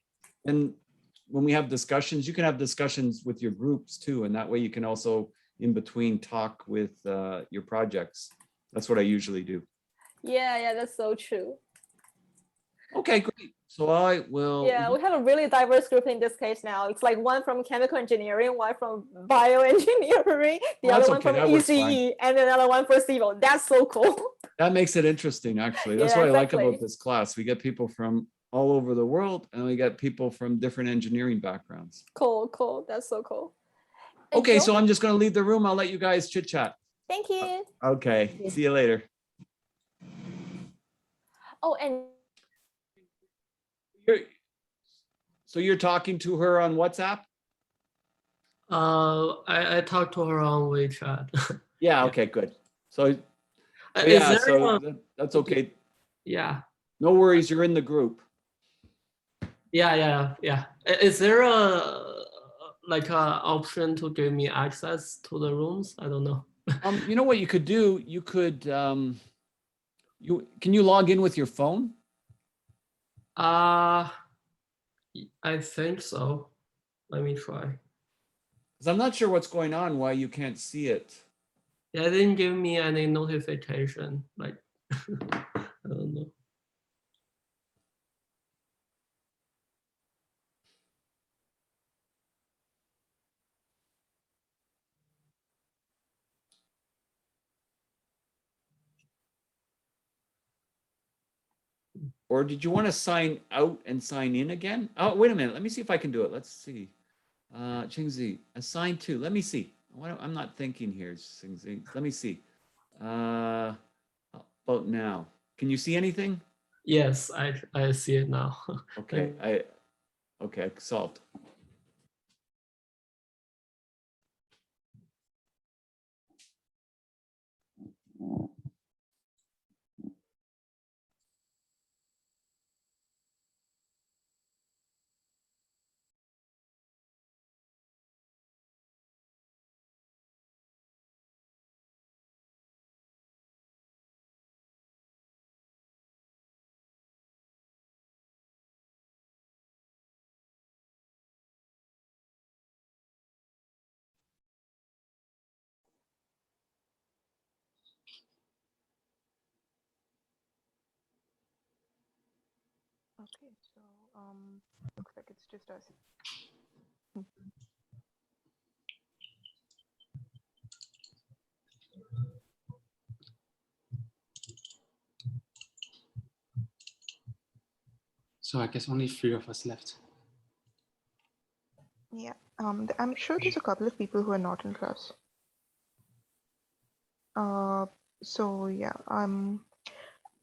And when we have discussions, you can have discussions with your groups too. And that way you can also in between talk with your projects. That's what I usually do. Yeah, that's so true. Okay, great. So I will. Yeah, we have a really diverse group in this case now. It's like one from chemical engineering, one from bioengineering, the Oh, other that's one okay, from that works fine. ECE, and another one for civil. That's so cool. That makes it interesting, actually. That's Yeah, what I like exactly. about this class. We get people from all over the world and we get people from different engineering backgrounds. Cool. That's so cool. And Okay, so Joe- I'm just going to leave the room. I'll let you guys chit chat. Thank you. Okay, see you later. Oh, and So you're talking to her on WhatsApp? I talked to her on WeChat. Yeah, okay, good. So Is yeah, there so a- that's okay. Yeah. No worries, you're in the group. Yeah. Is there a option to give me access to the rooms? I don't know. You know what you could do? You could can you log in with your phone? I think so. Let me try. Because I'm not sure what's going on, why you can't see it. Yeah, it didn't give me any notification. Like, I don't know. Or did you want to sign out and sign in again? Oh, wait a minute. Let me see if I can do it. Let's see. Qingzi, assign to. Let me see. I'm not thinking here, Qingzi. Let me see. How about now? Can you see anything? Yes, I see it now. Okay, okay, solved. Okay, so looks like it's just us. So I guess only 3 of us left. Yeah, I'm sure there's a couple of people who are not in class. So yeah,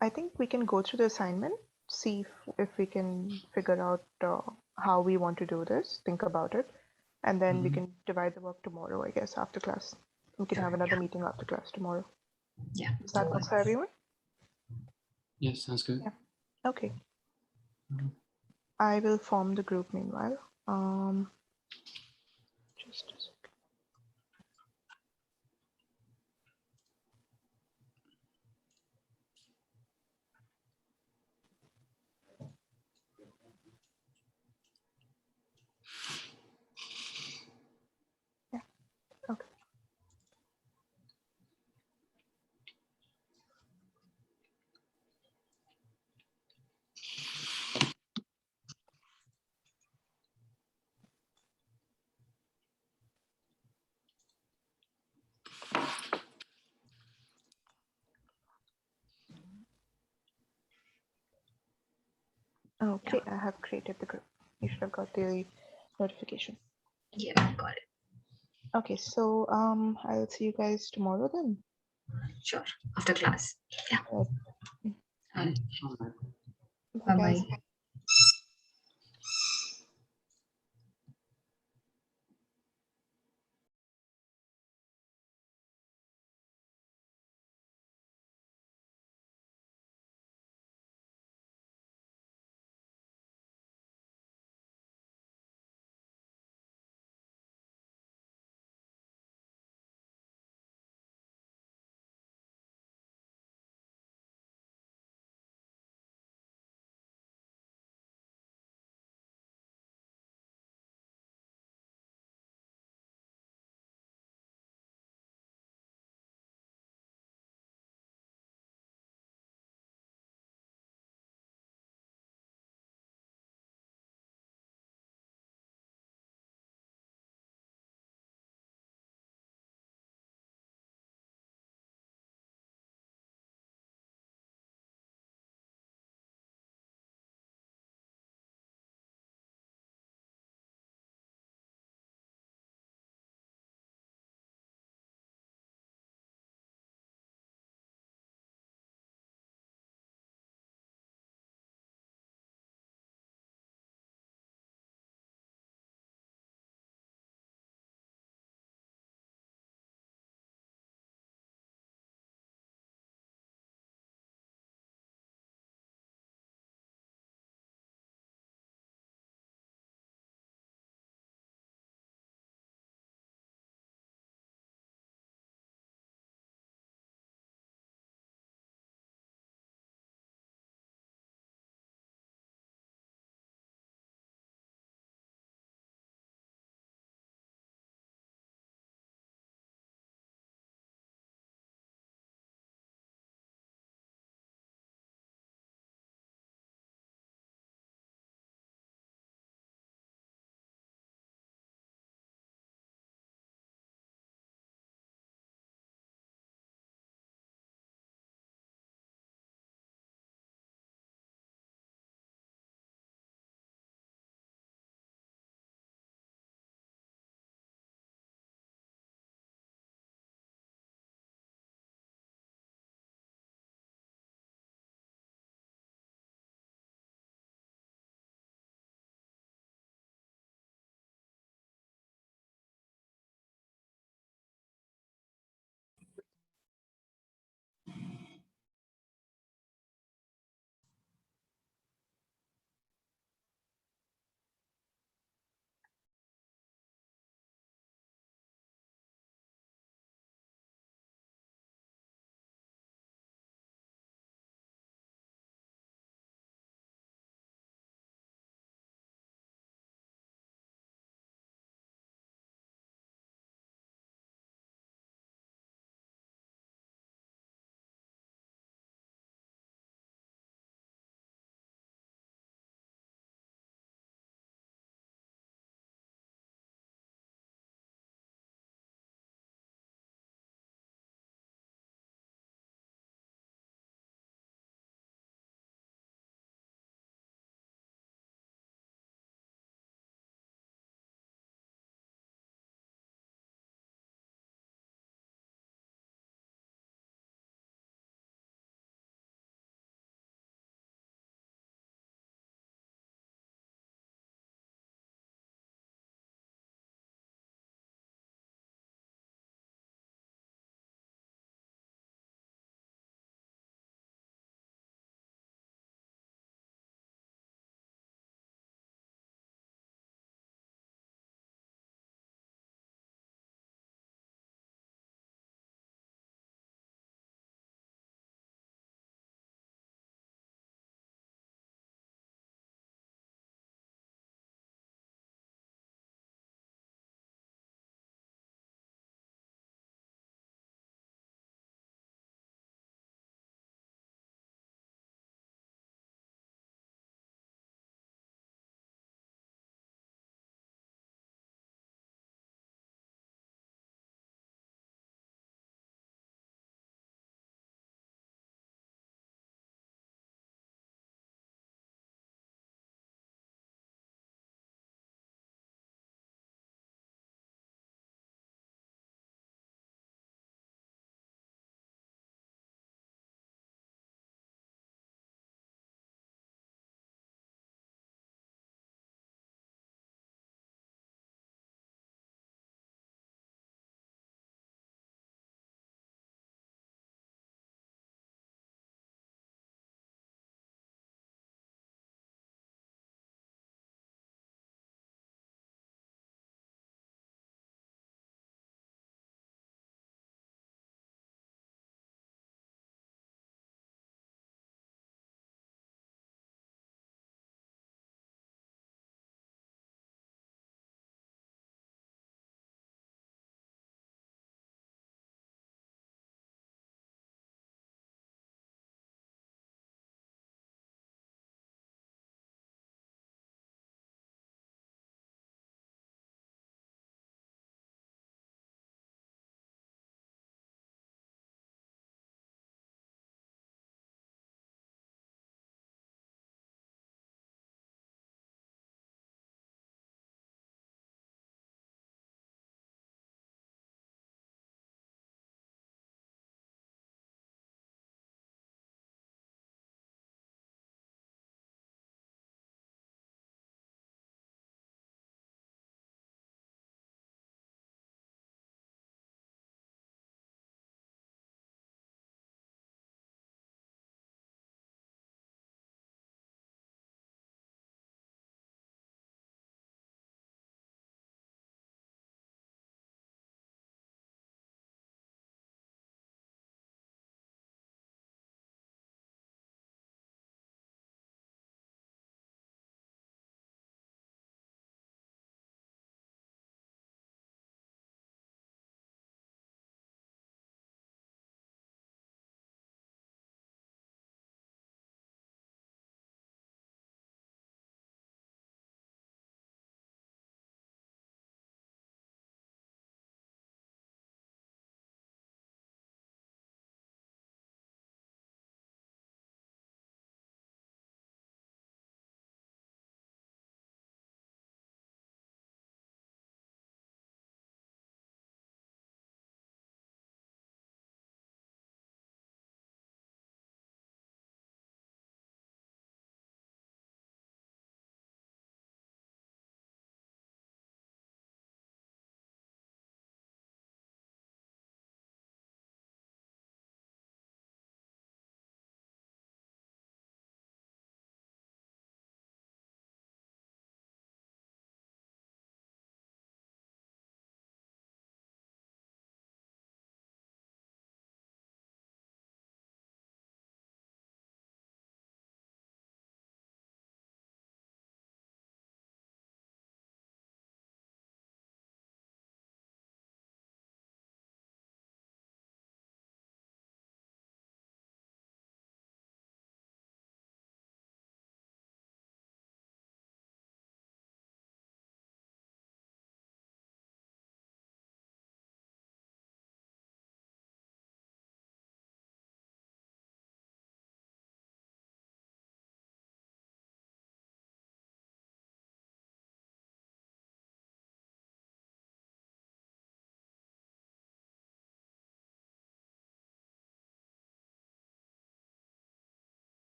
I think we can go through the assignment, see if we can figure out how we want to do this, think about it, and then we can divide the work tomorrow, I guess, after class. We can have another meeting after class tomorrow. Yeah. Does that work for everyone? Yes, sounds good. Yeah. Okay. I will form the group meanwhile. Just a second. Yeah. Okay. Okay, I have created the group. You should have got the notification. Yeah, got it. Okay, so I'll see you guys tomorrow then. Sure. After class. Yeah. All right. All right. Bye, guys. Bye-bye.